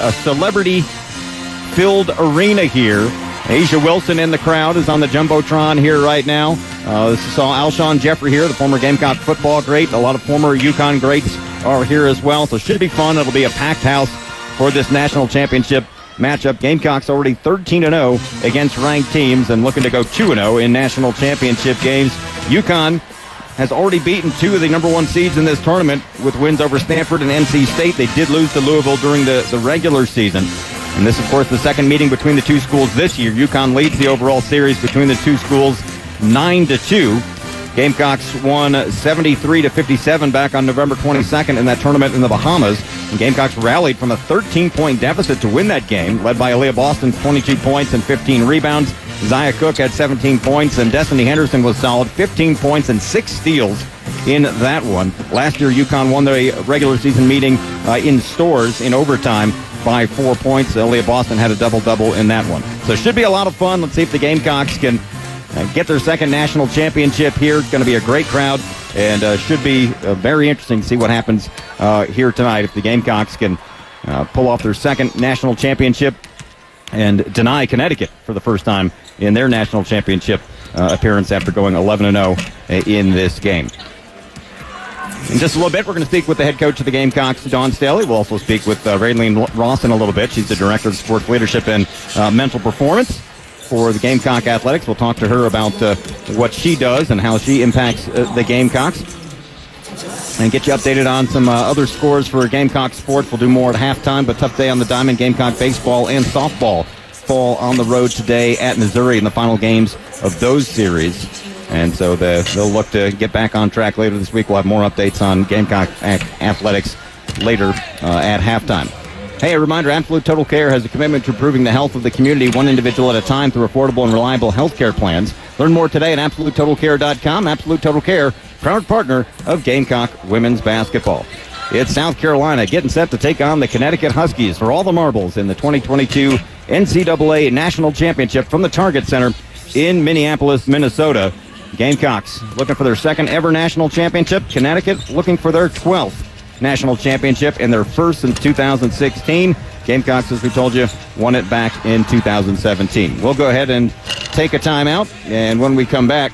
a celebrity-filled arena here. Asia Wilson in the crowd is on the Jumbotron here right now. This is Alshon Jeffrey here, the former Gamecock football great. A lot of former UConn greats are here as well, so it should be fun. It'll be a packed house for this national championship matchup. Gamecocks already 13-0 against ranked teams and looking to go 2-0 in national championship games. UConn has already beaten two of the number one seeds in this tournament with wins over Stanford and NC State. They did lose to Louisville during the regular season. And this, of course, the second meeting between the two schools this year. UConn leads the overall series between the two schools 9-2. Gamecocks won 73-57 back on November 22nd in that tournament in the Bahamas. And Gamecocks rallied from a 13-point deficit to win that game, led by Aaliyah Boston's 22 points and 15 rebounds. Zia Cook had 17 points, and Destiny Henderson was solid, 15 points and 6 steals in that one. Last year, UConn won the regular season meeting in Stores in overtime by 4 points. Aaliyah Boston had a double-double in that one. So it should be a lot of fun. Let's see if the Gamecocks can get their second national championship here. It's going to be a great crowd, and should be very interesting to see what happens here tonight if the Gamecocks can pull off their second national championship and deny Connecticut for the first time in their national championship appearance after going 11-0 in this game. In just a little bit, we're going to speak with the head coach of the Gamecocks, Dawn Staley. We'll also speak with Raylene Ross in a little bit. She's the director of sports leadership and mental performance for the Gamecock Athletics. We'll talk to her about what she does and how she impacts the Gamecocks and get you updated on some other scores for Gamecock sports. We'll do more at halftime, but tough day on the diamond. Gamecock baseball and softball fall on the road today at Missouri in the final games of those series. And so they'll look to get back on track later this week. We'll have more updates on Gamecock athletics later at halftime. Hey, a reminder, Absolute Total Care has a commitment to improving the health of the community one individual at a time through affordable and reliable health care plans. Learn more today at AbsoluteTotalCare.com. Absolute Total Care, proud partner of Gamecock women's basketball. It's South Carolina getting set to take on the Connecticut Huskies for all the marbles in the 2022 NCAA National Championship from the Target Center in Minneapolis, Minnesota. Gamecocks looking for their second ever national championship. Connecticut looking for their 12th national championship and their first since 2016. Gamecocks, as we told you, won it back in 2017. We'll go ahead and take a timeout, and when we come back,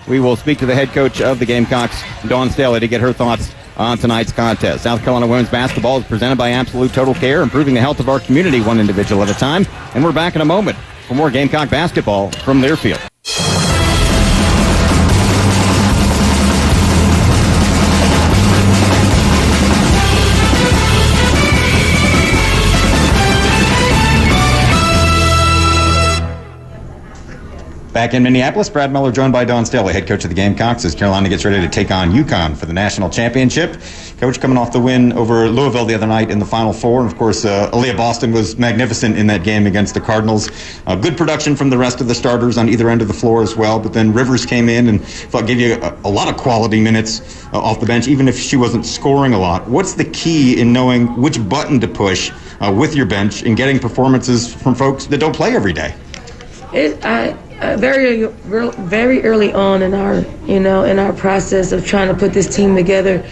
we will speak to the head coach of the Gamecocks, Dawn Staley, to get her thoughts on tonight's contest. South Carolina women's basketball is presented by Absolute Total Care, improving the health of our community one individual at a time. And we're back in a moment for more Gamecock basketball from Learfield. Back in Minneapolis, Brad Miller joined by Dawn Staley, head coach of the Gamecocks, as Carolina gets ready to take on UConn for the national championship. Coach, coming off the win over Louisville the other night in the Final Four. And, of course, Aaliyah Boston was magnificent in that game against the Cardinals. Good production from the rest of the starters on either end of the floor as well. But then Rivers came in and gave you a lot of quality minutes off the bench, even if she wasn't scoring a lot. What's the key in knowing which button to push with your bench and getting performances from folks that don't play every day? Very early on in our process of trying to put this team together,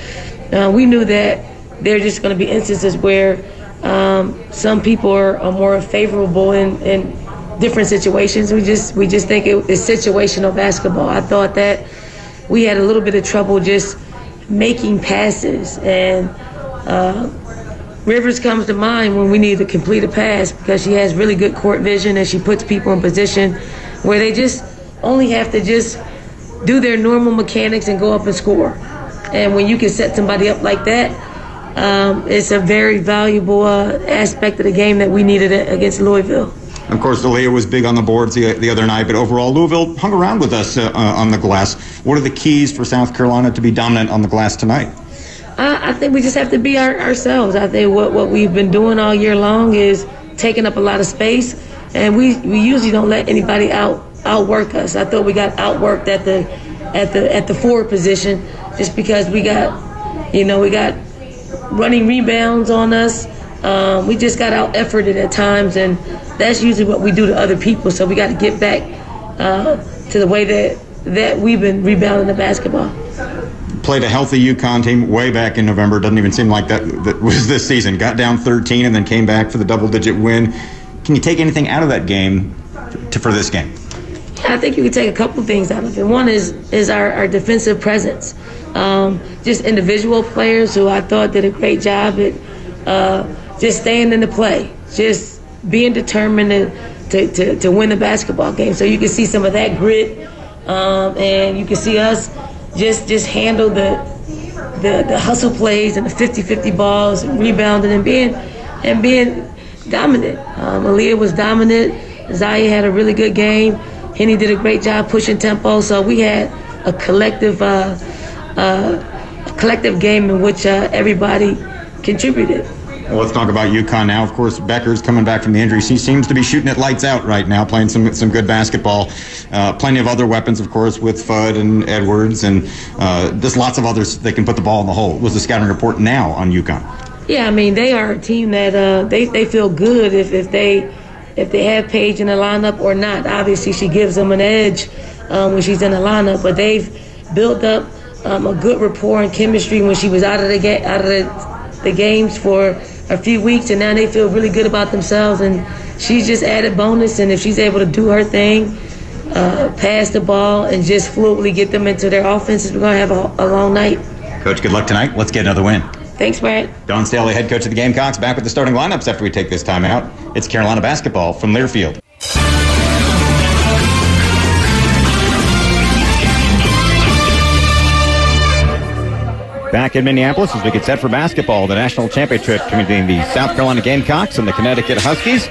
we knew that there are just going to be instances where some people are more favorable in different situations. We just think it's situational basketball. I thought that we had a little bit of trouble just making passes, and Rivers comes to mind when we need to complete a pass because she has really good court vision and she puts people in position where they just only have to just do their normal mechanics and go up and score. And when you can set somebody up like that, it's a very valuable aspect of the game that we needed against Louisville. Of course, Aaliyah was big on the boards the other night, but overall, Louisville hung around with us on the glass. What are the keys for South Carolina to be dominant on the glass tonight? I think we just have to be ourselves. I think what we've been doing all year long is taking up a lot of space, and we usually don't let anybody outwork us. I thought we got outworked at the forward position just because we got running rebounds on us. We just got out-efforted at times, and that's usually what we do to other people. So we got to get back to the way that we've been rebounding the basketball. played a healthy UConn team way back in November. Doesn't even seem like that was this season. Got down 13 and then came back for the double-digit win. Can you take anything out of that game for this game? Yeah, I think you can take a couple things out of it. One is our defensive presence. Just individual players who I thought did a great job at just staying in the play, just being determined to win the basketball game. So you can see some of that grit, and you can see us just handle the hustle plays and the 50-50 balls, and rebounding and being dominant. Aaliyah was dominant. Zaya had a really good game. Henny did a great job pushing tempo. So we had a collective game in which everybody contributed. Well, let's talk about UConn now. Of course, Becker's coming back from the injury. She seems to be shooting it lights out right now, playing some good basketball. Plenty of other weapons, of course, with Fudd and Edwards, and just lots of others that can put the ball in the hole. What's the scouting report now on UConn? Yeah, I mean, they are a team that they feel good if they have Paige in the lineup or not. Obviously, she gives them an edge when she's in the lineup, but they've built up a good rapport and chemistry when she was out of the games for a few weeks, and now they feel really good about themselves, and she's just added bonus. And if she's able to do her thing, pass the ball, and just fluidly get them into their offenses, we're going to have a long night. Coach, good luck tonight. Let's get another win. Thanks, Brad. Dawn Staley, head coach of the Gamecocks, back with the starting lineups after we take this time out. It's Carolina basketball from Learfield. Back in Minneapolis as we get set for basketball, the national championship between the South Carolina Gamecocks and the Connecticut Huskies.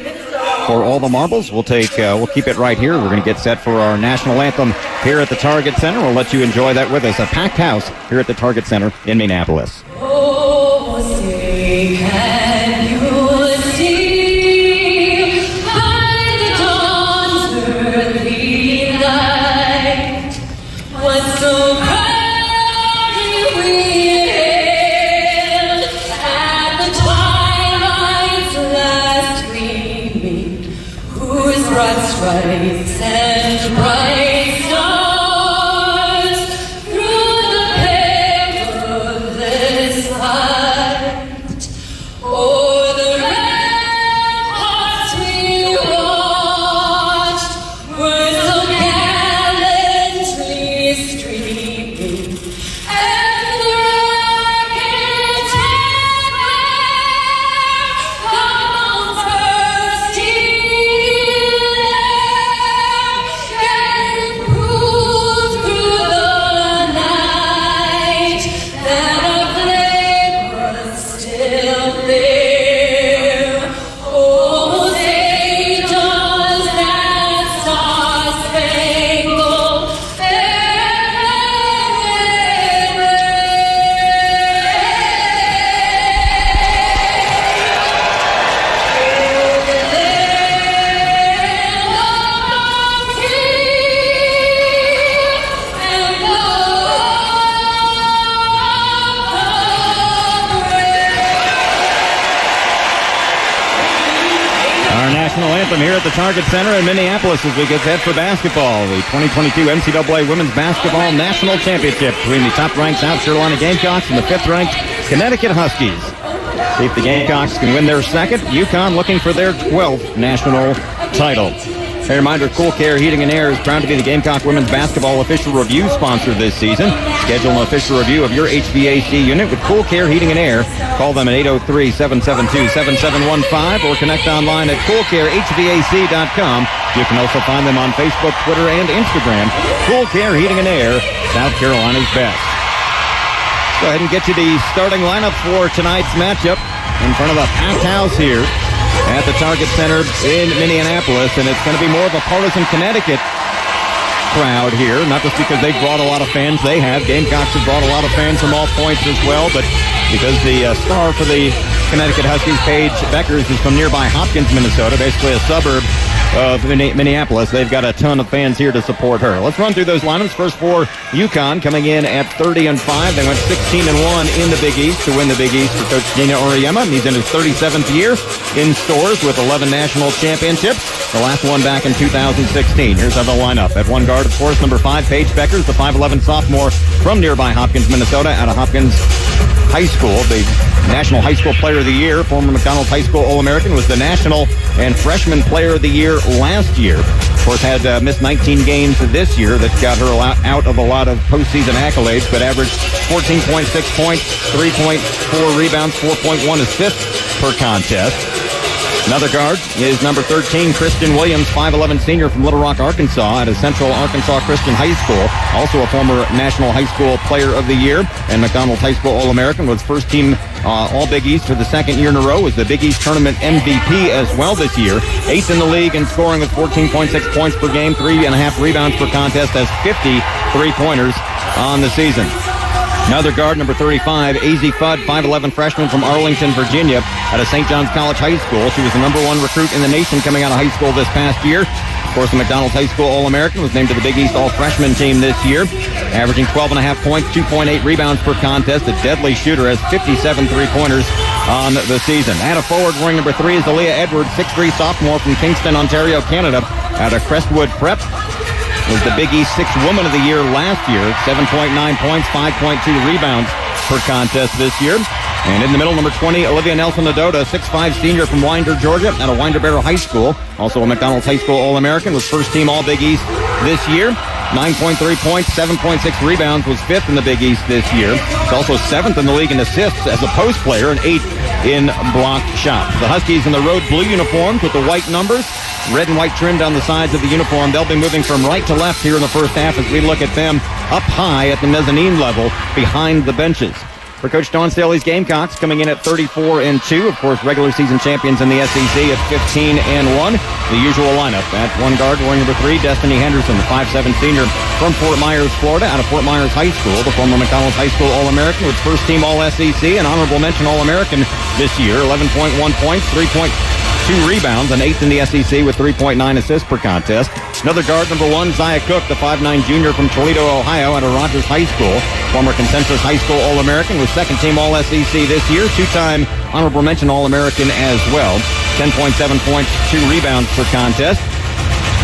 For all the marbles, we'll keep it right here. We're going to get set for our national anthem here at the Target Center. We'll let you enjoy that with us. A packed house here at the Target Center in Minneapolis. Oh, say can you see by the dawn's early light what so proudly we hailed at the twilight's last gleaming, whose broad stripes and bright stars through the perilous light o'er the ramparts we watched were so gallantly streaming, and the rockets had their guns bursting and proved through the night that our flame was still there. Oh, say does that star-spangled Our national anthem here at the Target Center in Minneapolis as we get set for basketball. The 2022 NCAA Women's Basketball National Championship between the top-ranked South Carolina Gamecocks and the fifth-ranked Connecticut Huskies. See if the Gamecocks can win their second. UConn looking for their 12th national title. A reminder, Cool Care Heating and Air is proud to be the Gamecock Women's Basketball official review sponsor this season. Schedule an official review of your HVAC unit with Cool Care Heating and Air. Call them at 803-772-7715 or connect online at coolcarehvac.com. You can also find them on Facebook, Twitter, and Instagram. Cool Care Heating and Air, South Carolina's best. Go ahead and get you the starting lineup for tonight's matchup in front of a packed house here at the Target Center in Minneapolis, and it's going to be more of a partisan Connecticut crowd here, not just because they've brought a lot of fans. They have. Gamecocks have brought a lot of fans from all points as well, but because the star for the Connecticut Huskies, Paige Beckers, is from nearby Hopkins, Minnesota, basically a suburb of Minneapolis. They've got a ton of fans here to support her. Let's run through those lineups. First for UConn, coming in at 30-5. They went 16-1 in the Big East to win the Big East for Coach Gina Auriemma. He's in his 37th year in stores with 11 national championships. The last one back in 2016. Here's how they'll line up. At one guard, of course, number 5, Paige Beckers, the 5'11 sophomore from nearby Hopkins, Minnesota, out of Hopkins High School. The National High School Player of the Year, former McDonald's High School All-American, was the National and Freshman Player of the Year last year. Of course, had missed 19 games this year. That got her out of a lot of postseason accolades, but averaged 14.6 points, 3.4 rebounds, 4.1 assists per contest. Another guard is number 13, Kristen Williams, 5'11 senior from Little Rock, Arkansas, out of Central Arkansas Christian High School. Also a former National High School Player of the Year and McDonald's High School All-American. Was first team All-Big East for the second year in a row. Was the Big East Tournament MVP as well this year. 8th in the league in scoring with 14.6 points per game, 3.5 rebounds per contest, has 50 3-pointers on the season. Another guard, number 35, AZ Fudd, 5'11 freshman from Arlington, Virginia, out of St. John's College High School. She was the number 1 recruit in the nation coming out of high school this past year. Of course, the McDonald's High School All-American, was named to the Big East All-Freshman team this year, averaging 12.5 points, 2.8 rebounds per contest. A deadly shooter, has 57 3-pointers on the season. At a forward, wearing number 3 is Aaliyah Edwards, 6'3 sophomore from Kingston, Ontario, Canada, out of Crestwood Prep. Was the Big East 6th Woman of the Year last year. 7.9 points, 5.2 rebounds per contest this year. And in the middle, number 20, Olivia Nelson-Nadota, 6'5 senior from Winder, Georgia, out of Winder Barrow High School. Also a McDonald's High School All-American, was first team All-Big East this year. 9.3 points, 7.6 rebounds, was 5th in the Big East this year. He's also 7th in the league in assists as a post player and 8th in blocked shots. The Huskies in the road blue uniforms with the white numbers. Red and white trim down the sides of the uniform. They'll be moving from right to left here in the first half as we look at them up high at the mezzanine level behind the benches. For Coach Dawn Staley's Gamecocks, coming in at 34-2. Of course, regular season champions in the SEC at 15-1. The usual lineup. At one guard, wearing number 3, Destiny Henderson, the 5'7 senior from Fort Myers, Florida, out of Fort Myers High School. The former McDonald's High School All-American, was first team All-SEC and honorable mention All-American this year. 11.1 points, 3.2 rebounds, and 8th in the SEC with 3.9 assists per contest. Another guard, number 1, Zia Cook, the 5'9 junior from Toledo, Ohio, out of Rogers High School. Former Consensus High School All-American, was second team All-SEC this year. 2-time honorable mention All-American as well. 10.7 points, 2 rebounds per contest.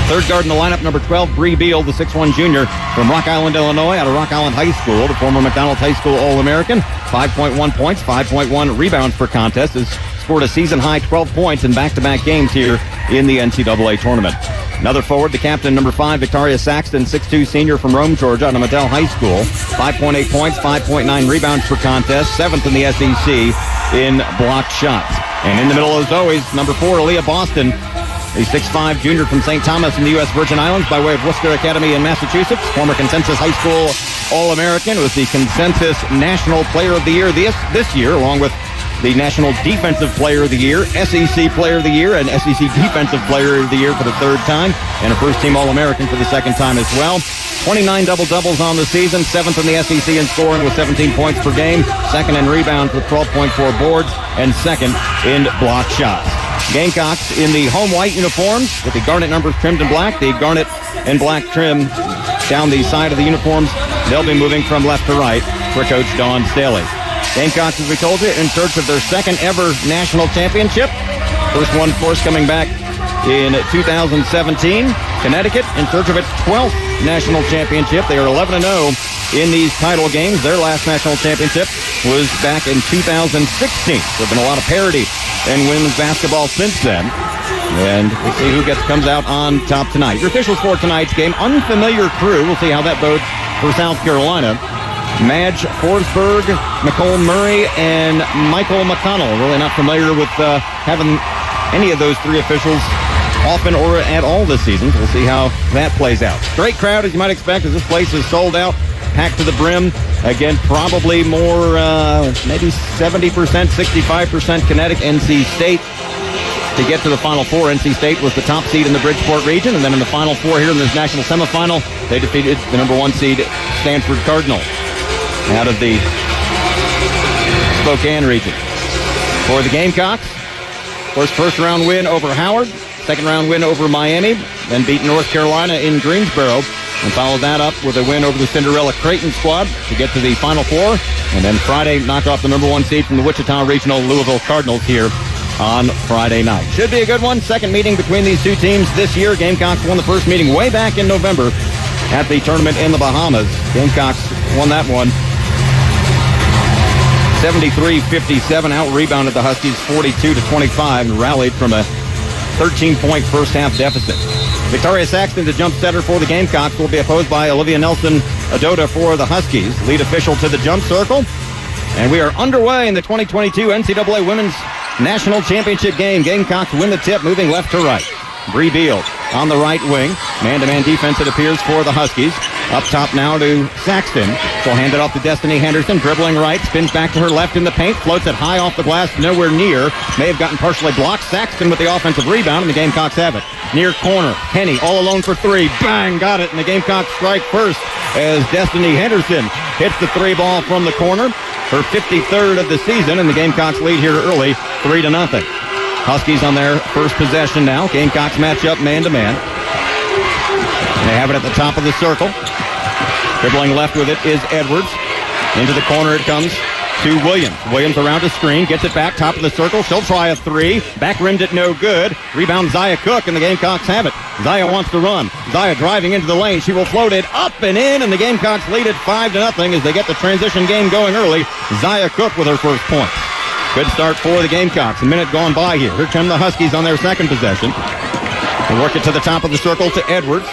Third guard in the lineup, number 12, Bree Beal, the 6'1 junior from Rock Island, Illinois, out of Rock Island High School. The former McDonald's High School All-American, 5.1 points, 5.1 rebounds per contest. Has scored a season-high 12 points in back-to-back games here in the NCAA tournament. Another forward, the captain, number 5, Victoria Saxton, 6'2 senior from Rome, Georgia, out of Mattel High School. 5.8 points, 5.9 rebounds per contest, 7th in the SEC in blocked shots. And in the middle, as always, number 4, Aaliyah Boston, a 6'5 junior from St. Thomas in the U.S. Virgin Islands by way of Worcester Academy in Massachusetts. Former Consensus High School All-American, was the Consensus National Player of the Year this year, along with the National Defensive Player of the Year, SEC Player of the Year, and SEC Defensive Player of the Year for the 3rd time, and a first-team All-American for the 2nd time as well. 29 double-doubles on the season, 7th in the SEC in scoring with 17 points per game, 2nd in rebounds with 12.4 boards, and 2nd in block shots. Gamecocks in the home white uniforms with the garnet numbers trimmed in black, the garnet and black trim down the side of the uniforms. They'll be moving from left to right for Coach Dawn Staley. Gamecocks, as we told you, in search of their 2nd ever national championship. First one, of course, coming back in 2017. Connecticut in search of its 12th national championship. They are 11-0 in these title games. Their last national championship was back in 2016. There's been a lot of parity in women's basketball since then. And we'll see who comes out on top tonight. Your officials for tonight's game, unfamiliar crew. We'll see how that bodes for South Carolina. Madge Forsberg, Nicole Murray, and Michael McConnell. Really not familiar with having any of those 3 officials often or at all this season. So we'll see how that plays out. Great crowd, as you might expect, as this place is sold out, packed to the brim. Again, probably more, maybe 70%, 65% Connecticut, NC State. To get to the Final Four, NC State was the top seed in the Bridgeport region, and then in the Final Four here in this national semifinal, they defeated the number 1 seed Stanford Cardinal. Out of the Spokane region. For the Gamecocks, of course, first-round win over Howard, second-round win over Miami, then beat North Carolina in Greensboro, and followed that up with a win over the Cinderella Creighton squad to get to the Final Four, and then Friday knocked off the number 1 seed from the Wichita Regional Louisville Cardinals here on Friday night. Should be a good one. Second meeting between these two teams this year. Gamecocks won the first meeting way back in November at the tournament in the Bahamas. Gamecocks won that one 73-57, out-rebounded the Huskies 42-25 and rallied from a 13-point first-half deficit. Victoria Saxton, the jump setter for the Gamecocks, will be opposed by Olivia Nelson-Adota for the Huskies. Lead official to the jump circle. And we are underway in the 2022 NCAA Women's National Championship game. Gamecocks win the tip, moving left to right. Bree Beal on the right wing. Man-to-man defense, it appears, for the Huskies. Up top now to Saxton. She'll hand it off to Destiny Henderson. Dribbling right, spins back to her left in the paint. Floats it high off the glass, nowhere near. May have gotten partially blocked. Saxton with the offensive rebound, and the Gamecocks have it. Near corner, Henny all alone for three. Bang, got it, and the Gamecocks strike first as Destiny Henderson hits the three ball from the corner. Her 53rd of the season, and the Gamecocks lead here early, 3-0. Huskies on their first possession now. Gamecocks match up man-to-man. They have it at the top of the circle. Dribbling left with it is Edwards. Into the corner it comes to Williams. Williams around a screen, gets it back, top of the circle. She'll try a three. Back rimmed it, no good. Rebound Zaya Cook, and the Gamecocks have it. Zaya wants to run. Zaya driving into the lane. She will float it up and in, and the Gamecocks lead it 5-0 as they get the transition game going early. Zaya Cook with her first point. Good start for the Gamecocks. A minute gone by here. Here come the Huskies on their second possession. They work it to the top of the circle to Edwards.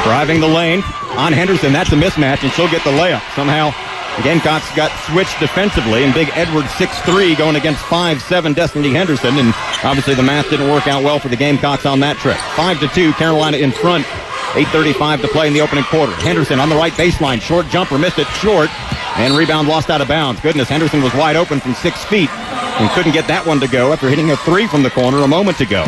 Driving the lane on Henderson. That's a mismatch, and she'll get the layup. Somehow the Gamecocks got switched defensively, and big Edwards 6'3", going against 5'7" Destiny Henderson, and obviously the math didn't work out well for the Gamecocks on that trip. 5-2, Carolina in front. 8:35 to play in the opening quarter. Henderson on the right baseline. Short jumper, missed it short, and rebound lost out of bounds. Goodness, Henderson was wide open from 6 feet and couldn't get that one to go after hitting a three from the corner a moment ago.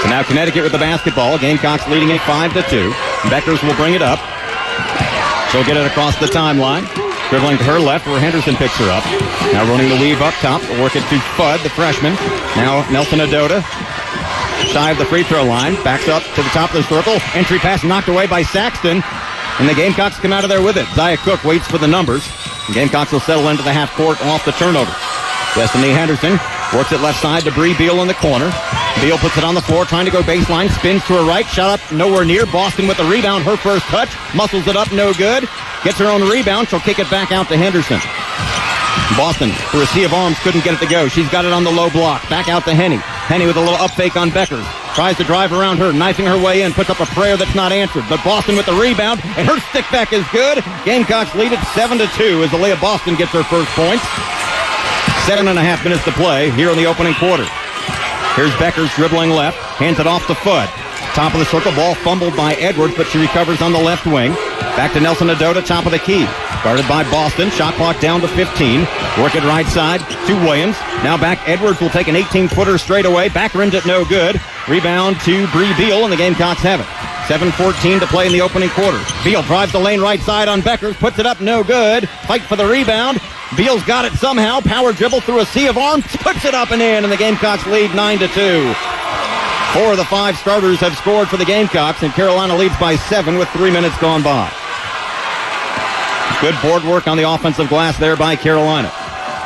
So now Connecticut with the basketball. Gamecocks leading it 5-2. Beckers will bring it up. She'll get it across the timeline. Dribbling to her left where Henderson picks her up. Now running the weave up top. Work it to Fudd, the freshman. Now Nelson-Adota. Shy of the free throw line. Backs up to the top of the circle. Entry pass knocked away by Saxton. And the Gamecocks come out of there with it. Zaya Cook waits for the numbers. The Gamecocks will settle into the half court off the turnover. Destiny Henderson works it left side to Bree Beal in the corner. Beal puts it on the floor, trying to go baseline, spins to her right, shot up nowhere near. Boston with the rebound, her first touch, muscles it up, no good. Gets her own rebound, she'll kick it back out to Henderson. Boston, through a sea of arms, couldn't get it to go. She's got it on the low block, back out to Henny. Henny with a little up fake on Beckers. Tries to drive around her, knifing her way in, puts up a prayer that's not answered. But Boston with the rebound, and her stick back is good. Gamecocks lead it 7-2 as Aaliyah Boston gets her first points. 7.5 minutes to play here in the opening quarter. Here's Beckers dribbling left, hands it off to Fudd. Top of the circle, ball fumbled by Edwards, but she recovers on the left wing. Back to Nelson-Adota, top of the key. Guarded by Boston, shot clock down to 15. Work it right side to Williams. Now back, Edwards will take an 18-footer straight away. Back rimmed it, no good. Rebound to Bree Beal, and the Gamecocks have it. 7:14 to play in the opening quarter. Beal drives the lane right side on Beckers, puts it up, no good. Fight for the rebound. Beal's got it somehow. Power dribble through a sea of arms, puts it up and in, and the Gamecocks lead 9-2. 4 of the 5 starters have scored for the Gamecocks, and Carolina leads by 7 with 3 minutes gone by. Good board work on the offensive glass there by Carolina.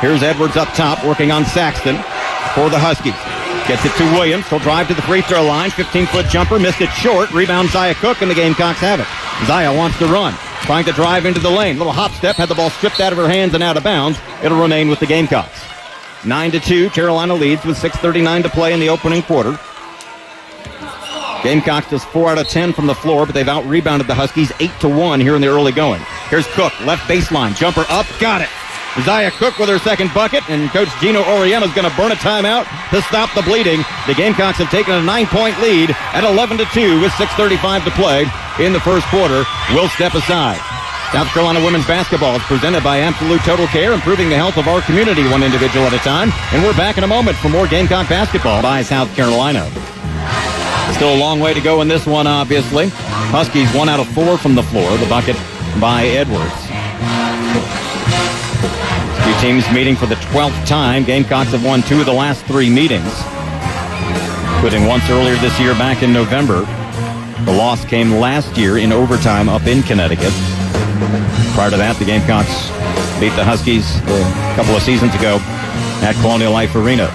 Here's Edwards up top, working on Saxton for the Huskies. Gets it to Williams. He'll drive to the free throw line. 15-foot jumper, missed it short. Rebound Zaya Cook, and the Gamecocks have it. Zaya wants to run. Trying to drive into the lane. Little hop step, had the ball stripped out of her hands and out of bounds. It'll remain with the Gamecocks. 9-2, Carolina leads with 6:39 to play in the opening quarter. Gamecocks just 4 out of 10 from the floor, but they've out-rebounded the Huskies 8-1 here in the early going. Here's Cook, left baseline, jumper up, got it. Zaya Cook with her second bucket, and Coach Gino Oriema is going to burn a timeout to stop the bleeding. The Gamecocks have taken a 9-point lead at 11-2 with 6:35 to play in the first quarter. We'll step aside. South Carolina women's basketball is presented by Absolute Total Care, improving the health of our community one individual at a time. And we're back in a moment for more Gamecock basketball by South Carolina. Still a long way to go in this one, obviously. Huskies 1 out of 4 from the floor. The bucket by Edwards. Two Teams meeting for the 12th time. Gamecocks have won 2 of the last 3 meetings, including once earlier this year back in November. The loss came last year in overtime up in Connecticut. Prior to that, the Gamecocks beat the Huskies a couple of seasons ago at Colonial Life Arena.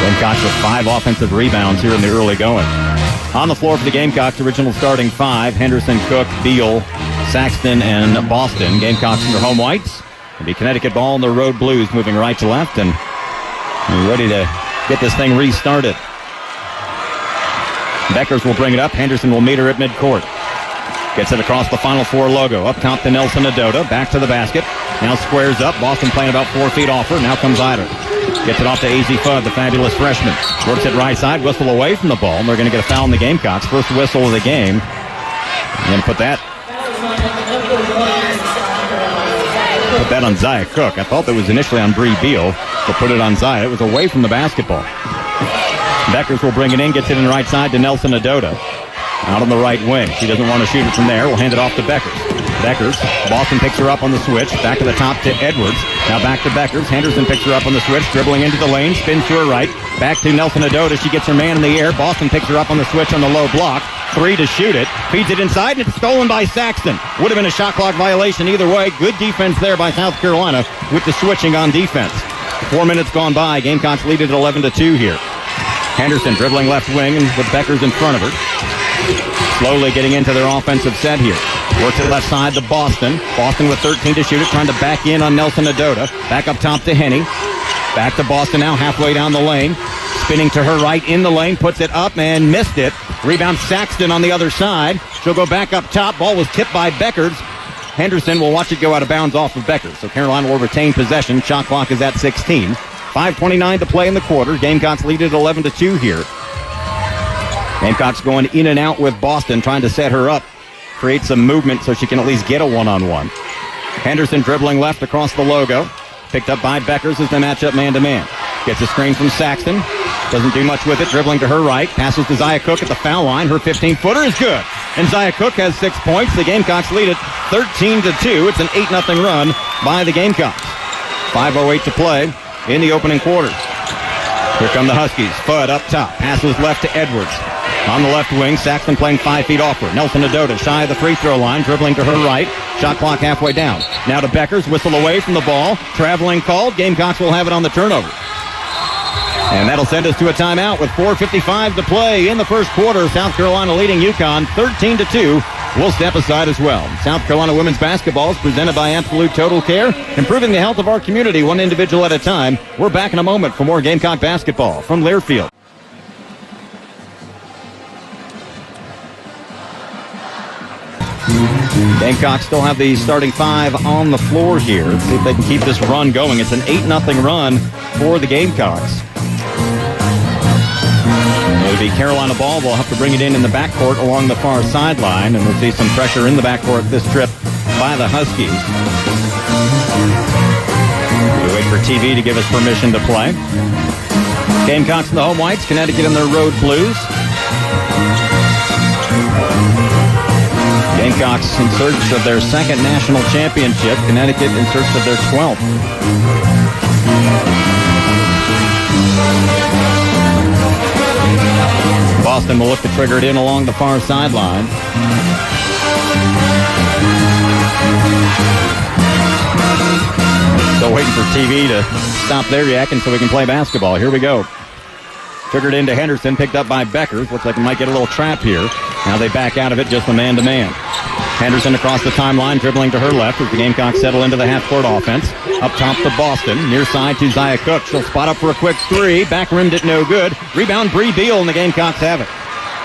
Gamecocks with 5 offensive rebounds here in the early going. On the floor for the Gamecocks, original starting 5, Henderson, Cook, Beal, Saxton, and Boston. Gamecocks in their home whites. It'll be Connecticut ball and the road blues moving right to left and ready to get this thing restarted. Beckers will bring it up. Henderson will meet her at midcourt. Gets it across the Final Four logo. Up top to Nelson Adota. Back to the basket. Now squares up. Boston playing about 4 feet off her. Now comes Eider. Gets it off to AZ Fudd, the fabulous freshman. Works it right side. Whistle away from the ball. And they're going to get a foul in the Gamecocks. First whistle of the game. I'm going to put that on Zaya Cook. I thought that was initially on Bree Beal, but put it on Zaya. It was away from the basketball. Beckers will bring it in, gets it in right side to Nelson Adota. Out on the right wing. She doesn't want to shoot it from there. We'll hand it off to Beckers. Beckers. Boston picks her up on the switch. Back to the top to Edwards. Now back to Beckers. Henderson picks her up on the switch. Dribbling into the lane. Spins to her right. Back to Nelson Adota. She gets her man in the air. Boston picks her up on the switch on the low block. 3 to shoot it. Feeds it inside, and it's stolen by Saxton. Would have been a shot clock violation either way. Good defense there by South Carolina with the switching on defense. 4 minutes gone by. Gamecocks lead it at 11-2 here. Henderson dribbling left wing and with Beckers in front of her. Slowly getting into their offensive set here. Works it left side to Boston. Boston with 13 to shoot it, trying to back in on Nelson Adota. Back up top to Henny. Back to Boston now, halfway down the lane. Spinning to her right in the lane, puts it up and missed it. Rebound Saxton on the other side. She'll go back up top. Ball was tipped by Beckers. Henderson will watch it go out of bounds off of Beckers. So Carolina will retain possession. Shot clock is at 16. 5:29 to play in the quarter. Gamecocks lead at 11-2 here. Gamecocks going in and out with Boston, trying to set her up, create some movement so she can at least get a one-on-one. Henderson dribbling left across the logo. Picked up by Beckers as they match up man-to-man. Gets a screen from Saxton. Doesn't do much with it. Dribbling to her right. Passes to Zaya Cook at the foul line. Her 15-footer is good. And Zaya Cook has 6 points. The Gamecocks lead it 13-2. It's an 8-0 run by the Gamecocks. 5:08 to play in the opening quarter. Here come the Huskies. Fudd up top. Passes left to Edwards. On the left wing, Saxton playing 5 feet off her. Nelson Adota shy of the free throw line, dribbling to her right. Shot clock halfway down. Now to Beckers, whistle away from the ball. Traveling called. Gamecocks will have it on the turnover. And that'll send us to a timeout with 4:55 to play in the first quarter. South Carolina leading UConn 13-2. We'll step aside as well. South Carolina women's basketball is presented by Absolute Total Care, improving the health of our community one individual at a time. We're back in a moment for more Gamecock basketball from Learfield. Gamecocks still have the starting 5 on the floor here. See if they can keep this run going. It's an 8-0 run for the Gamecocks. It'll be Carolina ball. We'll have to bring it in the backcourt along the far sideline, and we'll see some pressure in the backcourt this trip by the Huskies. We wait for TV to give us permission to play. Gamecocks in the home whites, Connecticut in their road blues. Gamecocks in search of their second national championship. Connecticut in search of their 12th. Boston will look to trigger it in along the far sideline. Still waiting for TV to stop their yakking so we can play basketball. Here we go. Triggered into Henderson, picked up by Beckers. Looks like we might get a little trap here. Now they back out of it, just a man-to-man. Henderson across the timeline, dribbling to her left as the Gamecocks settle into the half-court offense. Up top to Boston, near side to Zaya Cook. She'll spot up for a quick 3. Back rimmed it no good. Rebound Bree Beal, and the Gamecocks have it.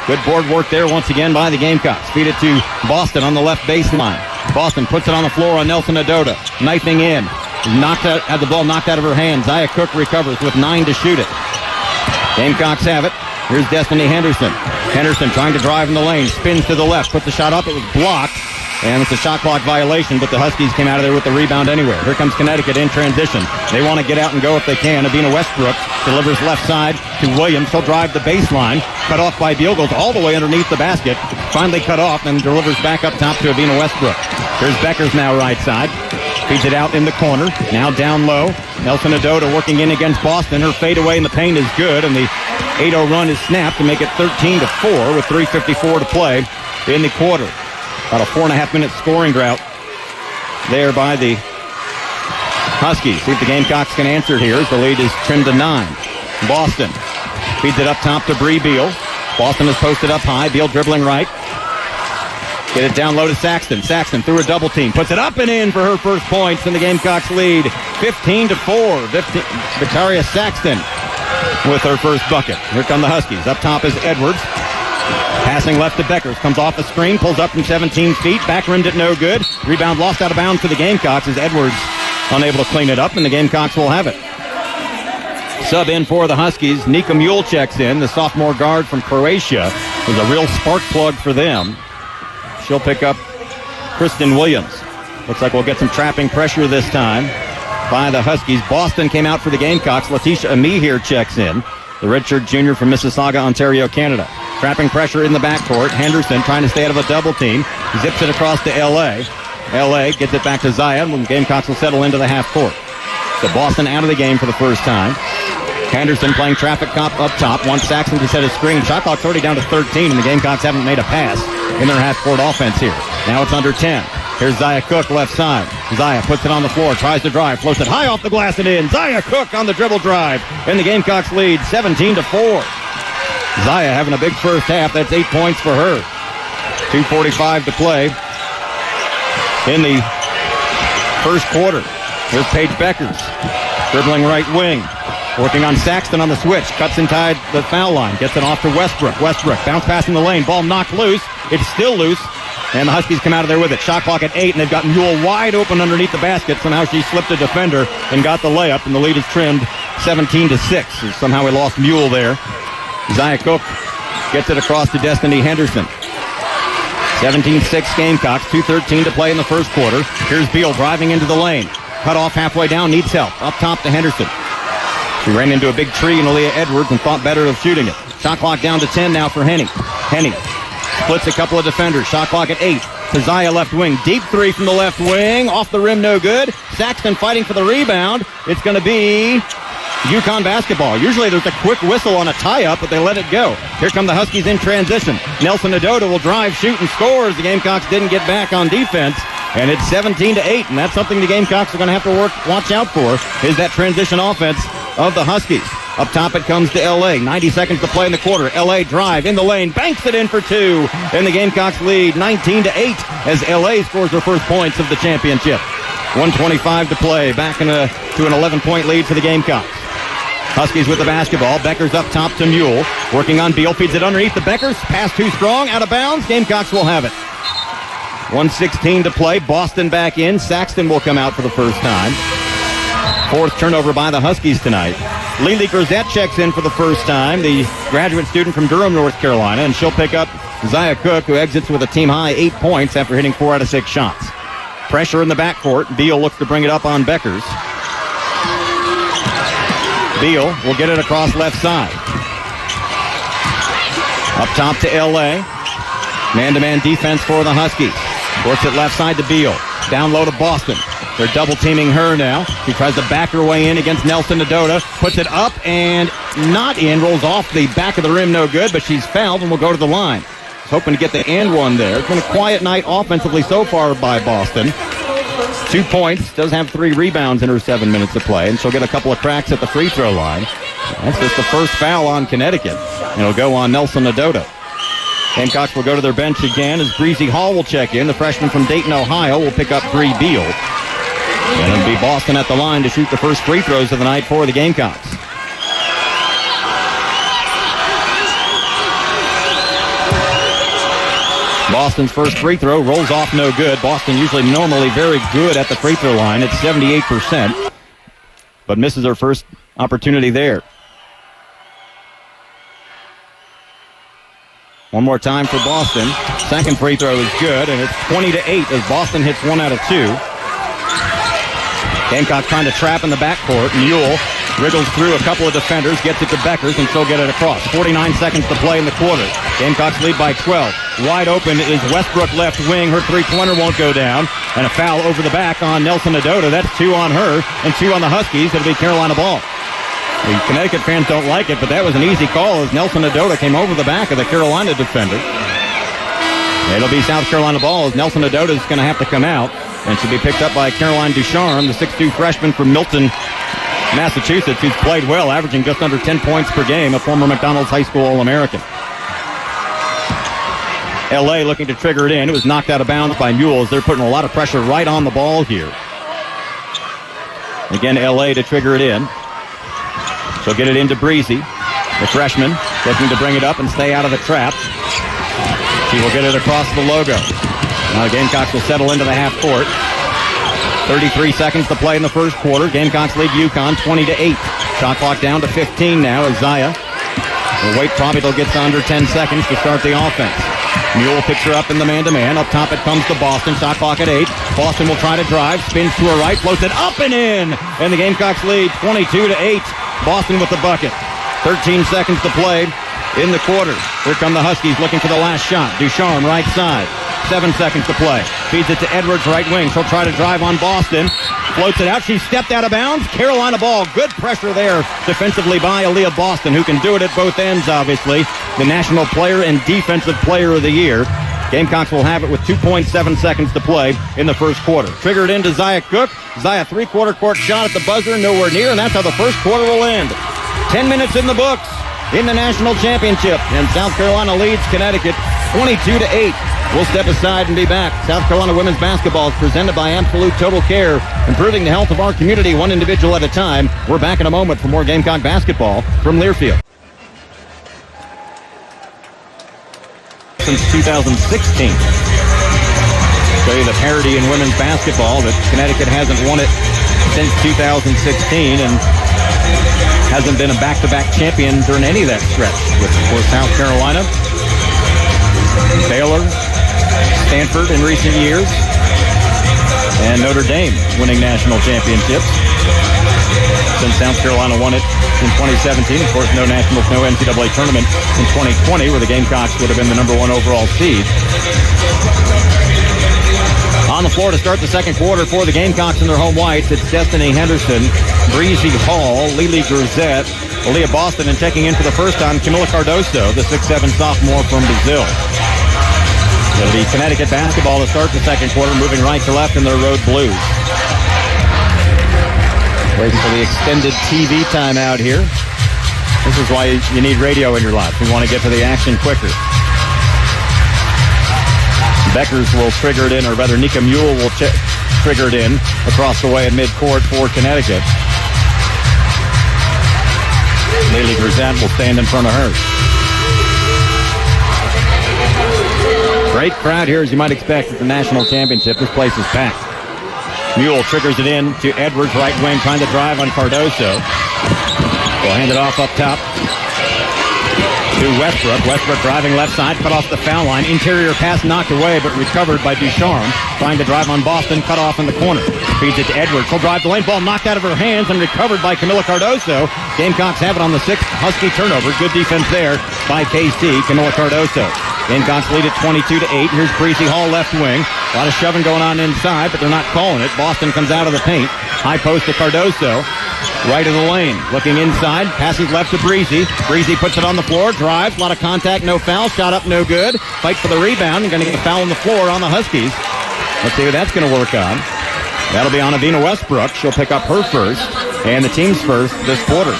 Good board work there once again by the Gamecocks. Feed it to Boston on the left baseline. Boston puts it on the floor on Nelson Adota. Knifing in. Had the ball knocked out of her hands. Zaya Cook recovers with 9 to shoot it. Gamecocks have it. Here's Destiny Henderson. Henderson trying to drive in the lane. Spins to the left. Puts the shot up. It was blocked. And it's a shot clock violation, but the Huskies came out of there with the rebound anywhere. Here comes Connecticut in transition. They want to get out and go if they can. Avina Westbrook delivers left side to Williams. She'll drive the baseline. Cut off by Beal. Goes all the way underneath the basket. Finally cut off and delivers back up top to Avina Westbrook. Here's Beckers now right side. Feeds it out in the corner. Now down low. Nelson Adota working in against Boston. Her fadeaway in the paint is good, and the 8-0 run is snapped to make it 13-4 with 3:54 to play in the quarter. About a 4.5-minute scoring drought there by the Huskies. See if the Gamecocks can answer here as the lead is trimmed to 9. Boston feeds it up top to Bree Beal. Boston is posted up high. Beal dribbling right. Get it down low to Saxton. Saxton through a double team. Puts it up and in for her first points, and the Gamecocks lead 15-4. Victoria Saxton with her first bucket. Here come the Huskies. Up top is Edwards. Passing left to Beckers. Comes off the screen. Pulls up from 17 feet. Back rimmed it no good. Rebound lost out of bounds for the Gamecocks as Edwards unable to clean it up, and the Gamecocks will have it. Sub in for the Huskies. Nika Mule checks in. The sophomore guard from Croatia was a real spark plug for them. She'll pick up Kristen Williams. Looks like we'll get some trapping pressure this time by the Huskies. Boston came out for the Gamecocks. Letitia Amihir checks in. The redshirt junior from Mississauga, Ontario, Canada. Trapping pressure in the backcourt. Henderson trying to stay out of a double team. Zips it across to L.A. L.A. gets it back to Zaya when the Gamecocks will settle into the half court. So Boston out of the game for the first time. Henderson playing traffic cop up top. Wants Saxton to set a screen. Shot clock's already down to 13, and the Gamecocks haven't made a pass in their half-court offense here. Now it's under 10. Here's Zaya Cook left side. Zaya puts it on the floor, tries to drive, floats it high off the glass and in. Zaya Cook on the dribble drive, and the Gamecocks lead 17-4. Zaya having a big first half. That's 8 points for her. 2:45 to play in the first quarter. Here's Paige Beckers, dribbling right wing. Working on Saxton on the switch. Cuts inside the foul line. Gets it off to Westbrook. Westbrook bounce pass in the lane. Ball knocked loose. It's still loose. And the Huskies come out of there with it. Shot clock at 8, and they've got Mule wide open underneath the basket. Somehow she slipped a defender and got the layup, and the lead is trimmed 17-6. Somehow we lost Mule there. Zaya Cook gets it across to Destiny Henderson. 17-6 Gamecocks. 2:13 to play in the first quarter. Here's Beal driving into the lane. Cut off halfway down. Needs help. Up top to Henderson. She ran into a big tree in Aaliyah Edwards and thought better of shooting it. Shot clock down to 10 now for Henny. Henny splits a couple of defenders. Shot clock at 8. Keziah left wing. Deep three from the left wing. Off the rim, no good. Saxton fighting for the rebound. It's going to be UConn basketball. Usually there's a quick whistle on a tie-up, but they let it go. Here come the Huskies in transition. Nelson Adota will drive, shoot, and scores. The Gamecocks didn't get back on defense, and it's 17-8, and that's something the Gamecocks are going to have to watch out for, is that transition offense of the Huskies. Up top it comes to L.A. 90 seconds to play in the quarter. L.A. drive in the lane, banks it in for 2, and the Gamecocks lead 19-8 as L.A. scores their first points of the championship. 1:25 to play, back to an 11-point lead for the Gamecocks. Huskies with the basketball. Beckers up top to Mule. Working on Beal. Feeds it underneath the Beckers. Pass too strong. Out of bounds. Gamecocks will have it. 1:16 to play. Boston back in. Saxton will come out for the first time. Fourth turnover by the Huskies tonight. Lily Grisette checks in for the first time. The graduate student from Durham, North Carolina. And she'll pick up Zaya Cook, who exits with a team-high 8 points after hitting 4 out of 6 shots. Pressure in the backcourt. Beal looks to bring it up on Beckers. Beal will get it across left side. Up top to L.A. Man-to-man defense for the Huskies. Works it left side to Beal. Down low to Boston. They're double-teaming her now. She tries to back her way in against Nelson Adota. Puts it up and not in. Rolls off the back of the rim, no good, but she's fouled and will go to the line. Hoping to get the and one there. It's been a quiet night offensively so far by Boston. 2 points, does have 3 rebounds in her 7 minutes of play, and she'll get a couple of cracks at the free throw line. That's just the first foul on Connecticut, and it'll go on Nelson Adota. Gamecocks will go to their bench again as Breezy Hall will check in. The freshman from Dayton, Ohio will pick up Bree Beal. And it'll be Boston at the line to shoot the first free throws of the night for the Gamecocks. Boston's first free throw rolls off no good. Boston usually normally very good at the free throw line. It's 78%, but misses her first opportunity there. One more time for Boston. Second free throw is good, and it's 20-8 as Boston hits 1 out of 2. Gamecocks trying to trap in the backcourt. Mule wriggles through a couple of defenders, gets it to Beckers, and she'll get it across. 49 seconds to play in the quarter. Gamecocks lead by 12. Wide open is Westbrook left wing. Her three-pointer won't go down. And a foul over the back on Nelson Adota. That's 2 on her and 2 on the Huskies. It'll be Carolina ball. The Connecticut fans don't like it, but that was an easy call as Nelson Adota came over the back of the Carolina defender. It'll be South Carolina ball as Nelson Adota is going to have to come out and should be picked up by Caroline Ducharme, the 6'2 freshman from Milton, Massachusetts, who's played well, averaging just under 10 points per game, a former McDonald's High School All-American. LA looking to trigger it in. It was knocked out of bounds by Mules. They're putting a lot of pressure right on the ball here. Again, LA to trigger it in. She'll get it into Breezy, the freshman, looking to bring it up and stay out of the trap. She will get it across the logo. Now the Gamecocks will settle into the half court. 33 seconds to play in the first quarter. Gamecocks lead UConn 20-8. Shot clock down to 15 now as Zaya will wait probably till it gets under 10 seconds to start the offense. Mule picks her up in the man-to-man. Up top it comes to Boston. Shot clock at 8. Boston will try to drive. Spins to her right. Floats it up and in. And the Gamecocks lead 22-8. Boston with the bucket. 13 seconds to play in the quarter. Here come the Huskies looking for the last shot. Ducharme right side. 7 seconds to play. Feeds it to Edwards, right wing. She'll try to drive on Boston. Floats it out. She stepped out of bounds. Carolina ball. Good pressure there defensively by Aaliyah Boston, who can do it at both ends, obviously. The National Player and Defensive Player of the Year. Gamecocks will have it with 2.7 seconds to play in the first quarter. Triggered into Zaya Cook. Zaya three-quarter court shot at the buzzer, nowhere near, and that's how the first quarter will end. 10 minutes in the books in the national championship, and South Carolina leads Connecticut 22-8. We'll step aside and be back. South Carolina women's basketball is presented by Absolute Total Care, improving the health of our community one individual at a time. We're back in a moment for more Gamecock basketball from Learfield. Since 2016. Show you the parity in women's basketball that Connecticut hasn't won it since 2016 and hasn't been a back-to-back champion during any of that stretch. With, of course, South Carolina, Baylor, Stanford in recent years, and Notre Dame winning national championships. Since South Carolina won it in 2017, of course, no NCAA tournament in 2020, where the Gamecocks would have been the #1 overall seed. On the floor to start the second quarter for the Gamecocks in their home whites, it's Destiny Henderson, Breezy Hall, Lily Grisette, Aaliyah Boston, and checking in for the first time, Camila Cardoso, the 6'7 sophomore from Brazil. It'll be Connecticut basketball to start the second quarter, moving right to left in their road blues. Waiting for the extended TV timeout here. This is why you need radio in your life. We want to get to the action quicker. Beckers will trigger it in, or rather Nika Mule will trigger it in across the way at midcourt for Connecticut. Lily Grisette will stand in front of her. Great crowd here, as you might expect, at the national championship. This place is packed. Mule triggers it in to Edwards, right wing, trying to drive on Cardoso. We'll hand it off up top to Westbrook. Westbrook driving left side, cut off the foul line. Interior pass knocked away, but recovered by Ducharme. Trying to drive on Boston, cut off in the corner. Feeds it to Edwards. He'll drive the lane. Ball knocked out of her hands and recovered by Camila Cardoso. Gamecocks have it on the 6th Husky turnover. Good defense there by KC, Camila Cardoso. Gamecocks lead at 22-8. Here's Breezy Hall left wing. A lot of shoving going on inside, but they're not calling it. Boston comes out of the paint. High post to Cardoso. Right of the lane. Looking inside. Passes left to Breezy. Breezy puts it on the floor. Drives. A lot of contact. No foul. Shot up. No good. Fight for the rebound. And going to get the foul on the floor on the Huskies. Let's see who that's going to work on. That'll be on Avina Westbrook. She'll pick up her first and the team's first this quarter.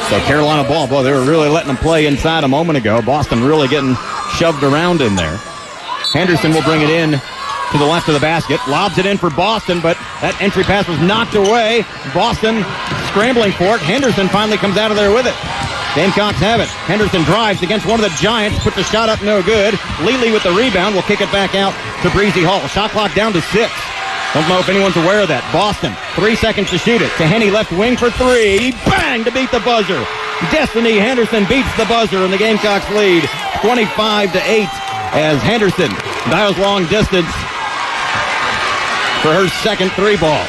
So Carolina ball. Boy, they were really letting them play inside a moment ago. Boston really getting shoved around in there. Henderson will bring it in to the left of the basket. Lobs it in for Boston, but that entry pass was knocked away. Boston scrambling for it. Henderson finally comes out of there with it. Gamecocks have it. Henderson drives against one of the Giants. Puts the shot up, no good. Lely with the rebound will kick it back out to Breezy Hall. Shot clock down to 6. Don't know if anyone's aware of that. Boston, 3 seconds to shoot it. To Henny left wing for 3. Bang to beat the buzzer. Destiny Henderson beats the buzzer, and the Gamecocks lead 25-8 as Henderson dials long distance for her second 3 ball.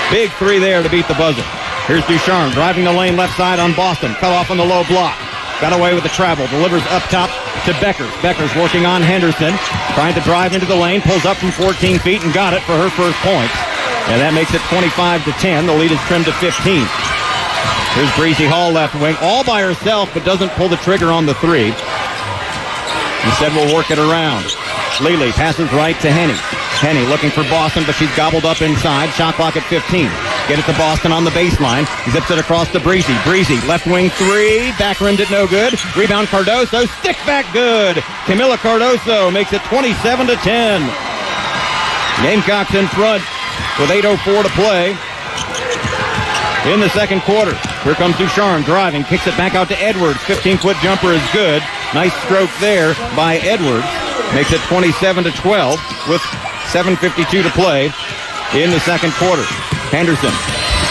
Big 3 there to beat the buzzer. Here's Ducharme driving the lane left side on Boston. Cut off on the low block. got away with the travel, delivers up top to Beckers. Beckers working on Henderson, trying to drive into the lane, pulls up from 14 feet and got it for her first points. And that makes it 25-10. The lead is trimmed to 15. Here's Breezy Hall left wing, all by herself, but doesn't pull the trigger on the three. Instead, we'll work it around. Lely passes right to Henny. Henny looking for Boston, but she's gobbled up inside. Shot clock at 15. Get it to Boston on the baseline. Zips it across to Breezy. Breezy, left wing three. Back rimmed it no good. Rebound Cardoso. Stick back good. Camila Cardoso makes it 27-10. Gamecocks in front with 8:04 to play in the second quarter. Here comes Ducharme driving. Kicks it back out to Edwards. 15-foot jumper is good. Nice stroke there by Edwards. Makes it 27-12 with 7:52 to play in the second quarter. Henderson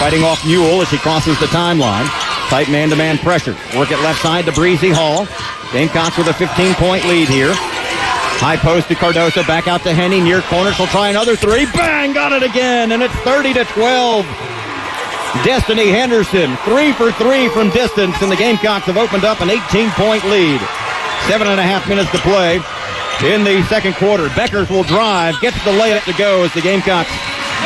fighting off Newell as she crosses the timeline. Tight man-to-man pressure. Work it left side to Breezy Hall. Gamecocks with a 15-point lead here. High post to Cardoso. Back out to Henny. Near corner. She'll try another three. Bang! Got it again. And it's 30-12. Destiny Henderson, 3 for 3 from distance. And the Gamecocks have opened up an 18-point lead. 7.5 minutes to play in the second quarter. Beckers will drive. Gets the layup to go as the Gamecocks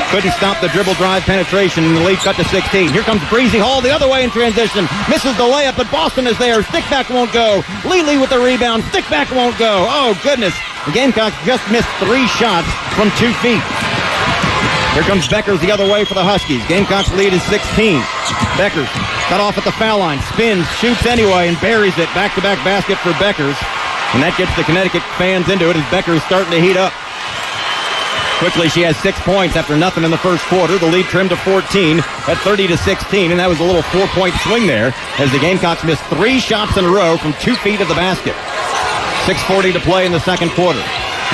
couldn't stop the dribble drive penetration, and the lead cut to 16. Here comes Breezy Hall the other way in transition. Misses the layup, but Boston is there. Stick back won't go. Lely with the rebound. Stick back won't go. Oh, goodness. The Gamecocks just missed 3 shots from 2 feet. Here comes Beckers the other way for the Huskies. Gamecocks lead is 16. Beckers cut off at the foul line. Spins, shoots anyway, and buries it. Back-to-back basket for Beckers. And that gets the Connecticut fans into it as Beckers starting to heat up. Quickly, she has 6 points after nothing in the first quarter. The lead trimmed to 14 at 30-16, and that was a little 4-point swing there as the Gamecocks missed 3 shots in a row from 2 feet of the basket. 6:40 to play in the second quarter.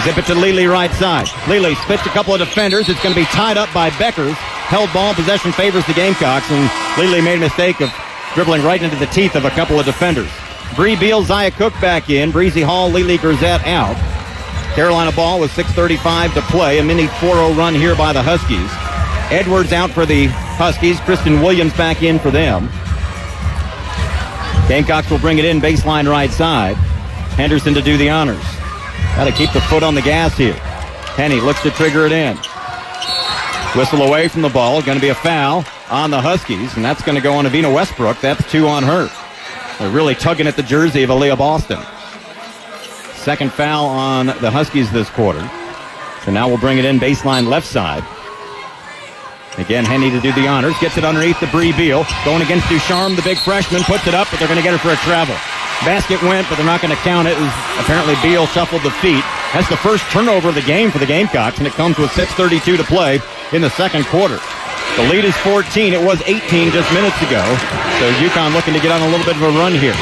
Zip it to Lely right side. Lely spits a couple of defenders. It's going to be tied up by Beckers. Held ball possession favors the Gamecocks, and Lely made a mistake of dribbling right into the teeth of a couple of defenders. Bree Beal, Zia Cook back in. Breezy Hall, Lely Grisette out. Carolina ball with 6:35 to play. A mini 4-0 run here by the Huskies. Edwards out for the Huskies. Kristen Williams back in for them. Gamecocks will bring it in baseline right side. Henderson to do the honors. Got to keep the foot on the gas here. Henny looks to trigger it in. Whistle away from the ball. Going to be a foul on the Huskies, and that's going to go on Avina Westbrook. That's 2 on her. They're really tugging at the jersey of Aaliyah Boston. Second foul on the Huskies this quarter. So now we'll bring it in baseline left side. Again, Henny to do the honors. Gets it underneath to Bree Beal. Going against Ducharme, the big freshman. Puts it up, but they're going to get her for a travel. Basket went, but they're not going to count it. Apparently Beal shuffled the feet. That's the first turnover of the game for the Gamecocks, and it comes with 6:32 to play in the second quarter. The lead is 14. It was 18 just minutes ago. So UConn looking to get on a little bit of a run here.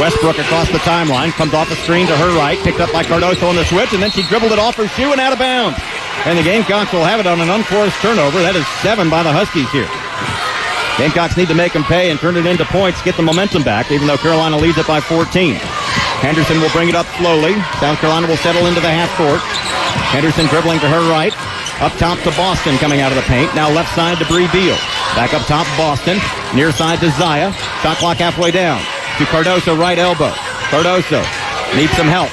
Westbrook across the timeline, comes off the screen to her right, picked up by Cardoso on the switch, and then she dribbled it off her shoe and out of bounds. And the Gamecocks will have it on an unforced turnover. That is 7 by the Huskies here. Gamecocks need to make them pay and turn it into points, get the momentum back, even though Carolina leads it by 14. Henderson will bring it up slowly. South Carolina will settle into the half court. Henderson dribbling to her right. Up top to Boston coming out of the paint. Now left side to Bree Beal. Back up top, Boston. Near side to Zia. Shot clock halfway down. To Cardoso, right elbow. Cardoso needs some help.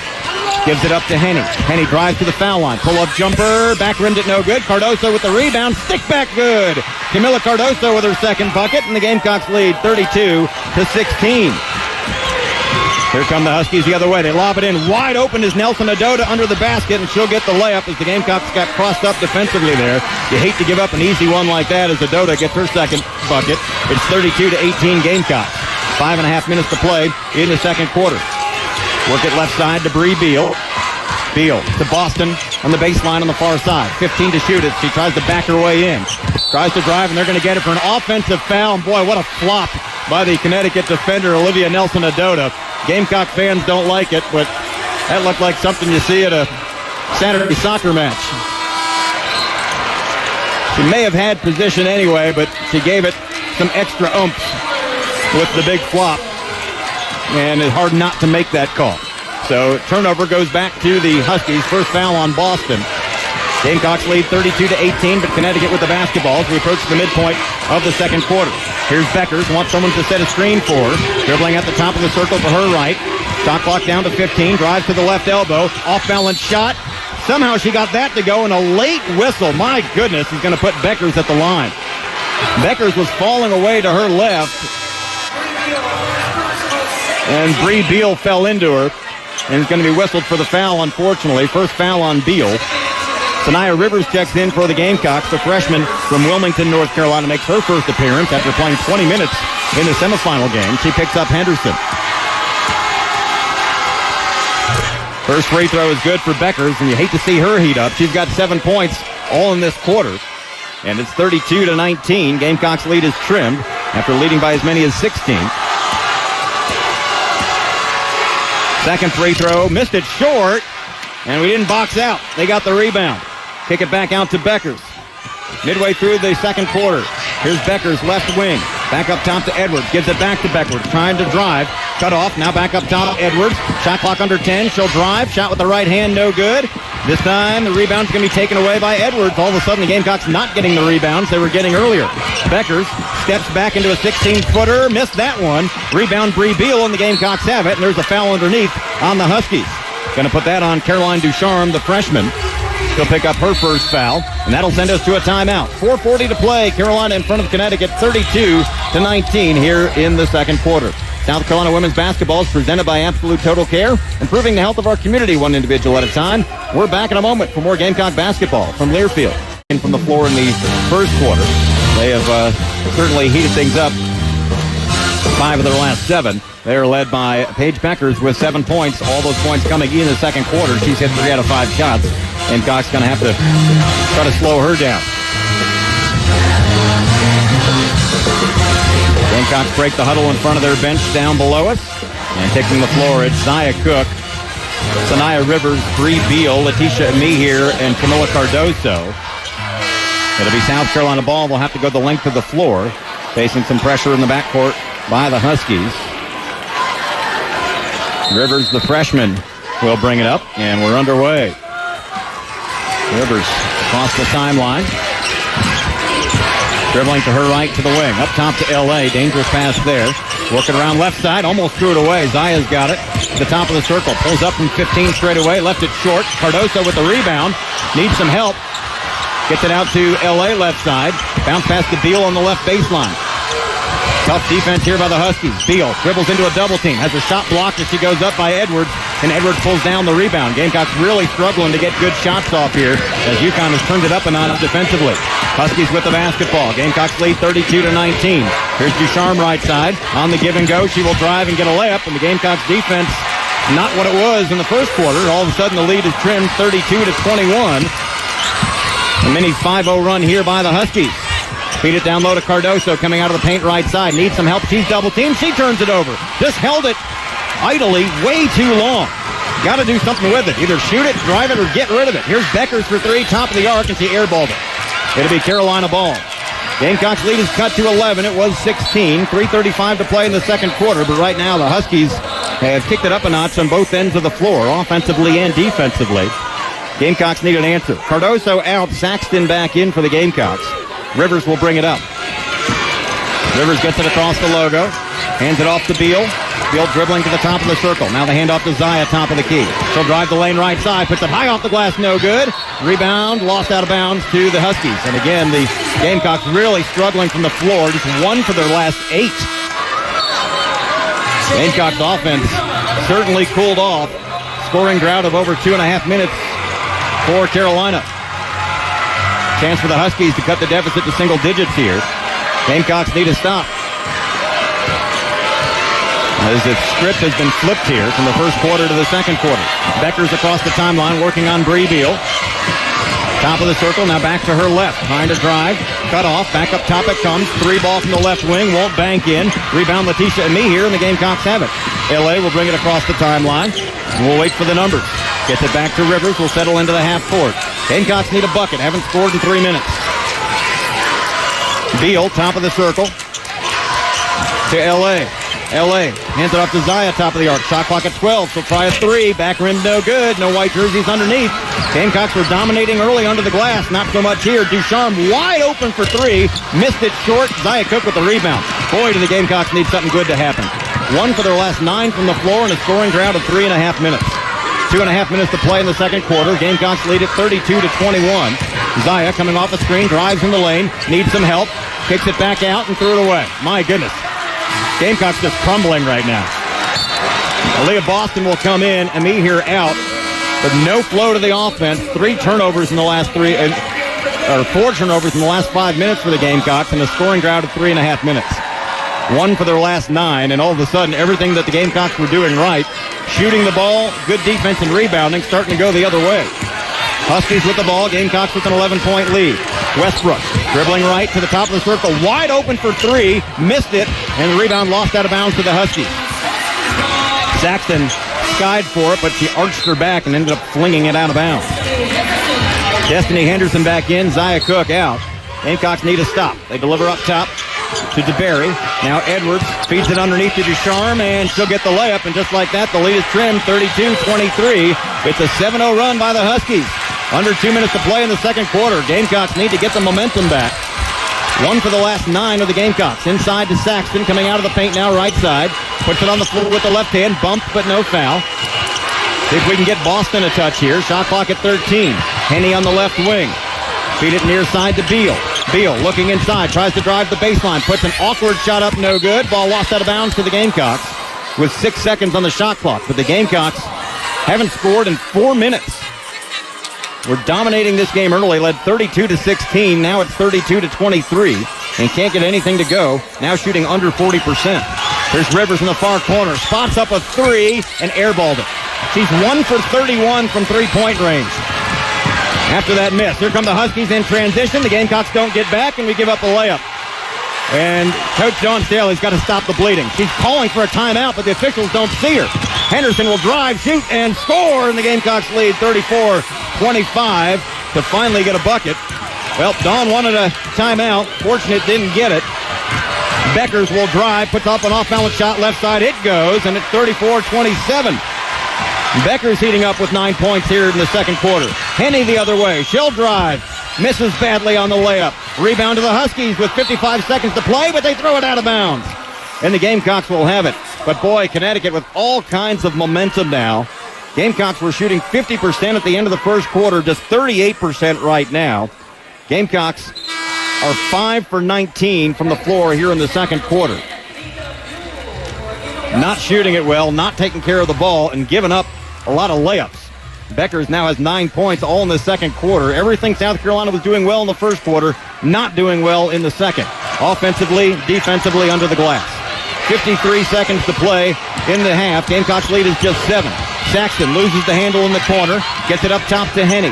Gives it up to Henny. Henny drives to the foul line. Pull-up jumper. Back rimmed it no good. Cardoso with the rebound. Stick back good. Camila Cardoso with her second bucket. And the Gamecocks lead 32-16. Here come the Huskies the other way. They lob it in. Wide open is Nelson Adota under the basket, and she'll get the layup as the Gamecocks got crossed up defensively there. You hate to give up an easy one like that as Adota gets her second bucket. It's 32-18 Gamecocks. 5.5 minutes to play in the second quarter. Work it left side to Bree Beal. Beal to Boston on the baseline on the far side. 15 to shoot it. She tries to back her way in. Tries to drive, and they're going to get it for an offensive foul. And boy, what a flop by the Connecticut defender, Olivia Nelson Adota. Gamecock fans don't like it, but that looked like something you see at a Saturday soccer match. She may have had position anyway, but she gave it some extra oomph with the big flop. And it's hard not to make that call. So turnover goes back to the Huskies. First foul on Boston. Gamecocks lead 32-18, but Connecticut with the basketball as we approach the midpoint of the second quarter. Here's Beckers. Wants someone to set a screen for her. Dribbling at the top of the circle to her right. Shot clock down to 15. Drives to the left elbow. Off-balance shot. Somehow she got that to go, and a late whistle. My goodness, he's going to put Beckers at the line. Beckers was falling away to her left, and Bree Beal fell into her, and it's going to be whistled for the foul, unfortunately. First foul on Beal. Sanaya Rivers checks in for the Gamecocks. The freshman from Wilmington, North Carolina, makes her first appearance after playing 20 minutes in the semifinal game. She picks up Henderson. First free throw is good for Beckers, and you hate to see her heat up. She's got 7 points all in this quarter, and it's 32-19. Gamecocks' lead is trimmed after leading by as many as 16. Second free throw, missed it short, and we didn't box out. They got the rebound. Kick it back out to Beckers. Midway through the second quarter, here's Beckers, left wing. Back up top to Edwards. Gives it back to Beckers. Trying to drive. Cut off. Now back up top to Edwards. Shot clock under 10. She'll drive. Shot with the right hand. No good. This time the rebound's going to be taken away by Edwards. All of a sudden the Gamecocks not getting the rebounds they were getting earlier. Beckers steps back into a 16-footer. Missed that one. Rebound Bree Beal, and the Gamecocks have it. And there's a foul underneath on the Huskies. Going to put that on Caroline Ducharme, the freshman. She'll pick up her first foul, and that'll send us to a timeout. 4:40 to play. Carolina in front of Connecticut, 32-19 here in the second quarter. South Carolina women's basketball is presented by Absolute Total Care, improving the health of our community one individual at a time. We're back in a moment for more Gamecock basketball from Learfield. From the floor in the first quarter, they have certainly heated things up. 5 of their last 7. They are led by Paige Beckers with 7 points. All those points coming in the second quarter. She's hit 3 out of 5 shots. And Cox going to have to try to slow her down. Gamecocks break the huddle in front of their bench down below us. And taking the floor, it's Zaya Cook, Sanaya Rivers, Bree Beal, Letitia Amy here, and Camilla Cardoso. It'll be South Carolina ball. They'll have to go the length of the floor, facing some pressure in the backcourt by the Huskies. Rivers, the freshman, will bring it up, and we're underway. Rivers across the timeline. Dribbling to her right to the wing. Up top to L.A. Dangerous pass there. Working around left side. Almost threw it away. Zaya's got it. The top of the circle. Pulls up from 15 straight away. Left it short. Cardoso with the rebound. Needs some help. Gets it out to L.A. left side. Bounce pass to Beal on the left baseline. Tough defense here by the Huskies. Beal dribbles into a double team. Has a shot blocked as she goes up by Edwards. And Edwards pulls down the rebound. Gamecocks really struggling to get good shots off here as UConn has turned it up a notch defensively. Huskies with the basketball. Gamecocks lead 32-19. Here's Ducharme right side. On the give and go, she will drive and get a layup. And the Gamecocks defense, not what it was in the first quarter. All of a sudden the lead is trimmed 32-21. A mini 5-0 run here by the Huskies. Feed it down low to Cardoso coming out of the paint right side. Needs some help. She's double teamed. She turns it over. Just held it idly way too long. Got to do something with it. Either shoot it, drive it, or get rid of it. Here's Beckers for 3, top of the arc, and she airballed it. It'll be Carolina ball. Gamecocks lead is cut to 11. It was 16. 3:35 to play in the second quarter, but right now the Huskies have kicked it up a notch on both ends of the floor, offensively and defensively. Gamecocks need an answer. Cardoso out, Saxton back in for the Gamecocks. Rivers will bring it up. Rivers gets it across the logo. Hands it off to Beal. Beal dribbling to the top of the circle. Now the handoff to Zaya, top of the key. She'll drive the lane right side. Puts it high off the glass, no good. Rebound, lost out of bounds to the Huskies. And again, the Gamecocks really struggling from the floor. Just 1 for their last 8. Gamecocks offense certainly cooled off. Scoring drought of over 2.5 minutes for Carolina. Chance for the Huskies to cut the deficit to single digits here. Gamecocks need a stop. As the script has been flipped here from the first quarter to the second quarter. Beckers across the timeline working on Bree Beal. Top of the circle, now back to her left. Trying to drive. Cut off. Back up top it comes. 3 ball from the left wing. Won't bank in. Rebound Letitia Amy here, and the Gamecocks have it. L.A. will bring it across the timeline. And we'll wait for the numbers. Gets it back to Rivers. We'll settle into the half court. Gamecocks need a bucket. Haven't scored in 3 minutes. Beal, top of the circle. To L.A. L.A. hands it off to Zaya, top of the arc. Shot clock at 12. She'll try a three. Back rim, no good. No white jerseys underneath. Gamecocks were dominating early under the glass. Not so much here. Ducharme wide open for three. Missed it short. Zaya Cook with the rebound. Boy, do the Gamecocks need something good to happen. 1 for their last 9 from the floor and a scoring drought of 3.5 minutes. 2.5 minutes to play in the second quarter. Gamecocks lead at 32-21. Zaya coming off the screen, drives in the lane, needs some help, kicks it back out and threw it away. My goodness. Gamecocks just crumbling right now. Aaliyah Boston will come in, Ami here out, but no flow to the offense. 4 turnovers in the last 5 minutes for the Gamecocks and a scoring drought of 3.5 minutes. 1 for their last 9, and all of a sudden everything that the Gamecocks were doing right, shooting the ball, good defense and rebounding, starting to go the other way. Huskies with the ball, Gamecocks with an 11-point lead. Westbrook dribbling right to the top of the circle, wide open for 3, missed it, and the rebound lost out of bounds to the Huskies. Saxton skied for it, but she arched her back and ended up flinging it out of bounds. Destiny Henderson back in, Zaya Cook out. Gamecocks need a stop. They deliver up top to DeBerry. Now Edwards feeds it underneath to Ducharme, and she'll get the layup, and just like that, the lead is trimmed 32-23. It's a 7-0 run by the Huskies. Under 2 minutes to play in the second quarter. Gamecocks need to get the momentum back. 1 for the last 9 of the Gamecocks. Inside to Saxton, coming out of the paint now, right side. Puts it on the floor with the left hand, bumped but no foul. See if we can get Boston a touch here. Shot clock at 13. Henny on the left wing. Feed it near side to Beal. Beal looking inside, tries to drive the baseline, puts an awkward shot up, no good. Ball lost out of bounds to the Gamecocks with 6 seconds on the shot clock. But the Gamecocks haven't scored in 4 minutes. We're dominating this game early, led 32-16. Now it's 32-23, and can't get anything to go. Now shooting under 40%. There's Rivers in the far corner. Spots up a 3 and airballed it. She's 1 for 31 from three-point range. After that miss, here come the Huskies in transition. The Gamecocks don't get back, and we give up a layup. And Coach Dawn Staley's got to stop the bleeding. She's calling for a timeout, but the officials don't see her. Henderson will drive, shoot, and score, and the Gamecocks lead 34-25 to finally get a bucket. Well, Dawn wanted a timeout. Fortunate didn't get it. Beckers will drive, puts up an off-balance shot, left side, it goes, and it's 34-27. Beckers heating up with 9 points here in the second quarter. Henny the other way. She'll drive. Misses badly on the layup. Rebound to the Huskies with 55 seconds to play, but they throw it out of bounds. And the Gamecocks will have it. But boy, Connecticut with all kinds of momentum now. Gamecocks were shooting 50% at the end of the first quarter, just 38% right now. Gamecocks are 5 for 19 from the floor here in the second quarter. Not shooting it well, not taking care of the ball, and giving up a lot of layups. Beckers now has 9 points all in the second quarter. Everything South Carolina was doing well in the first quarter, not doing well in the second. Offensively, defensively, under the glass. 53 seconds to play in the half. Gamecocks lead is just 7. Saxton loses the handle in the corner, gets it up top to Henny.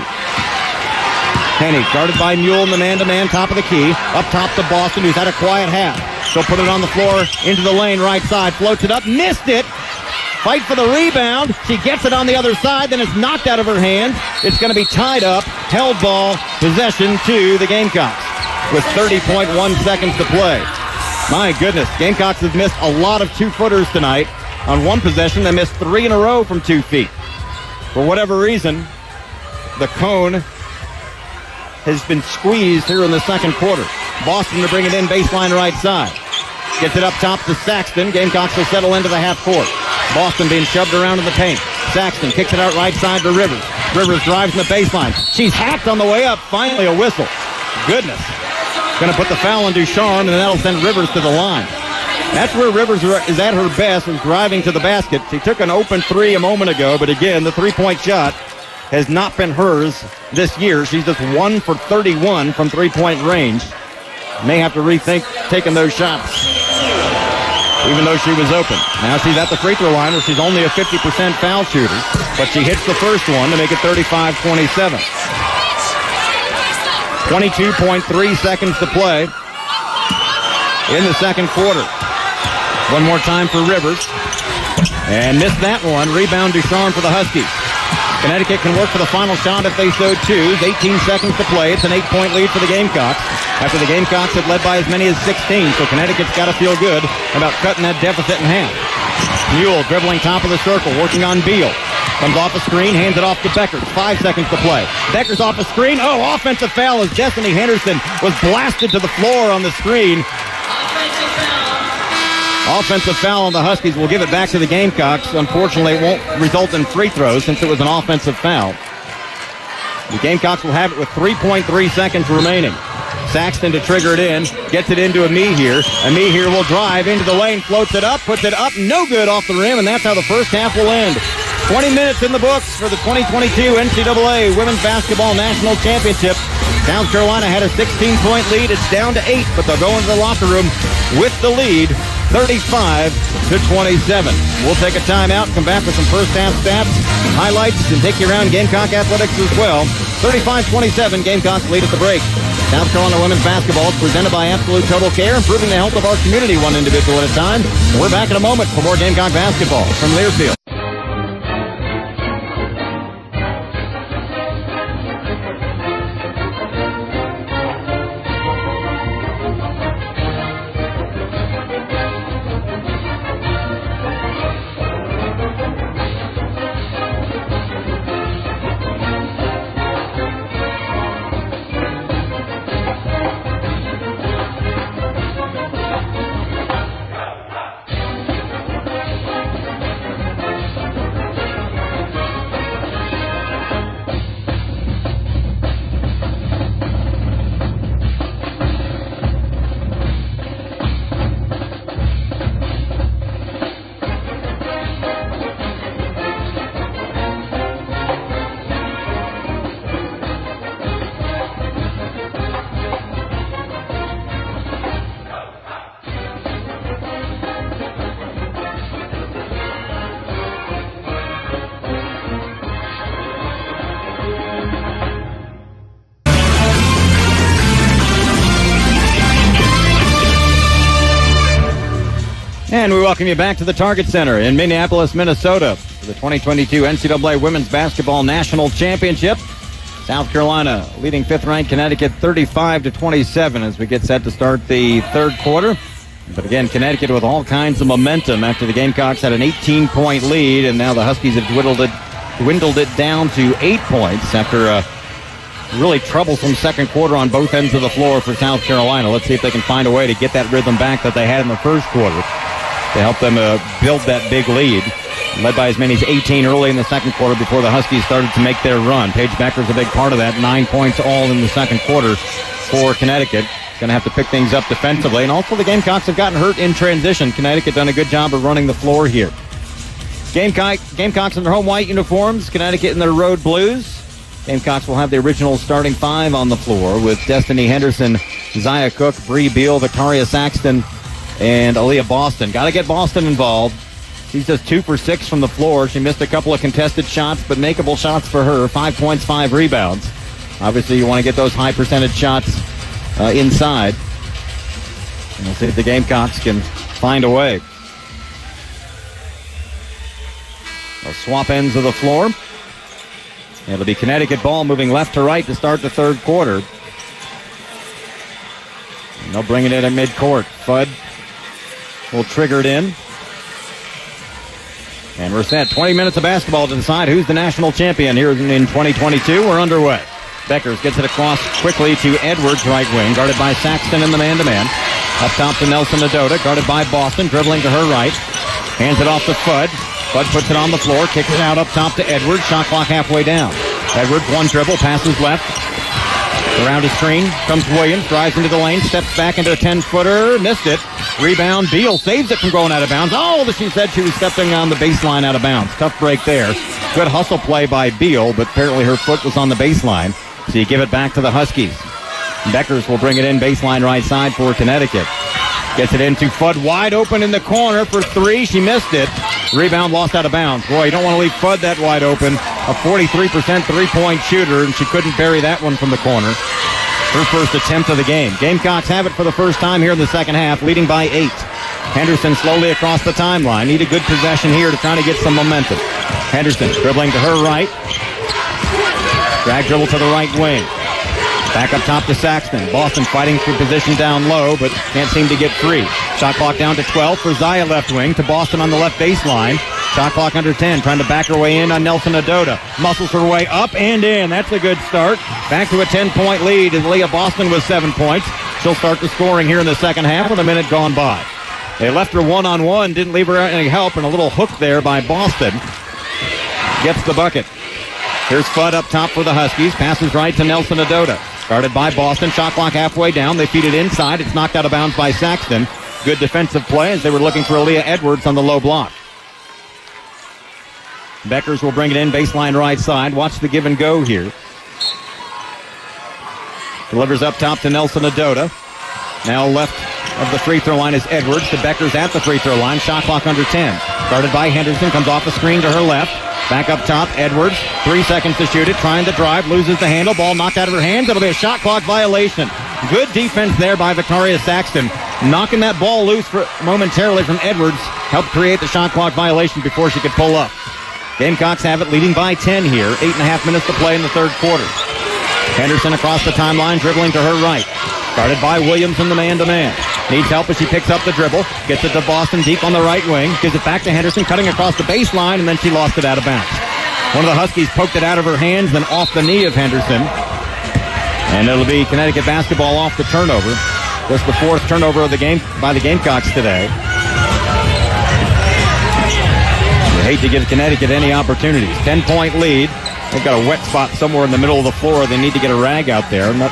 Henny guarded by Mule in the man-to-man top of the key. Up top to Boston, who's had a quiet half. She'll put it on the floor into the lane right side. Floats it up, missed it. Fight for the rebound. She gets it on the other side, then it's knocked out of her hands. It's going to be tied up. Held ball, possession to the Gamecocks with 30.1 seconds to play. My goodness, Gamecocks have missed a lot of 2-footers tonight. On one possession, they missed 3 in a row from 2 feet. For whatever reason, the cone has been squeezed here in the second quarter. Boston to bring it in baseline right side. Gets it up top to Saxton. Gamecocks will settle into the half court. Boston being shoved around in the paint. Saxton kicks it out right side to Rivers. Rivers drives in the baseline. She's hacked on the way up. Finally a whistle. Goodness. Going to put the foul on Ducharme, and that'll send Rivers to the line. That's where Rivers is at her best, is driving to the basket. She took an open 3 a moment ago, but again, the 3-point shot has not been hers this year. She's just 1 for 31 from 3-point range. May have to rethink taking those shots, even though she was open. Now she's at the free throw line where she's only a 50% foul shooter, but she hits the first one to make it 35-27. 22.3 seconds to play in the second quarter. One more time for Rivers. And missed that one. Rebound Ducharme for the Huskies. Connecticut can work for the final shot if they so choose. 18 seconds to play. It's an 8-point lead for the Gamecocks. after the Gamecocks had led by as many as 16, so Connecticut's got to feel good about cutting that deficit in half. Mule dribbling top of the circle, working on Beal. Comes off a screen, hands it off to Beckers. 5 seconds to play. Beckers off a screen. Oh, offensive foul as Destiny Henderson was blasted to the floor on the screen. Offensive foul on the Huskies. Will give it back to the Gamecocks. Unfortunately, it won't result in free throws since it was an offensive foul. The Gamecocks will have it with 3.3 seconds remaining. Saxton to trigger it in, gets it into Ami here. Ami here will drive into the lane, floats it up, puts it up, no good off the rim, and that's how the first half will end. 20 minutes in the books for the 2022 NCAA Women's Basketball National Championship. South Carolina had a 16-point lead. It's down to 8, but they'll go into the locker room with the lead, 35-27. We'll take a timeout, come back with some first half stats, highlights, and take you around Gamecock athletics as well. 35-27, Gamecocks lead at the break. South Carolina women's basketball is presented by Absolute Total Care, improving the health of our community one individual at a time. We're back in a moment for more Gamecock basketball from Learfield. And we welcome you back to the Target Center in Minneapolis, Minnesota for the 2022 NCAA Women's Basketball National Championship. South Carolina leading fifth-ranked Connecticut 35-27 as we get set to start the third quarter. But again, Connecticut with all kinds of momentum after the Gamecocks had an 18-point lead, and now the Huskies have dwindled it down to 8 points after a really troublesome second quarter on both ends of the floor for South Carolina. Let's see if they can find a way to get that rhythm back that they had in the first quarter to help them build that big lead. Led by as many as 18 early in the second quarter before the Huskies started to make their run. Paige Becker's a big part of that. 9 points all in the second quarter for Connecticut. Going to have to pick things up defensively. And also the Gamecocks have gotten hurt in transition. Connecticut done a good job of running the floor here. Gamecocks in their home white uniforms. Connecticut in their road blues. Gamecocks will have the original starting five on the floor with Destiny Henderson, Zia Cook, Bree Beal, Victoria Saxton, and Aaliyah Boston. Got to get Boston involved. She's just 2 for 6 from the floor. She missed a couple of contested shots, but makeable shots for her. 5 points, 5 rebounds. Obviously, you want to get those high percentage shots inside. And we'll see if the Gamecocks can find a way. They'll swap ends of the floor. It'll be Connecticut ball moving left to right to start the third quarter. And they'll bring it in at midcourt. Fudd will trigger it in. And we're set. 20 minutes of basketball to decide who's the national champion here in 2022. We're underway. Beckers gets it across quickly to Edwards, right wing, guarded by Saxton in the man-to-man. Up top to Nelson Adota, guarded by Boston, dribbling to her right. Hands it off to Fudd. Fudd puts it on the floor, kicks it out up top to Edwards. Shot clock halfway down. Edwards, one dribble, passes left. Around a screen comes Williams, drives into the lane, steps back into a 10-footer, missed it. Rebound, Beal saves it from going out of bounds. Oh, she said she was stepping on the baseline out of bounds. Tough break there. Good hustle play by Beal, but apparently her foot was on the baseline. So you give it back to the Huskies. Beckers will bring it in baseline right side for Connecticut. Gets it into Fudd wide open in the corner for three. She missed it. Rebound lost out of bounds. Boy, you don't want to leave Fudd that wide open. A 43% three-point shooter, and she couldn't bury that one from the corner. Her first attempt of the game. Gamecocks have it for the first time here in the second half, leading by 8. Henderson slowly across the timeline. Need a good possession here to try to get some momentum. Henderson dribbling to her right. Drag dribble to the right wing. Back up top to Saxton. Boston fighting for position down low, but can't seem to get free. Shot clock down to 12 for Zaya left wing to Boston on the left baseline. Shot clock under 10, trying to back her way in on Nelson Adota. Muscles her way up and in. That's a good start. Back to a 10-point lead as Leah Boston with 7 points. She'll start the scoring here in the second half with a minute gone by. They left her one-on-one, didn't leave her any help, and a little hook there by Boston. Gets the bucket. Here's Fudd up top for the Huskies. Passes right to Nelson Adota. Guarded by Boston. Shot clock halfway down. They feed it inside. It's knocked out of bounds by Saxton. Good defensive play as they were looking for Aaliyah Edwards on the low block. Beckers will bring it in baseline right side. Watch the give and go here. Delivers up top to Nelson Adota. Now left of the free throw line is Edwards. To Beckers at the free throw line. Shot clock under 10. Guarded by Henderson. Comes off the screen to her left. Back up top, Edwards. 3 seconds to shoot it. Trying to drive. Loses the handle. Ball knocked out of her hands. It'll be a shot clock violation. Good defense there by Victoria Saxton. Knocking that ball loose momentarily from Edwards. Helped create the shot clock violation before she could pull up. Gamecocks have it leading by 10 here. 8.5 minutes to play in the third quarter. Henderson across the timeline, dribbling to her right. Guarded by Williams in the man-to-man. Needs help as she picks up the dribble. Gets it to Boston deep on the right wing. Gives it back to Henderson, cutting across the baseline, and then she lost it out of bounds. One of the Huskies poked it out of her hands, then off the knee of Henderson. And it'll be Connecticut basketball off the turnover. Just the 4th turnover of the game by the Gamecocks today. You hate to give Connecticut any opportunities. 10-point lead. They've got a wet spot somewhere in the middle of the floor. They need to get a rag out there. I'm not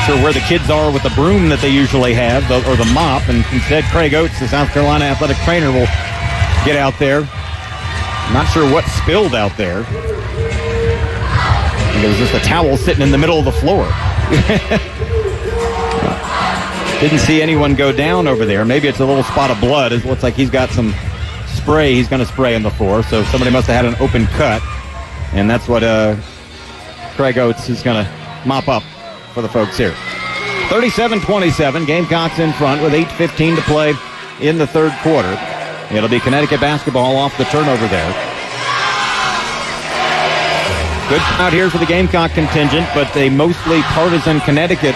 sure where the kids are with the broom that they usually have, or the mop, and instead Craig Oates, the South Carolina athletic trainer, will get out there. I'm not sure what spilled out there. There was just a towel sitting in the middle of the floor. Didn't see anyone go down over there. Maybe it's a little spot of blood. It looks like he's got some spray he's going to spray on the floor, so somebody must have had an open cut, and that's what Craig Oates is going to mop up for the folks here. 37-27, Gamecocks in front with 8:15 to play in the third quarter. It'll be Connecticut basketball off the turnover there. Good crowd here for the Gamecock contingent, but a mostly partisan Connecticut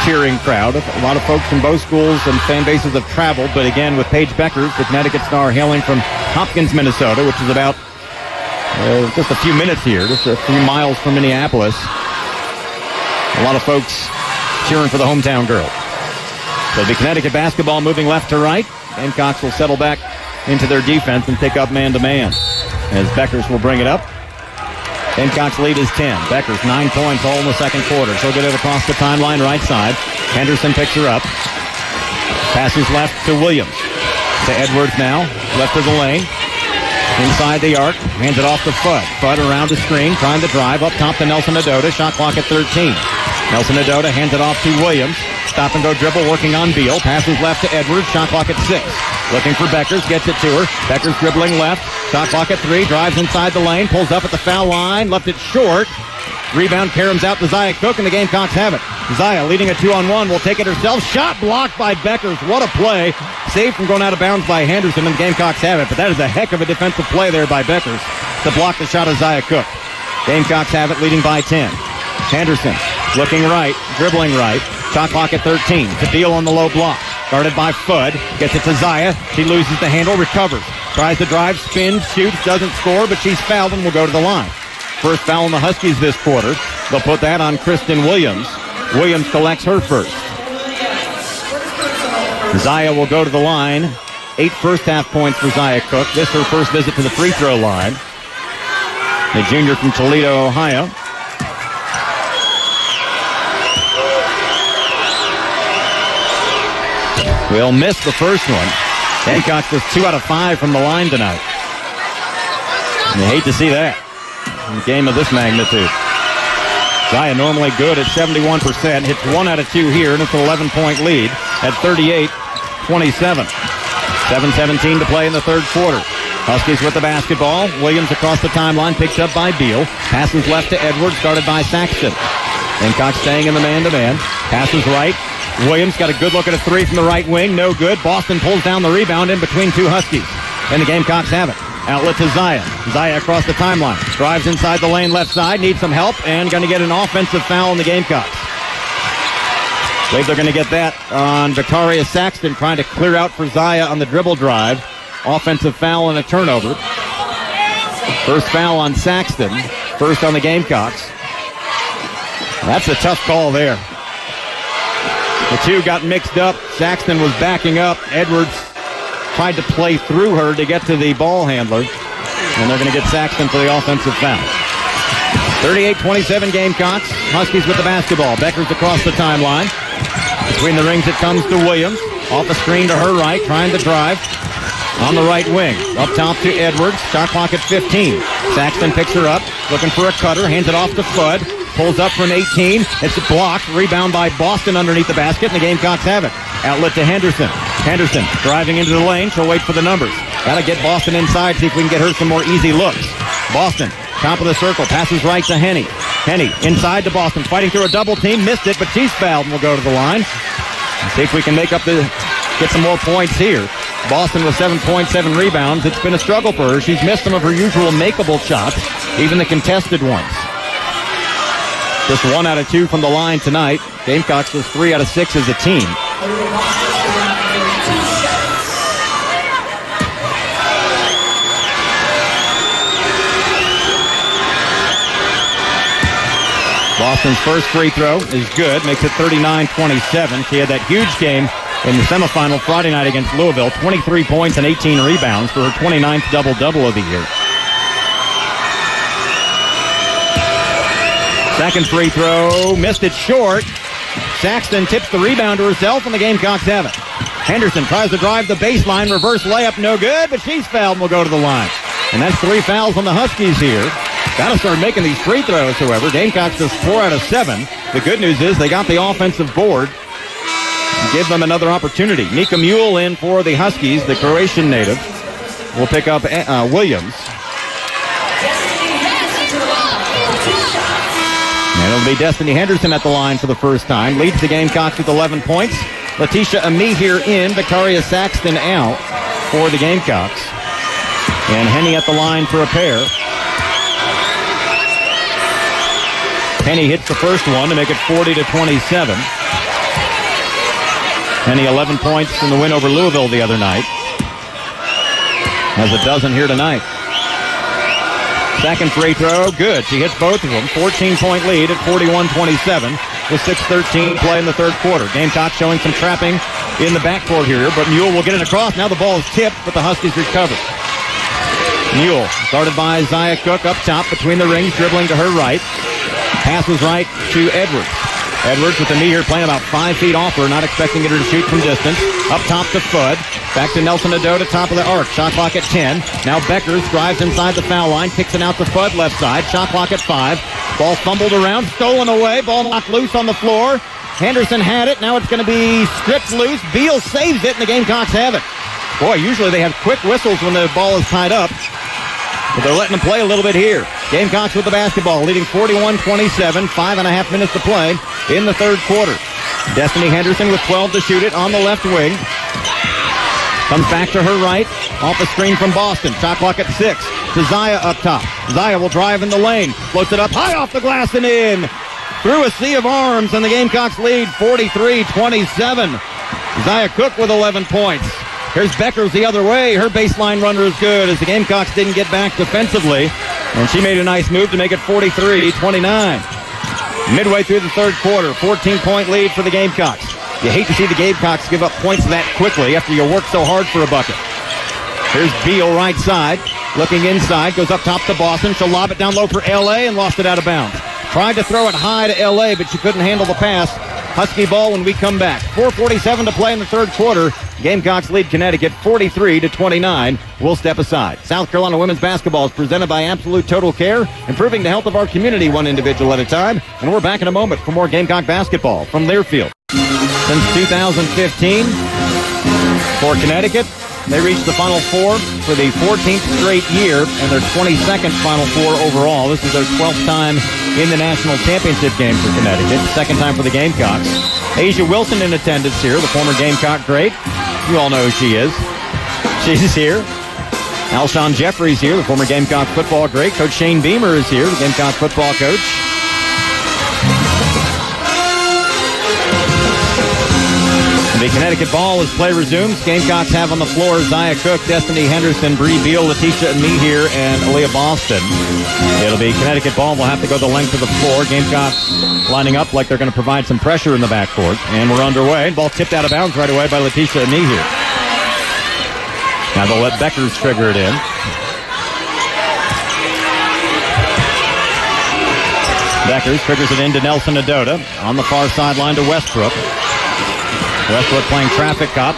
cheering crowd. A lot of folks from both schools and fan bases have traveled, but again with Paige Beckers, the Connecticut star, hailing from Hopkins, Minnesota, which is about just a few minutes here, just a few miles from Minneapolis. A lot of folks cheering for the hometown girl. So the Connecticut basketball moving left to right. Gamecocks will settle back into their defense and pick up man-to-man as Beckers will bring it up. Gamecocks lead is 10. Beckers 9 points all in the second quarter. She'll get it across the timeline right side. Henderson picks her up. Passes left to Williams. To Edwards now. Left of the lane. Inside the arc. Hands it off to Fudd. Fudd around the screen. Trying to drive up top to Nelson Adota. Shot clock at 13. Nelson Adota hands it off to Williams. Stop and go dribble working on Beal. Passes left to Edwards. Shot clock at 6. Looking for Beckers. Gets it to her. Beckers dribbling left. Shot clock at 3. Drives inside the lane. Pulls up at the foul line. Left it short. Rebound caroms out to Zaya Cook, and the Gamecocks have it. Zaya leading a 2-on-1. Will take it herself. Shot blocked by Beckers. What a play. Saved from going out of bounds by Henderson, and the Gamecocks have it. But that is a heck of a defensive play there by Beckers to block the shot of Zaya Cook. Gamecocks have it leading by 10. Henderson looking right. Dribbling right. Shot clock at 13. To Beal on the low block. Guarded by Fudd. Gets it to Zaya. She loses the handle. Recovers. Tries to drive. Spins. Shoots. Doesn't score, but she's fouled and will go to the line. First foul on the Huskies this quarter. They'll put that on Kristen Williams. Williams collects her first. Zaya will go to the line. 8 first-half points for Zaya Cook. This her first visit to the free throw line. The junior from Toledo, Ohio. Will miss the first one. Gamecocks was 2 out of 5 from the line tonight. And you hate to see that in a game of this magnitude. Zaya normally good at 71%. Hits 1 out of 2 here, and it's an 11-point lead at 38-27. 7:17 to play in the third quarter. Huskies with the basketball. Williams across the timeline, picked up by Beal. Passes left to Edwards, guarded by Saxton. Gamecocks staying in the man-to-man. Passes right. Williams got a good look at a 3 from the right wing. No good. Boston pulls down the rebound in between two Huskies. And the Gamecocks have it. Outlet to Zaya. Zaya across the timeline. Drives inside the lane left side. Needs some help and going to get an offensive foul on the Gamecocks. I believe they're going to get that on Victoria Saxton trying to clear out for Zaya on the dribble drive. Offensive foul and a turnover. First foul on Saxton. First on the Gamecocks. That's a tough call there. The two got mixed up. Saxton was backing up. Edwards tried to play through her to get to the ball handler. And they're going to get Saxton for the offensive foul. 38-27 Gamecocks. Huskies with the basketball. Becker's across the timeline. Between the rings it comes to Williams. Off the screen to her right, trying to drive. On the right wing. Up top to Edwards. Shot clock at 15. Saxton picks her up. Looking for a cutter. Hands it off to Fudd. Pulls up from 18. It's blocked. Rebound by Boston underneath the basket, and the Gamecocks have it. Outlet to Henderson. Henderson driving into the lane. She'll wait for the numbers. Got to get Boston inside, see if we can get her some more easy looks. Boston, top of the circle. Passes right to Henny. Henny inside to Boston. Fighting through a double team. Missed it, but she's fouled and will go to the line. See if we can get some more points here. Boston with 7.7 rebounds. It's been a struggle for her. She's missed some of her usual makeable shots, even the contested ones. Just 1 out of 2 from the line tonight. Gamecocks was 3 out of 6 as a team. Boston's first free throw is good. Makes it 39-27. She had that huge game in the semifinal Friday night against Louisville. 23 points and 18 rebounds for her 29th double-double of the year. Second free throw, missed it short. Saxton tips the rebound to herself, and the Gamecocks have it. Henderson tries to drive the baseline, reverse layup, no good, but she's fouled and will go to the line. And that's 3 fouls on the Huskies here. Got to start making these free throws, however. Gamecocks just 4 out of 7. The good news is they got the offensive board. Give them another opportunity. Nika Mule in for the Huskies, the Croatian native. Will pick up Williams. And it'll be Destiny Henderson at the line for the first time. Leads the Gamecocks with 11 points. Letitia Ami here in. Victoria Saxton out for the Gamecocks. And Henny at the line for a pair. Henny hits the first one to make it 40-27. Henny 11 points in the win over Louisville the other night. Has a dozen here tonight. Second free throw, good. She hits both of them. 14-point lead at 41-27 with 6:13 play in the third quarter. Gamecocks showing some trapping in the backcourt here, but Mule will get it across. Now the ball is tipped, but the Huskies recover. Mule, started by Zaya Cook up top between the rings, dribbling to her right. Passes right to Edwards. Edwards with the knee here, playing about 5 feet off her, not expecting her to shoot from distance. Up top to Fudd. Back to Nelson Adota, top of the arc. Shot clock at 10. Now Beckers drives inside the foul line, kicks it out to Fudd left side. Shot clock at 5. Ball fumbled around, stolen away. Ball knocked loose on the floor. Henderson had it. Now it's going to be stripped loose. Beal saves it, and the Gamecocks have it. Boy, usually they have quick whistles when the ball is tied up. But they're letting them play a little bit here. Gamecocks with the basketball, leading 41-27, 5.5 minutes to play in the third quarter. Destiny Henderson with 12 to shoot it on the left wing. Comes back to her right, off a screen from Boston. Shot clock at 6. To Zaya up top. Zaya will drive in the lane. Floats it up high off the glass and in. Through a sea of arms, and the Gamecocks lead 43-27. Zaya Cook with 11 points. Here's Beckers the other way. Her baseline runner is good as the Gamecocks didn't get back defensively. And she made a nice move to make it 43-29. Midway through the third quarter, 14-point lead for the Gamecocks. You hate to see the Gamecocks give up points that quickly after you work so hard for a bucket. Here's Beal right side. Looking inside, goes up top to Boston. She'll lob it down low for L.A. and lost it out of bounds. Tried to throw it high to L.A., but she couldn't handle the pass. Husky ball when we come back. 4:47 to play in the third quarter. Gamecocks lead Connecticut 43-29. We'll step aside. South Carolina women's basketball is presented by Absolute Total Care, improving the health of our community one individual at a time. And we're back in a moment for more Gamecock basketball from Learfield. Since 2015, for Connecticut, they reached the Final Four for the 14th straight year and their 22nd Final Four overall. This is their 12th time in the national championship game for Connecticut. Second time for the Gamecocks. Asia Wilson in attendance here, the former Gamecock great. You all know who she is. She's here. Alshon Jeffries here, the former Gamecocks football great. Coach Shane Beamer is here, the Gamecocks football coach. The Connecticut ball as play resumes. Gamecocks have on the floor Zia Cook, Destiny Henderson, Bree Beal, Letitia and me here, and Aaliyah Boston. It'll be Connecticut ball. We'll have to go the length of the floor. Gamecocks lining up like they're going to provide some pressure in the backcourt. And we're underway. Ball tipped out of bounds right away by Letitia and me here. Now they'll let Beckers trigger it in. Beckers triggers it into Nelson Adota. On the far sideline to Westbrook. Westbrook playing traffic cop.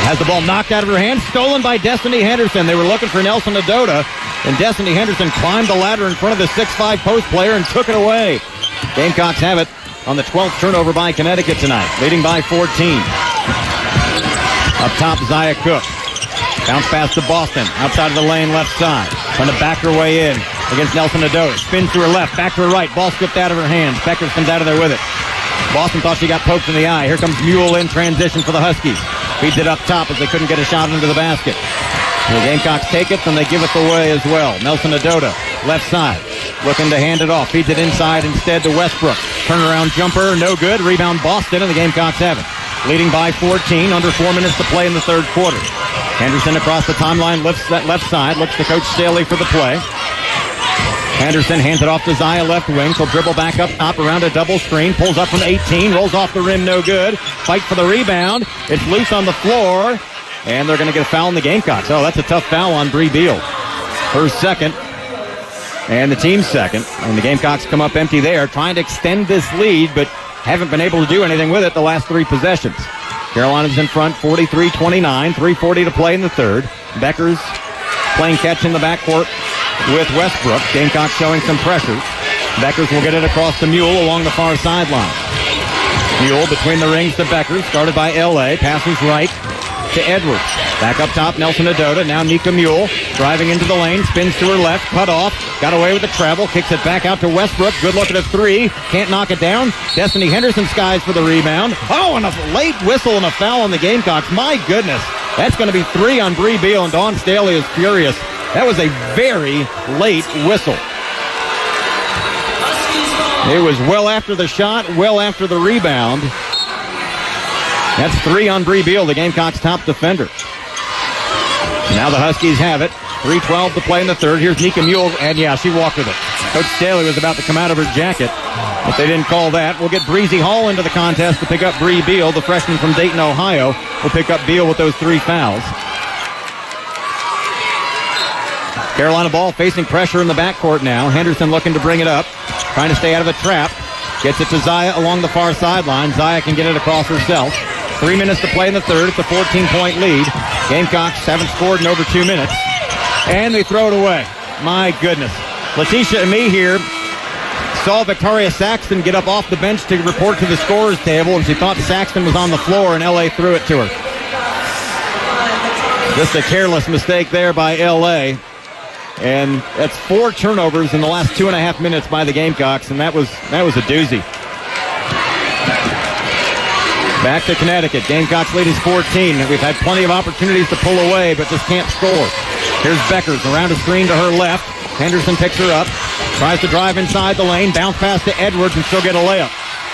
Has the ball knocked out of her hand. Stolen by Destiny Henderson. They were looking for Nelson Adota. And Destiny Henderson climbed the ladder in front of the 6'5 post player and took it away. Gamecocks have it on the 12th turnover by Connecticut tonight. Leading by 14. Up top, Zia Cook. Bounce pass to Boston. Outside of the lane, left side. Trying to back her way in against Nelson Adota. Spins to her left, back to her right. Ball stripped out of her hands. Beckers comes out of there with it. Boston thought she got poked in the eye. Here comes Mule in transition for the Huskies. Feeds it up top as they couldn't get a shot into the basket. And the Gamecocks take it, and they give it away as well. Nelson Adota, left side, looking to hand it off. Feeds it inside instead to Westbrook. Turnaround jumper, no good. Rebound Boston, and the Gamecocks have it. Leading by 14, under 4 minutes to play in the third quarter. Henderson across the timeline, lifts that left side, looks to Coach Staley for the play. Henderson hands it off to Zia left wing. She'll dribble back up top around a double screen. Pulls up from 18. Rolls off the rim. No good. Fight for the rebound. It's loose on the floor. And they're going to get a foul in the Gamecocks. Oh, that's a tough foul on Bree Beal. Her second. And the team's second. And the Gamecocks come up empty there. Trying to extend this lead, but haven't been able to do anything with it the last three possessions. Carolina's in front 43-29. 3:40 to play in the third. Beckers playing catch in the backcourt with Westbrook. Gamecocks showing some pressure. Beckers will get it across to Mule along the far sideline. Mule between the rings to Beckers. Started by L.A. Passes right to Edwards. Back up top, Nelson Adota. Now Nika Mule driving into the lane. Spins to her left. Cut off. Got away with the travel. Kicks it back out to Westbrook. Good look at a three. Can't knock it down. Destiny Henderson skies for the rebound. Oh, and a late whistle and a foul on the Gamecocks. My goodness. That's going to be three on Bree Beal, and Dawn Staley is furious. That was a very late whistle. It was well after the shot, well after the rebound. That's three on Bree Beal, the Gamecocks' top defender. Now the Huskies have it. 3:12 to play in the third. Here's Nika Mule, and yeah, she walked with it. Coach Staley was about to come out of her jacket, but they didn't call that. We'll get Breezy Hall into the contest to pick up Bree Beal. The freshman from Dayton, Ohio, will pick up Beal with those three fouls. Carolina ball facing pressure in the backcourt now. Henderson looking to bring it up. Trying to stay out of a trap. Gets it to Zia along the far sideline. Zia can get it across herself. 3 minutes to play in the third. It's a 14-point lead. Gamecocks haven't scored in over 2 minutes. And they throw it away. My goodness. Letitia and me here saw Victoria Saxton get up off the bench to report to the scorer's table, and she thought Saxton was on the floor, and L.A. threw it to her. Just a careless mistake there by L.A., and that's 4 turnovers in the last 2.5 minutes by the Gamecocks, and that was a doozy. Back to Connecticut. Gamecocks lead is 14. We've had plenty of opportunities to pull away, but just can't score. Here's Beckers around a screen to her left. Henderson picks her up. Tries to drive inside the lane. Bounce pass to Edwards, and she'll get a layup.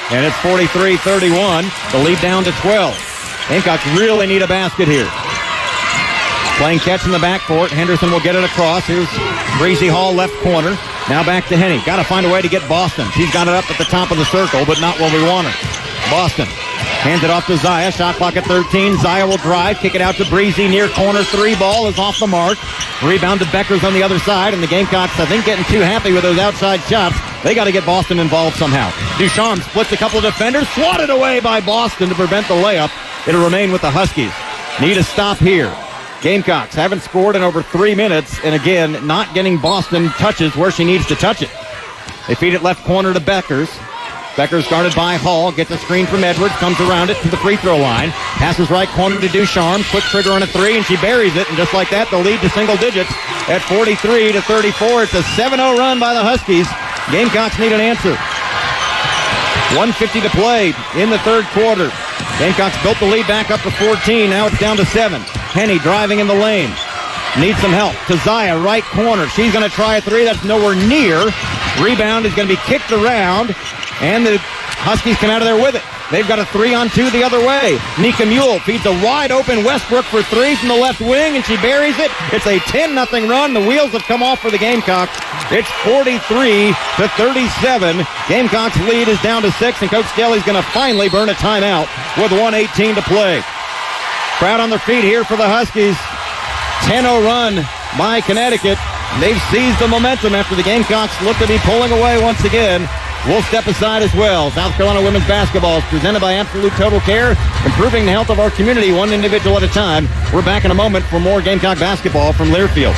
And it's 43-31. The lead down to 12. Gamecocks really need a basket here. Playing catch in the backcourt. Henderson will get it across. Here's Breezy Hall, left corner. Now back to Henny. Got to find a way to get Boston. She's got it up at the top of the circle, but not where we want her. Boston hands it off to Zia. Shot clock at 13. Zia will drive. Kick it out to Breezy. Near corner three. Ball is off the mark. Rebound to Beckers on the other side. And the Gamecocks, I think, getting too happy with those outside shots. They got to get Boston involved somehow. Ducharme splits a couple of defenders. Swatted away by Boston to prevent the layup. It'll remain with the Huskies. Need a stop here. Gamecocks haven't scored in over 3 minutes, and again, not getting Boston touches where she needs to touch it. They feed it left corner to Beckers. Beckers guarded by Hall, gets a screen from Edwards, comes around it to the free throw line, passes right corner to Ducharme, quick trigger on a three, and she buries it, and just like that, the lead to single digits at 43-34. It's a 7-0 run by the Huskies. Gamecocks need an answer. 1:50 to play in the third quarter. Gamecocks built the lead back up to 14. Now it's down to 7. Henny driving in the lane. needs some help. Tazaya, right corner. She's going to try a three. That's nowhere near. Rebound is going to be kicked around, and the Huskies come out of there with it. They've got a 3-on-2 the other way. Nika Mule feeds a wide-open Westbrook for three from the left wing, and she buries it. It's a 10-0 run. The wheels have come off for the Gamecocks. It's 43-37. Gamecocks lead is down to 6, and Coach Skelly's going to finally burn a timeout with 1:18 to play. Crowd on their feet here for the Huskies. 10-0 run by Connecticut. They've seized the momentum after the Gamecocks look to be pulling away once again. We'll step aside as well. South Carolina women's basketball is presented by Absolute Total Care, improving the health of our community one individual at a time. We're back in a moment for more Gamecock basketball from Learfield.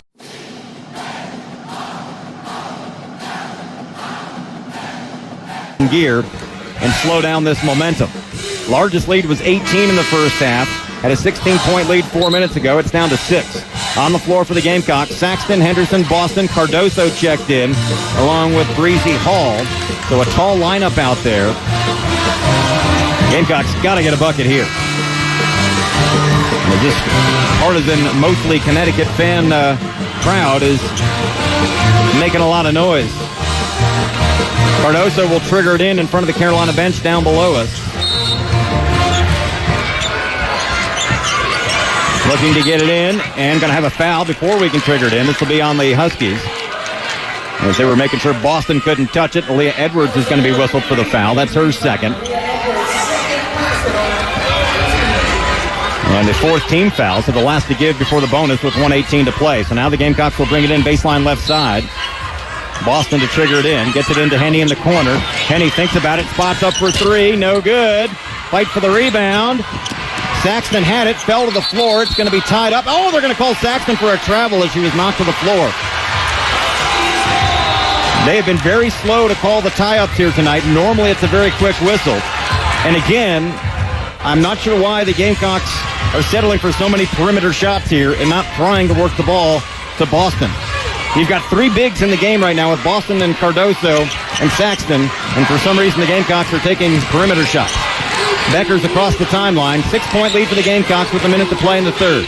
Gear and slow down this momentum. Largest lead was 18 in the first half. Had a 16-point lead 4 minutes ago. It's down to 6. On the floor for the Gamecocks, Saxton, Henderson, Boston, Cardoso checked in, along with Breezy Hall. So a tall lineup out there. Gamecocks got to get a bucket here. And this partisan, mostly Connecticut fan crowd is making a lot of noise. Cardoso will trigger it in front of the Carolina bench down below us. Looking to get it in and going to have a foul before we can trigger it in. This will be on the Huskies. As they were making sure Boston couldn't touch it, Aaliyah Edwards is going to be whistled for the foul. That's her second. And the fourth team foul, so the last to give before the bonus with 1:18 to play. So now the Gamecocks will bring it in baseline left side. Boston to trigger it in. Gets it into Henny in the corner. Henny thinks about it. Spots up for three. No good. Fight for the rebound. Saxton had it. Fell to the floor. It's going to be tied up. Oh, they're going to call Saxton for a travel as she was knocked to the floor. They have been very slow to call the tie-ups here tonight. Normally it's a very quick whistle. And again, I'm not sure why the Gamecocks are settling for so many perimeter shots here and not trying to work the ball to Boston. You've got three bigs in the game right now with Boston and Cardoso and Saxton, and for some reason the Gamecocks are taking perimeter shots. Becker's across the timeline. 6-point lead for the Gamecocks with a minute to play in the third.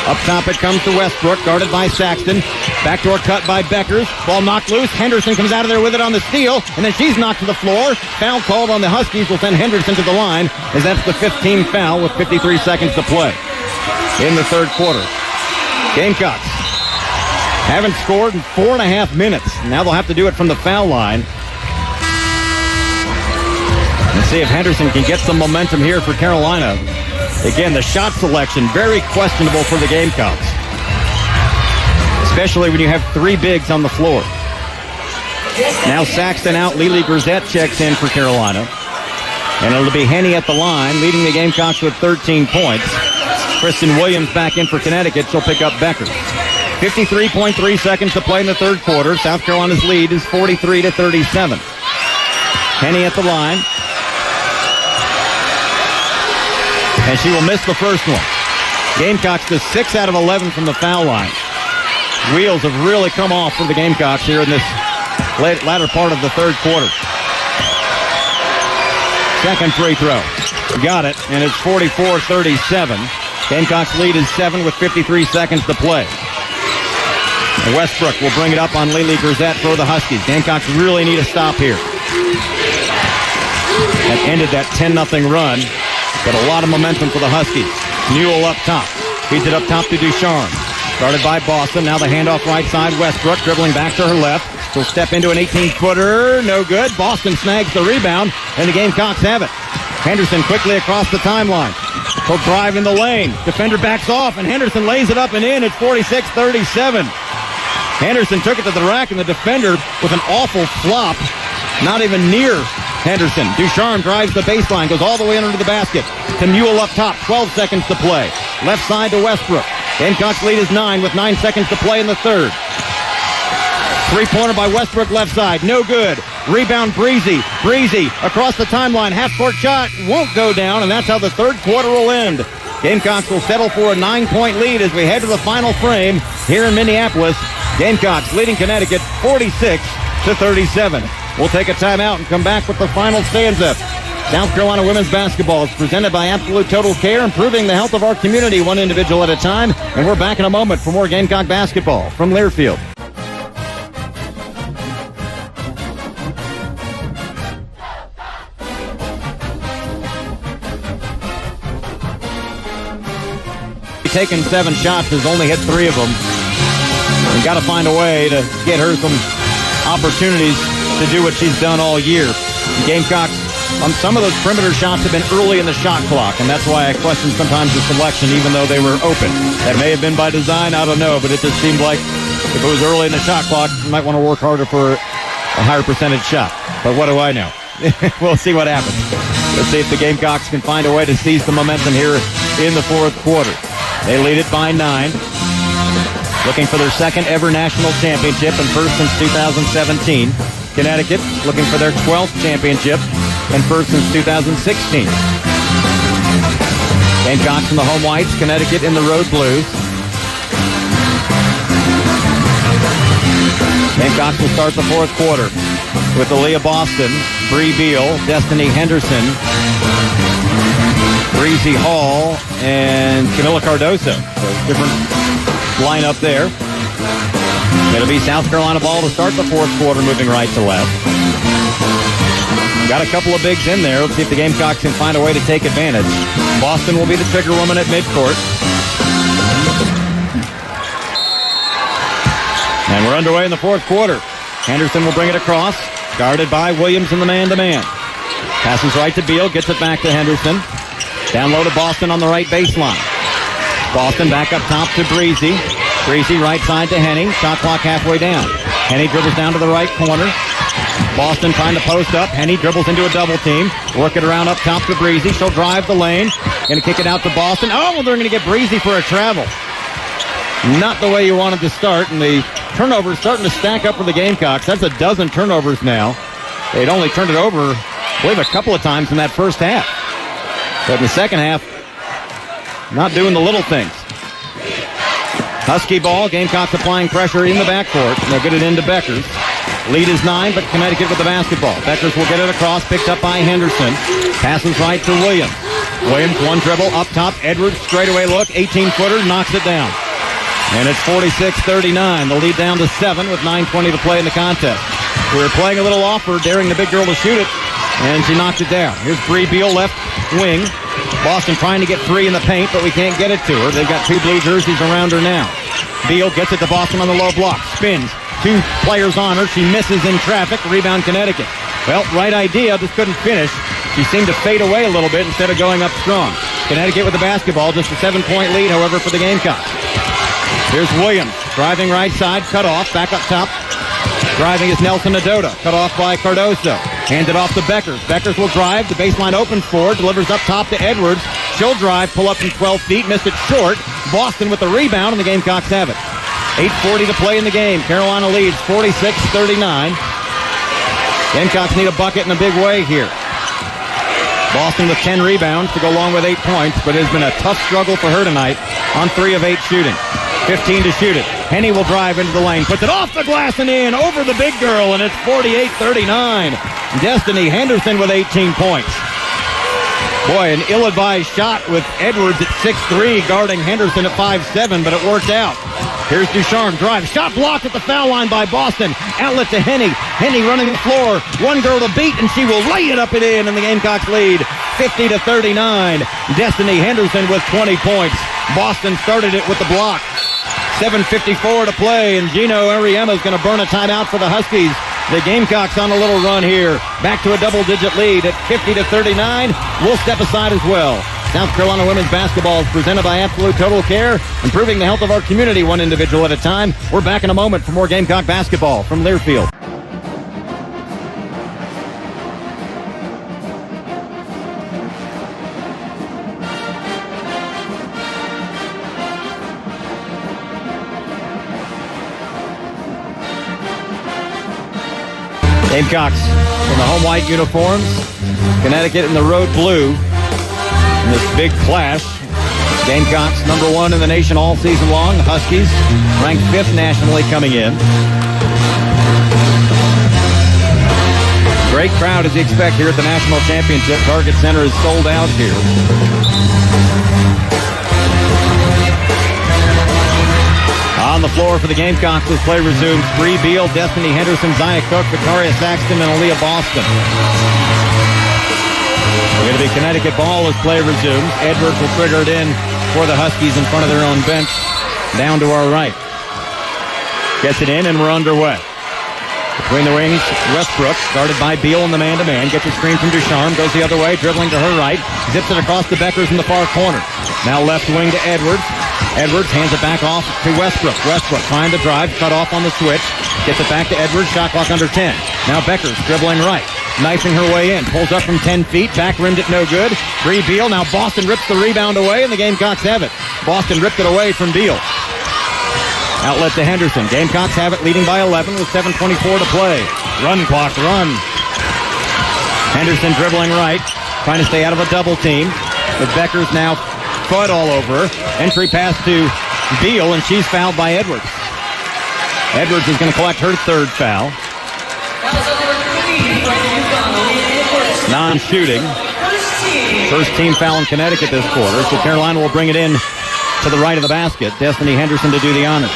Up top it comes to Westbrook, guarded by Saxton. Backdoor cut by Beckers. Ball knocked loose. Henderson comes out of there with it on the steal, and then she's knocked to the floor. Foul called on the Huskies will send Henderson to the line, as that's the 15th foul with 53 seconds to play in the third quarter. Gamecocks haven't scored in 4.5 minutes. Now they'll have to do it from the foul line. Let's see if Henderson can get some momentum here for Carolina. Again, the shot selection, very questionable for the Gamecocks, especially when you have three bigs on the floor. Now Saxton out, Lily Grisette checks in for Carolina. And it'll be Henny at the line, leading the Gamecocks with 13 points. Kristen Williams back in for Connecticut. She'll pick up Becker. 53.3 seconds to play in the third quarter. South Carolina's lead is 43-37. Henny at the line. And she will miss the first one. Gamecocks to 6 out of 11 from the foul line. Wheels have really come off for the Gamecocks here in this latter part of the third quarter. Second free throw. Got it, and it's 44-37. Gamecocks lead is 7 with 53 seconds to play. And Westbrook will bring it up on Lily Grisette for the Huskies. Gamecocks really need a stop here. That ended that 10-0 run. Got a lot of momentum for the Huskies. Newell up top. Feeds it up top to Ducharme. Started by Boston. Now the handoff right side. Westbrook dribbling back to her left. She'll step into an 18-footer. No good. Boston snags the rebound, and the Gamecocks have it. Henderson quickly across the timeline. He'll drive in the lane. Defender backs off, and Henderson lays it up and in. It's 46-37. Henderson took it to the rack, and the defender with an awful flop. Not even near Henderson. Ducharme drives the baseline, goes all the way under the basket. To Mule up top, 12 seconds to play. Left side to Westbrook. Gamecocks lead is 9 with 9 seconds to play in the third. Three-pointer by Westbrook left side. No good. Rebound Breezy. Breezy across the timeline. Half-court shot won't go down, and that's how the third quarter will end. Gamecocks will settle for a 9-point lead as we head to the final frame here in Minneapolis. Gamecocks leading Connecticut 46-37. We'll take a timeout and come back with the final stanza South Carolina women's basketball is presented by Absolute Total Care, improving the health of our community one individual at a time. And we're back in a moment for more Gamecock basketball from Learfield. Taken 7 shots, has only hit 3 of them. We've got to find a way to get her some opportunities to do what she's done all year. Gamecocks, on some of those perimeter shots have been early in the shot clock, and that's why I question sometimes the selection, even though they were open. That may have been by design, I don't know, but it just seemed like if it was early in the shot clock, you might want to work harder for a higher percentage shot. But what do I know? We'll see what happens. Let's see if the Gamecocks can find a way to seize the momentum here in the fourth quarter. They lead it by 9. Looking for their second ever national championship and first since 2017. Connecticut looking for their 12th championship and first since 2016. Gamecocks in the home whites, Connecticut in the road blues. Gamecocks will start the fourth quarter with Aaliyah Boston, Bree Beal, Destiny Henderson, Breezy Hall, and Camila Cardoso. So different lineup there. It'll be South Carolina ball to start the fourth quarter, moving right to left. Got a couple of bigs in there. Let's see if the Gamecocks can find a way to take advantage. Boston will be the trigger woman at midcourt. And we're underway in the fourth quarter. Henderson will bring it across, guarded by Williams in the man-to-man. Passes right to Beal, gets it back to Henderson. Down low to Boston on the right baseline. Boston back up top to Breezy. Breezy right side to Henny. Shot clock halfway down. Henny dribbles down to the right corner. Boston trying to post up. Henny dribbles into a double team. Work it around up top to Breezy. She'll drive the lane. Going to kick it out to Boston. Oh, they're going to get Breezy for a travel. Not the way you wanted to start, and the turnovers starting to stack up for the Gamecocks. That's a dozen turnovers now. They'd only turned it over, I believe, a couple of times in that first half. But in the second half, not doing the little things. Husky ball. Gamecocks applying pressure in the backcourt. They'll get it into Beckers. Lead is 9, but Connecticut with the basketball. Beckers will get it across, picked up by Henderson. Passes right to Williams. Williams, one dribble, up top. Edwards, straightaway look, 18-footer, knocks it down. And it's 46-39. The lead down to 7 with 9:20 to play in the contest. We were playing a little off her, daring the big girl to shoot it, and she knocked it down. Here's Bree Beal, left wing. Boston trying to get free in the paint, but we can't get it to her. They've got 2 blue jerseys around her now. Beal gets it to Boston on the low block. Spins. 2 players on her. She misses in traffic. Rebound Connecticut. Well, right idea, just couldn't finish. She seemed to fade away a little bit instead of going up strong. Connecticut with the basketball. Just a 7-point lead, however, for the Gamecocks. Here's Williams. Driving right side. Cut off. Back up top. Driving is Nelson Nadota. Cut off by Cardoso. Handed off to Beckers. Beckers will drive. The baseline opens for. Delivers up top to Edwards. She'll drive. Pull up from 12 feet. Missed it short. Boston with the rebound, and the Gamecocks have it. 8:40 to play in the game. Carolina leads 46-39. Gamecocks need a bucket in a big way here. Boston with 10 rebounds to go along with 8 points, but it has been a tough struggle for her tonight on 3 of 8 shooting. 15 to shoot it. Henny will drive into the lane, puts it off the glass and in, over the big girl, and it's 48-39. Destiny Henderson with 18 points. Boy, an ill-advised shot with Edwards at 6'3", guarding Henderson at 5'7", but it worked out. Here's Ducharme, drive, shot blocked at the foul line by Boston. Outlet to Henny. Henny running the floor. One girl to beat, and she will lay it up and in, and the Gamecocks lead 50-39. Destiny Henderson with 20 points. Boston started it with the block. 7:54 to play, and Gino Ariema is going to burn a timeout for the Huskies. The Gamecocks on a little run here. Back to a double-digit lead at 50-39. We'll step aside as well. South Carolina women's basketball is presented by Absolute Total Care, improving the health of our community one individual at a time. We're back in a moment for more Gamecock basketball from Learfield. Gamecocks in the home white uniforms. Connecticut in the road blue. In this big clash. Gamecocks #1 in the nation all season long. The Huskies ranked 5th nationally coming in. Great crowd as you expect here at the National Championship. Target Center is sold out here. On the floor for the Gamecocks as play resumes. Bree Beal, Destiny Henderson, Zaya Cook, Victoria Saxton, and Aaliyah Boston. Going to be Connecticut ball as play resumes. Edwards will trigger it in for the Huskies in front of their own bench. Down to our right. Gets it in, and we're underway. Between the wings, Westbrook, guarded by Beal in the man-to-man. Gets a screen from Ducharme, goes the other way, dribbling to her right. Zips it across to Beckers in the far corner. Now left wing to Edwards. Edwards hands it back off to Westbrook. Westbrook trying to drive, cut off on the switch. Gets it back to Edwards, shot clock under 10. Now Beckers dribbling right, knifing her way in. Pulls up from 10 feet, back rimmed it no good. Bree Beal, now Boston rips the rebound away, and the Gamecocks have it. Boston ripped it away from Beal. Outlet to Henderson. Gamecocks have it, leading by 11 with 7:24 to play. Run clock, run. Henderson dribbling right, trying to stay out of a double team. But Beckers now foot all over her. Entry pass to Beal, and she's fouled by Edwards. Edwards is going to collect her third foul. Non-shooting. First team foul in Connecticut this quarter, so Carolina will bring it in to the right of the basket. Destiny Henderson to do the honors.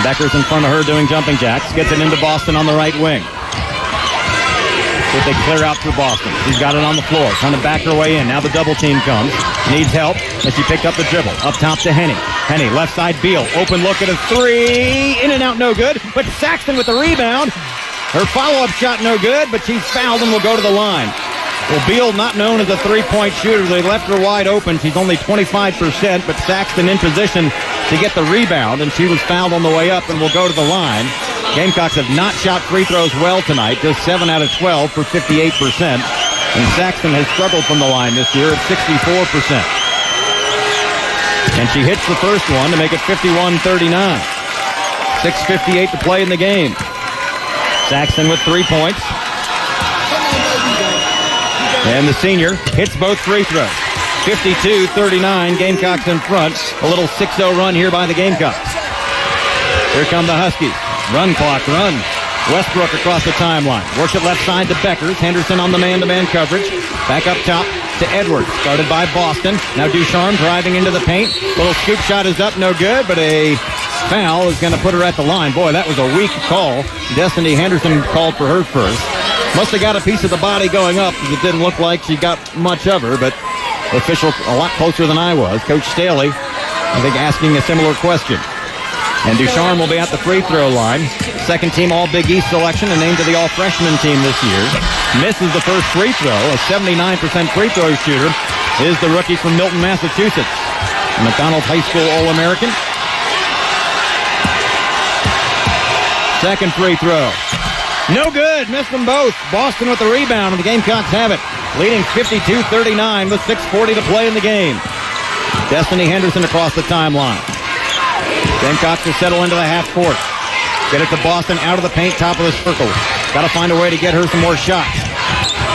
Beckers in front of her doing jumping jacks. Gets it into Boston on the right wing. If they clear out for Boston. She's got it on the floor, trying to back her way in. Now the double team comes. Needs help as she picked up the dribble. Up top to Henny. Henny, left side Beal. Open look at a three. In and out, no good. But Saxton with the rebound. Her follow-up shot no good, but she's fouled and will go to the line. Well, Beal not known as a three-point shooter. They left her wide open. She's only 25%, but Saxton in position to get the rebound, and she was fouled on the way up and will go to the line. Gamecocks have not shot free throws well tonight, just 7 out of 12 for 58%. And Saxton has struggled from the line this year at 64%. And she hits the first one to make it 51-39. 6:58 to play in the game. Saxton with 3 points. And the senior hits both free throws. 52-39, Gamecocks in front. A little 6-0 run here by the Gamecocks. Here come the Huskies. Run clock, run. Westbrook across the timeline. Works it left side to Beckers. Henderson on the man-to-man coverage. Back up top to Edwards. Started by Boston. Now Ducharme driving into the paint. Little scoop shot is up, no good, but a foul is going to put her at the line. Boy, that was a weak call. Destiny Henderson called for her first. Must have got a piece of the body going up because it didn't look like she got much of her, but the official a lot closer than I was. Coach Staley, I think, asking a similar question. And Ducharme will be at the free throw line. Second team All-Big East selection and named to the All-Freshman team this year. Misses the first free throw. A 79% free throw shooter is the rookie from Milton, Massachusetts. A McDonald's High School All-American. Second free throw. No good. Missed them both. Boston with the rebound, and the Gamecocks have it. Leading 52-39 with 6:40 to play in the game. Destiny Henderson across the timeline. Gamecocks will settle into the half court. Get it to Boston out of the paint, top of the circle. Got to find a way to get her some more shots.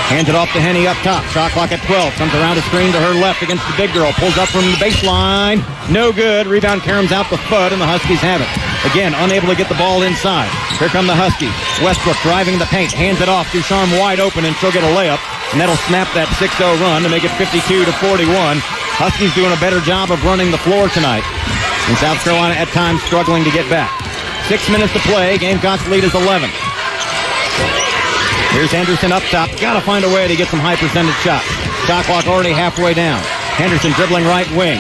Hands it off to Henny up top. Shot clock at 12. Comes around a screen to her left against the big girl. Pulls up from the baseline. No good. Rebound caroms out the foot, and the Huskies have it. Again, unable to get the ball inside. Here come the Huskies. Westbrook driving the paint. Hands it off. Ducharme wide open, and she'll get a layup. And that'll snap that 6-0 run to make it 52-41. Huskies doing a better job of running the floor tonight. And South Carolina at times struggling to get back. 6 minutes to play. Gamecocks lead is 11. Here's Henderson up top. Got to find a way to get some high percentage shots. Shot clock already halfway down. Henderson dribbling right wing.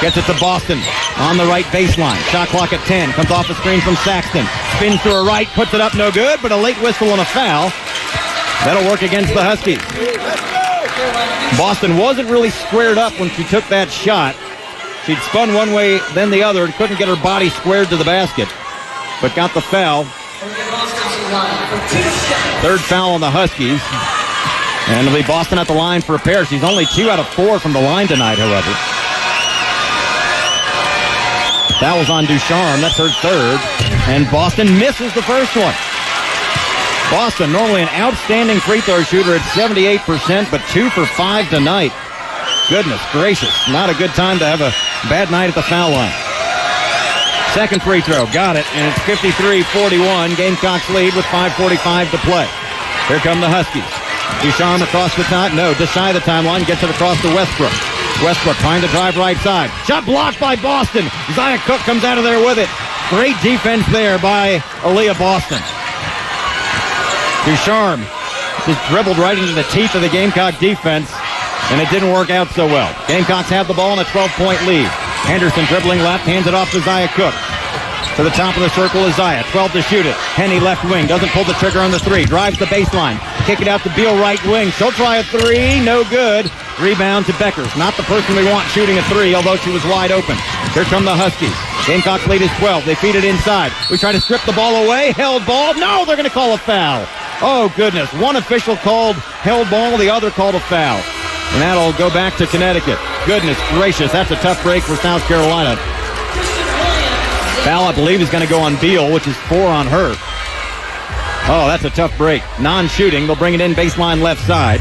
Gets it to Boston on the right baseline. Shot clock at 10. Comes off the screen from Saxton. Spins to her right. Puts it up, no good, but a late whistle and a foul. That'll work against the Huskies. Boston wasn't really squared up when she took that shot. She'd spun one way, then the other, and couldn't get her body squared to the basket, but got the foul. Third foul on the Huskies. And it'll be Boston at the line for a pair. She's only 2 out of 4 from the line tonight, however. Foul's on Ducharme. That's her third. And Boston misses the first one. Boston, normally an outstanding free throw shooter at 78%, but 2 for 5 tonight. Goodness gracious. Not a good time to have a bad night at the foul line. Second free throw. Got it. And it's 53-41. Gamecocks lead with 5:45 to play. Here come the Huskies. Ducharme across the time. No, just shy of the timeline. Gets it across to Westbrook. Westbrook trying to drive right side. Shot blocked by Boston. Zia Cook comes out of there with it. Great defense there by Aaliyah Boston. Ducharme just dribbled right into the teeth of the Gamecock defense, and it didn't work out so well. Gamecocks have the ball in a 12-point lead. Henderson dribbling left, hands it off to Zia Cook. To the top of the circle is Zia. 12 to shoot it. Henny left wing. Doesn't pull the trigger on the three. Drives the baseline. Kick it out to Beal right wing. She'll try a three. No good. Rebound to Beckers. Not the person we want shooting a three, although she was wide open. Here come the Huskies. Gamecocks lead is 12. They feed it inside. We try to strip the ball away. Held ball. No, they're going to call a foul. Oh, goodness. One official called held ball. The other called a foul. And that'll go back to Connecticut. Goodness gracious. That's a tough break for South Carolina. Foul, I believe, is going to go on Beal, which is 4 on her. Oh, that's a tough break. Non-shooting. They'll bring it in baseline left side.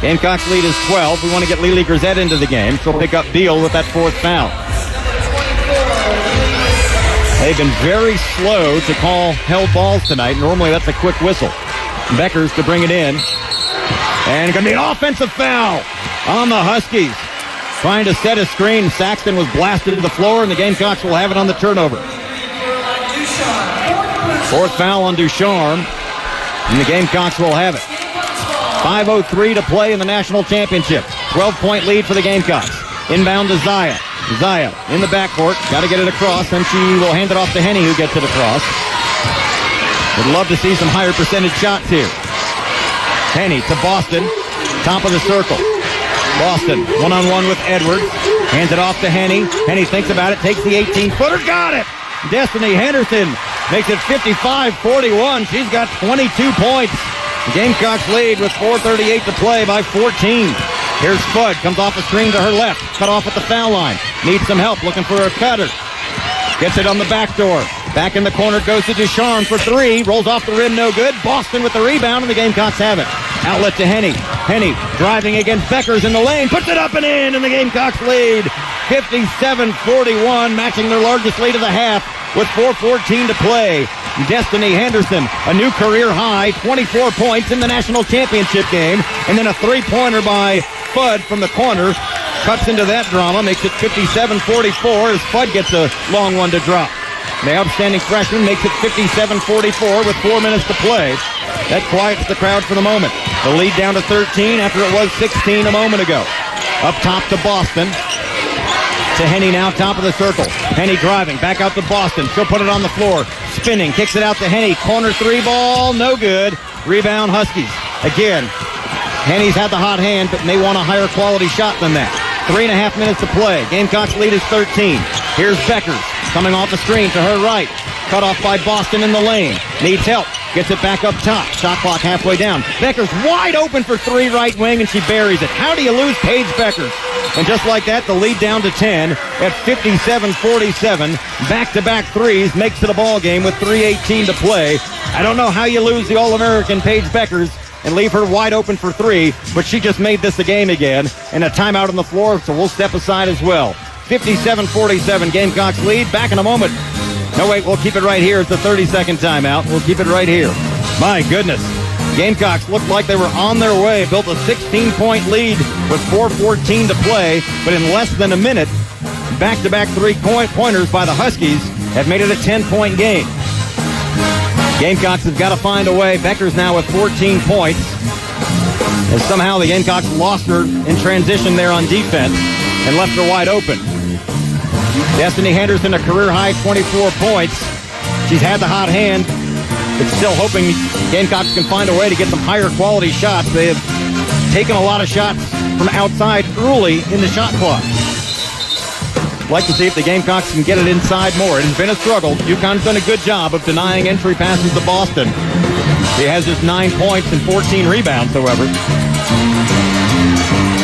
Gamecocks lead is 12. We want to get Lily Grisette into the game. She'll pick up Beal with that 4th foul. They've been very slow to call held balls tonight. Normally, that's a quick whistle. Beckers to bring it in. And going to be an offensive foul on the Huskies. Trying to set a screen. Saxton was blasted to the floor, and the Gamecocks will have it on the turnover. 4th foul on Ducharme, and the Gamecocks will have it. 5:03 to play in the national championship. 12-point lead for the Gamecocks. Inbound to Zia. Zia in the backcourt. Got to get it across, and she will hand it off to Henny, who gets it across. Would love to see some higher percentage shots here. Henny to Boston. Top of the circle. Boston, one-on-one with Edwards. Hands it off to Henny. Henny thinks about it, takes the 18-footer, got it! Destiny Henderson makes it 55-41. She's got 22 points. The Gamecocks lead with 4:38 to play by 14. Here's Spud, comes off the screen to her left. Cut off at the foul line. Needs some help, looking for a cutter. Gets it on the back door. Back in the corner goes to Ducharme for 3. Rolls off the rim, no good. Boston with the rebound, and the Gamecocks have it. Outlet to Henny. Henny driving against Beckers in the lane. Puts it up and in, and the Gamecocks lead 57-41, matching their largest lead of the half with 4:14 to play. Destiny Henderson, a new career high, 24 points in the national championship game. And then a three-pointer by Fudd from the corner. Cuts into that drama, makes it 57-44 as Fudd gets a long one to drop. The outstanding freshman makes it 57-44 with 4 minutes to play. That quiets the crowd for the moment. The lead down to 13 after it was 16 a moment ago. Up top to Boston. To Henny now, top of the circle. Henny driving, back out to Boston. She'll put it on the floor. Spinning, kicks it out to Henny. Corner 3 ball, no good. Rebound Huskies. Again, Henny's had the hot hand, but may want a higher quality shot than that. 3.5 minutes to play. Gamecocks lead is 13. Here's Beckers coming off the screen to her right. Cut off by Boston in the lane. Needs help. Gets it back up top. Shot clock halfway down. Beckers wide open for 3 right wing, and she buries it. How do you lose Paige Beckers? And just like that, the lead down to 10 at 57-47. Back-to-back threes makes it a ball game with 3:18 to play. I don't know how you lose the All-American Paige Beckers and leave her wide open for 3, but she just made this a game again. And a timeout on the floor, so we'll step aside as well. 57-47, Gamecocks lead. Back in a moment. No, wait, we'll keep it right here. It's a 30-second timeout. We'll keep it right here. My goodness. Gamecocks looked like they were on their way. Built a 16-point lead with 4:14 to play. But in less than a minute, back-to-back 3-pointers by the Huskies have made it a 10-point game. Gamecocks have got to find a way. Beckers now with 14 points. And somehow the Gamecocks lost her in transition there on defense and left her wide open. Destiny Henderson, a career-high 24 points. She's had the hot hand, but still hoping Gamecocks can find a way to get some higher quality shots. They have taken a lot of shots from outside early in the shot clock. I'd like to see if the Gamecocks can get it inside more. It has been a struggle. UConn's done a good job of denying entry passes to Boston. He has just 9 points and 14 rebounds, however.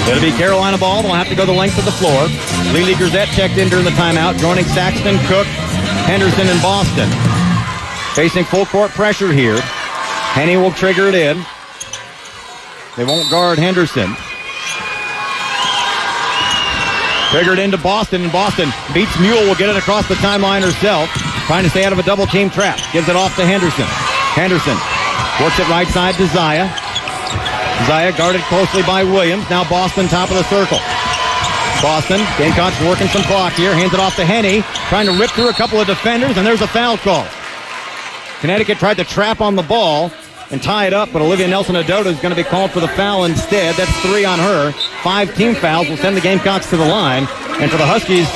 It'll be Carolina ball. They'll have to go the length of the floor. Lily Grisette checked in during the timeout, joining Saxton, Cook, Henderson, and Boston. Facing full court pressure here. Henny will trigger it in. They won't guard Henderson. Triggered into Boston, and Boston beats Mule. Will get it across the timeline herself. Trying to stay out of a double team trap. Gives it off to Henderson. Henderson works it right side to Zia. Zaya guarded closely by Williams. Now Boston top of the circle. Boston, Gamecocks working some clock here. Hands it off to Henny. Trying to rip through a couple of defenders, and there's a foul call. Connecticut tried to trap on the ball and tie it up, but Olivia Nelson-Adota is going to be called for the foul instead. That's 3 on her. 5 team fouls will send the Gamecocks to the line. And for the Huskies,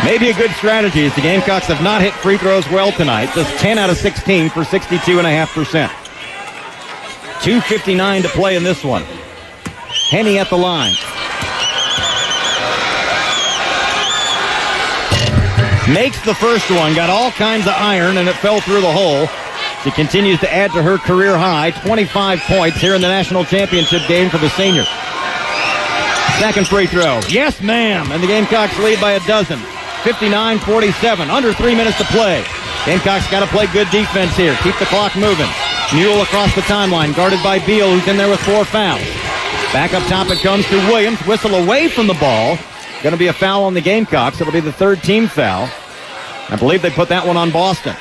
maybe a good strategy as the Gamecocks have not hit free throws well tonight. Just 10 out of 16 for 62.5%. 2:59 to play in this one. Henny at the line. Makes the first one, got all kinds of iron, and it fell through the hole. She continues to add to her career high, 25 points here in the national championship game for the senior. Second free throw. Yes, ma'am. And the Gamecocks lead by a dozen. 59-47. Under 3 minutes to play. Gamecocks got to play good defense here. Keep the clock moving. Mule across the timeline, guarded by Beal, who's in there with 4 fouls. Back up top it comes to Williams. Whistle away from the ball. Going to be a foul on the Gamecocks. It'll be the 3rd team foul. I believe they put that one on Boston.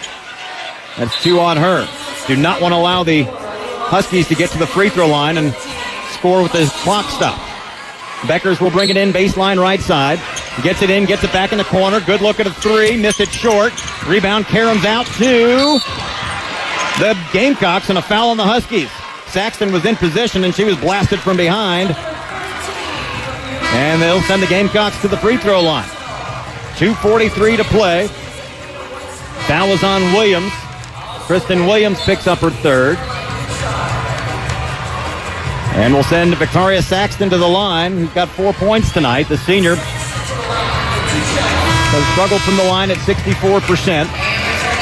That's 2 on her. Do not want to allow the Huskies to get to the free throw line and score with the clock stop. Beckers will bring it in, baseline right side. Gets it in, gets it back in the corner. Good look at a 3, missed it short. Rebound, Karam's out to the Gamecocks and a foul on the Huskies. Saxton was in position and she was blasted from behind. And they'll send the Gamecocks to the free throw line. 2:43 to play. Foul is on Williams. Kristen Williams picks up her 3rd. And we'll send Victoria Saxton to the line, who's got 4 points tonight. The senior has struggled from the line at 64%.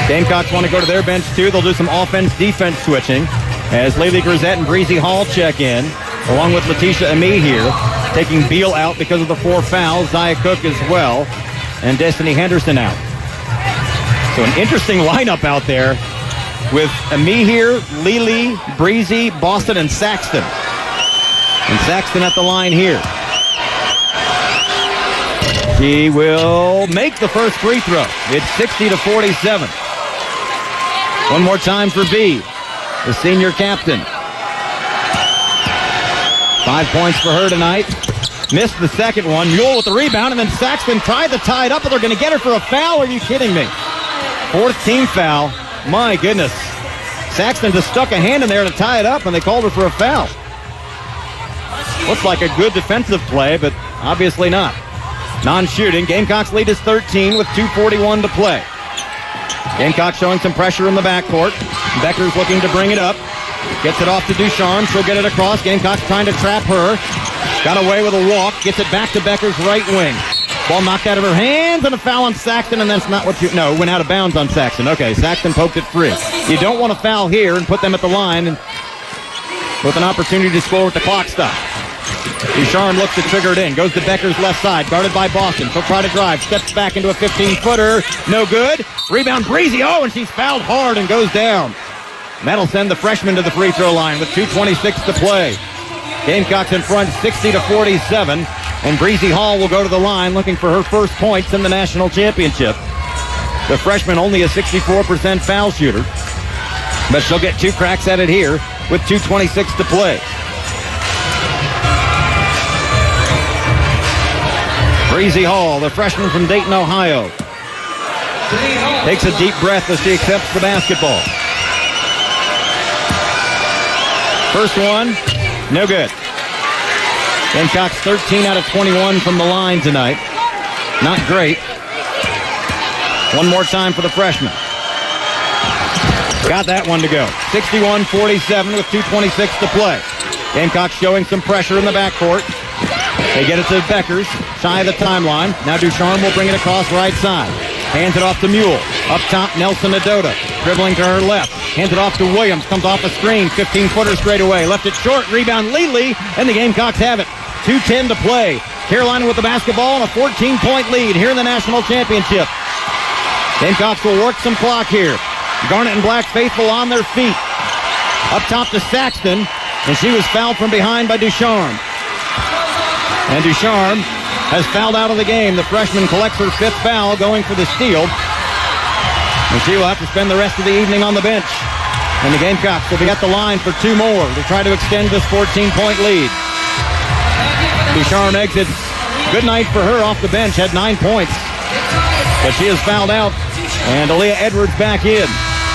Gamecocks want to go to their bench, too. They'll do some offense-defense switching as Laylee Grisette and Breezy Hall check in, along with Letitia Ami here, taking Beal out because of the 4 fouls. Zaya Cook as well, and Destiny Henderson out. So an interesting lineup out there with Ami here, Lily, Breezy, Boston, and Saxton. And Saxton at the line here. She will make the first free throw. It's 60-47. One more time for B, the senior captain. 5 points for her tonight. Missed the second one. Mule with the rebound, and then Saxton tried to tie it up, but they're going to get her for a foul. Are you kidding me? 4th team foul. My goodness. Saxton just stuck a hand in there to tie it up, and they called her for a foul. Looks like a good defensive play, but obviously not. Non-shooting. Gamecocks lead is 13 with 2:41 to play. Gamecocks showing some pressure in the backcourt. Becker's looking to bring it up. Gets it off to Ducharme. She'll get it across. Gamecocks trying to trap her. Got away with a walk. Gets it back to Becker's right wing. Ball knocked out of her hands, and a foul on Saxton, and that's not what you... No, went out of bounds on Saxton. Okay, Saxton poked it free. You don't want to foul here and put them at the line and with an opportunity to score with the clock stop. Ducharme looks to trigger it in. Goes to Becker's left side, guarded by Boston. She'll try to drive. Steps back into a 15-footer. No good. Rebound, Breezy. Oh, and she's fouled hard and goes down. And that'll send the freshman to the free throw line with 2:26 to play. Gamecocks in front 60-47. And Breezy Hall will go to the line looking for her first points in the national championship. The freshman only a 64% foul shooter. But she'll get 2 cracks at it here with 2:26 to play. Breezy Hall, the freshman from Dayton, Ohio, takes a deep breath as she accepts the basketball. First one, no good. Gamecocks 13 out of 21 from the line tonight. Not great. One more time for the freshman. Got that one to go. 61-47 with 2:26 to play. Gamecocks showing some pressure in the backcourt. They get it to Beckers, shy of the timeline. Now Ducharme will bring it across right side. Hands it off to Mule. Up top, Nelson-Adota. Dribbling to her left. Hands it off to Williams. Comes off a screen. 15-footer straight away. Left it short. Rebound, Lely. And the Gamecocks have it. 2:10 to play. Carolina with the basketball and a 14-point lead here in the national championship. Gamecocks will work some clock here. Garnet and Black faithful on their feet. Up top to Saxton. And she was fouled from behind by Ducharme. And Ducharme has fouled out of the game. The freshman collects her 5th foul, going for the steal. And she will have to spend the rest of the evening on the bench. And the Gamecocks will be at the line for 2 more to try to extend this 14-point lead. Ducharme exits. Good night for her off the bench. Had 9 points. But she is fouled out. And Aaliyah Edwards back in.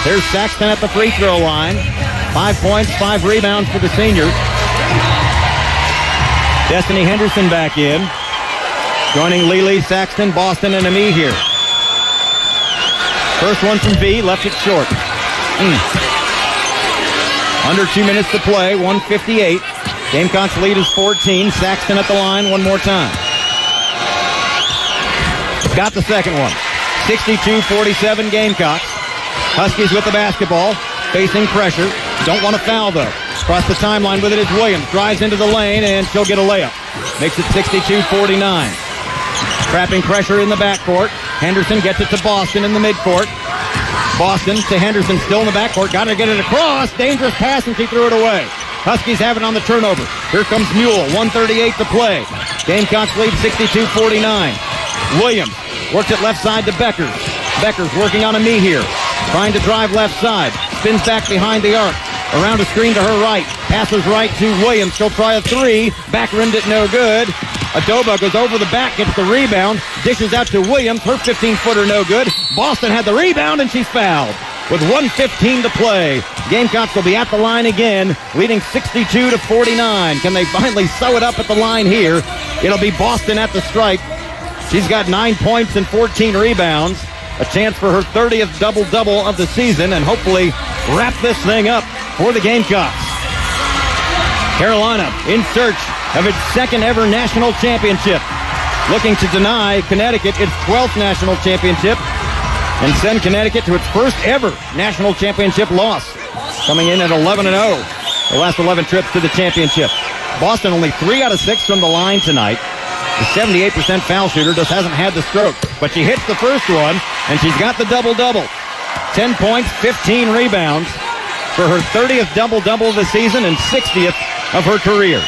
There's Saxton at the free throw line. 5 points, 5 rebounds for the senior. Destiny Henderson back in. Joining Lily, Saxton, Boston, and Ami here. First one from V, left it short. Under 2 minutes to play, 1:58. Gamecocks lead is 14. Saxton at the line one more time. Got the second one. 62-47 Gamecocks. Huskies with the basketball, facing pressure. Don't want to foul, though. Across the timeline with it is Williams. Drives into the lane, and she'll get a layup. Makes it 62-49. Trapping pressure in the backcourt. Henderson gets it to Boston in the midcourt. Boston to Henderson, still in the backcourt. Got to get it across. Dangerous pass, and she threw it away. Huskies have it on the turnover. Here comes Mule. 1:38 to play. Gamecocks lead 62-49. Williams works it left side to Beckers. Beckers working on a knee here. Trying to drive left side. Spins back behind the arc. Around a screen to her right. Passes right to Williams. She'll try a 3. Back rimmed it, no good. Adoba goes over the back, gets the rebound. Dishes out to Williams. Her 15-footer no good. Boston had the rebound, and she's fouled. With 1:15 to play. Gamecocks will be at the line again, leading 62-49. Can they finally sew it up at the line here? It'll be Boston at the stripe. She's got 9 points and 14 rebounds. A chance for her 30th double-double of the season, and hopefully wrap this thing up for the Gamecocks. Carolina in search of its second ever national championship. Looking to deny Connecticut its 12th national championship and send Connecticut to its first ever national championship loss. Coming in at 11-0. The last 11 trips to the championship. Boston only 3 out of 6 from the line tonight. The 78% foul shooter just hasn't had the stroke. But she hits the first one, and she's got the double-double. 10 points, 15 rebounds for her 30th double-double of the season and 60th of her career.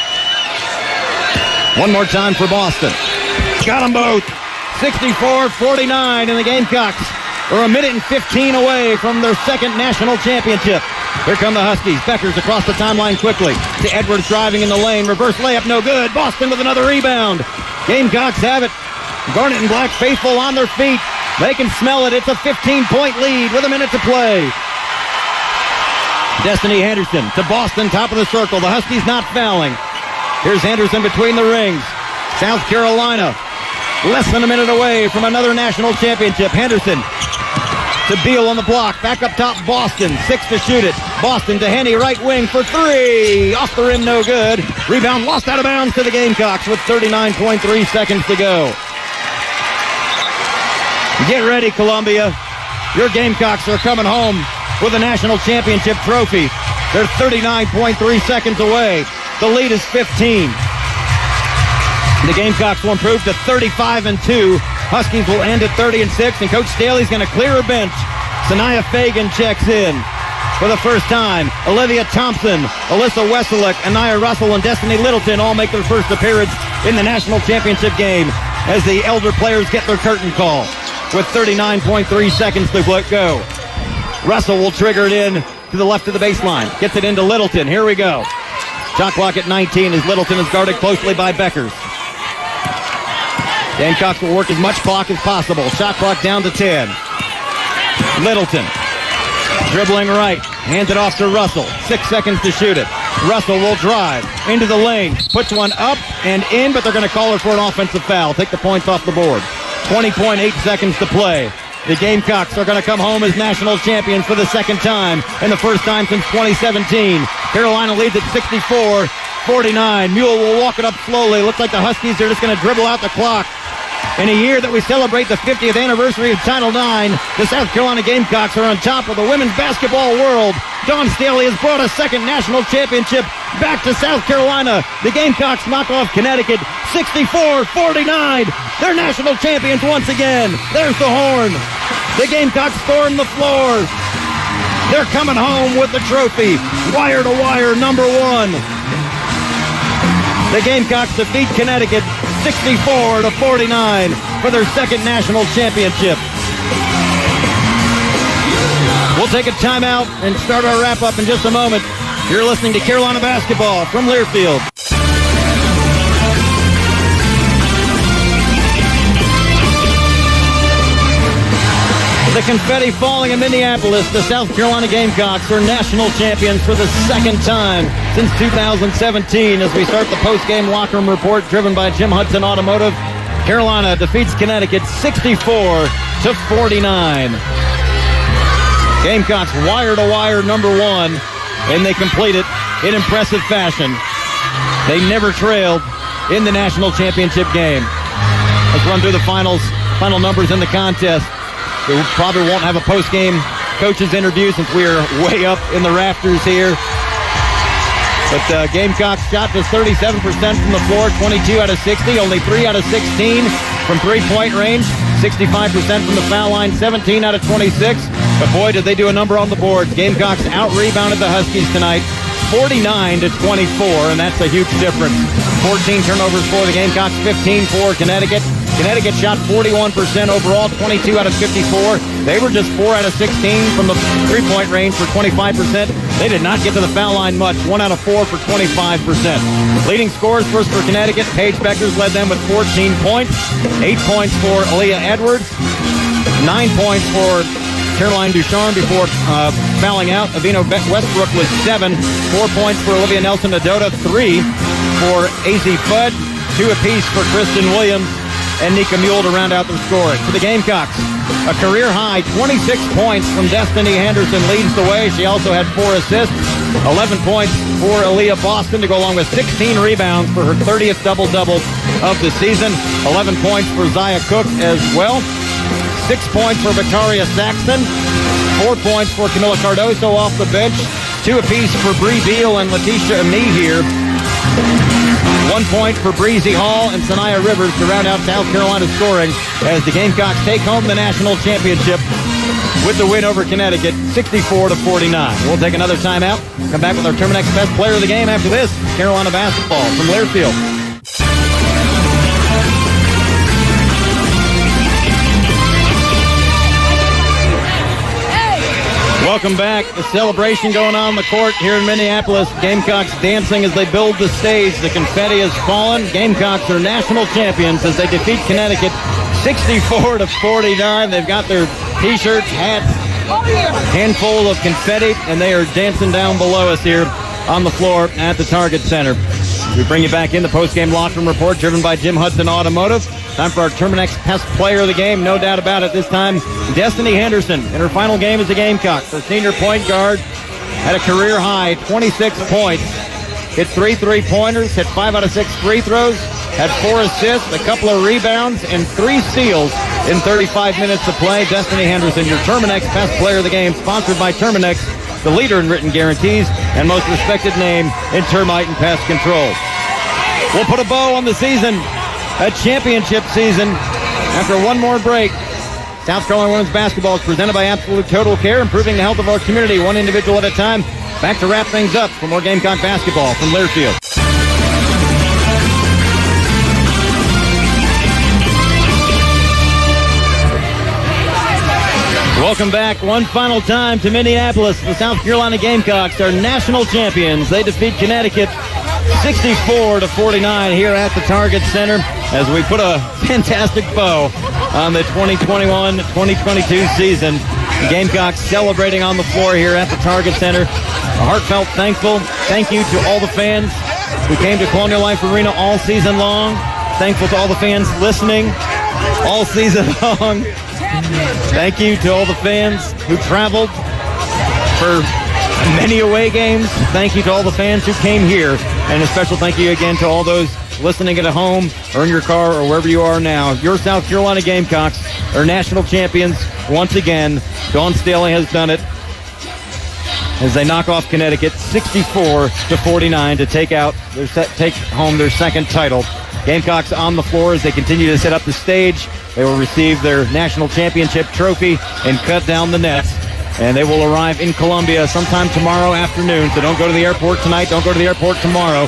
One more time for Boston. Got them both. 64-49, and the Gamecocks are a minute and 15 away from their second national championship. Here come the Huskies. Beckers across the timeline quickly to Edwards driving in the lane. Reverse layup, no good. Boston with another rebound. Gamecocks have it. Garnet and Black faithful on their feet. They can smell it. It's a 15-point lead with a minute to play. Destiny Henderson to Boston, top of the circle. The Huskies not fouling. Here's Henderson between the rings. South Carolina less than a minute away from another national championship. Henderson to Beal on the block. Back up top, Boston. 6 to shoot it. Boston to Henny, right wing for 3. Off the rim, no good. Rebound lost out of bounds to the Gamecocks with 39.3 seconds to go. Get ready, Columbia. Your Gamecocks are coming home with a national championship trophy. They're 39.3 seconds away. The lead is 15. The Gamecocks will improve to 35-2. Huskies will end at 30-6, and Coach Staley's going to clear her bench. Sanaya Fagan checks in for the first time. Olivia Thompson, Alyssa Wesseluk, Anaya Russell, and Destiny Littleton all make their first appearance in the national championship game as the elder players get their curtain call with 39.3 seconds to go. Russell will trigger it in to the left of the baseline. Gets it into Littleton. Here we go. Shot clock at 19 as Littleton is guarded closely by Beckers. Gamecocks will work as much clock as possible. Shot clock down to 10. Littleton dribbling right. Hands it off to Russell. 6 seconds to shoot it. Russell will drive into the lane. Puts one up and in, but they're going to call her for an offensive foul. Take the points off the board. 20.8 seconds to play. The Gamecocks are going to come home as national champions for the second time and the first time since 2017. Carolina leads at 64-49. Mule will walk it up slowly. Looks like the Huskies are just going to dribble out the clock. In a year that we celebrate the 50th anniversary of Title IX, the South Carolina Gamecocks are on top of the women's basketball world. Dawn Staley has brought a second national championship back to South Carolina. The Gamecocks knock off Connecticut 64-49. They're national champions once again. There's the horn. The Gamecocks storm the floor. They're coming home with the trophy. Wire to wire, number 1. The Gamecocks defeat Connecticut 64-49 for their second national championship. We'll take a timeout and start our wrap-up in just a moment. You're listening to Carolina Basketball from Learfield. The confetti falling in Minneapolis. The South Carolina Gamecocks are national champions for the second time since 2017 as we start the post-game locker room report driven by Jim Hudson Automotive. Carolina defeats Connecticut 64-49. Gamecocks wire-to-wire number one, and they complete it in impressive fashion. They never trailed in the national championship game. Let's run through the final numbers in the contest. We probably won't have a post-game coaches interview since we are way up in the rafters here. But Gamecocks shot just 37% from the floor, 22 out of 60, only 3 out of 16 from three-point range, 65% from the foul line, 17 out of 26. But boy, did they do a number on the board. Gamecocks out-rebounded the Huskies tonight, 49-24, and that's a huge difference. 14 turnovers for the Gamecocks, 15 for Connecticut. Connecticut shot 41% overall, 22 out of 54. They were just 4 out of 16 from the three-point range for 25%. They did not get to the foul line much, 1 out of 4 for 25%. Leading scorers first for Connecticut. Paige Beckers led them with 14 points. 8 points for Aaliyah Edwards. 9 points for Caroline Ducharme before fouling out. Avino Westbrook was 7. 4 points for Olivia Nelson-Adota. 3 for AZ Fudd. 2 apiece for Kristen Williams and Nika Mule to round out their scoring. For the Gamecocks, a career-high 26 points from Destiny Henderson leads the way. She also had 4 assists, 11 points for Aaliyah Boston to go along with 16 rebounds for her 30th double-double of the season. 11 points for Zaya Cook as well. 6 points for Victoria Saxton. 4 points for Camila Cardoso off the bench. 2 apiece for Bree Beal and Letitia Amee here. 1 point for Breezy Hall and Sanaya Rivers to round out South Carolina's scoring as the Gamecocks take home the national championship with the win over Connecticut, 64-49. We'll take another timeout. Come back with our Terminex Best Player of the Game after this. Carolina Basketball from Learfield. Welcome back. The celebration going on the court here in Minneapolis. Gamecocks dancing as they build the stage. The confetti has fallen. Gamecocks are national champions as they defeat Connecticut 64-49. They've got their T-shirts, hats, handful of confetti, and they are dancing down below us here on the floor at the Target Center. We bring you back in the post-game locker room report driven by Jim Hudson Automotive. Time for our Terminex Best Player of the Game, no doubt about it. This time, Destiny Henderson in her final game as a Gamecock. Her senior point guard had a career-high 26 points. Hit 3 3-pointers, hit 5 out of 6 free throws, had 4 assists, a couple of rebounds, and 3 steals in 35 minutes of play. Destiny Henderson, your Terminex Best Player of the Game, sponsored by Terminex, the leader in written guarantees and most respected name in termite and pest control. We'll put a bow on the season, a championship season, after one more break. South Carolina women's basketball is presented by Absolute Total Care, improving the health of our community one individual at a time. Back to wrap things up for more Gamecock basketball from Learfield. Welcome back one final time to Minneapolis. The South Carolina Gamecocks are national champions. They defeat Connecticut 64-49 here at the Target Center as we put a fantastic bow on the 2021-2022 season. The Gamecocks celebrating on the floor here at the Target Center. A heartfelt thank you to all the fans who came to Colonial Life Arena all season long. Thankful to all the fans listening all season long. Thank you to all the fans who traveled for many away games. Thank you to all the fans who came here. And a special thank you again to all those listening at home or in your car or wherever you are now. Your South Carolina Gamecocks are national champions once again. Dawn Staley has done it as they knock off Connecticut 64-49 to take home their second title. Gamecocks on the floor as they continue to set up the stage. They will receive their national championship trophy and cut down the nets and they will arrive in Columbia sometime tomorrow afternoon. So don't go to the airport tonight. Don't go to the airport tomorrow.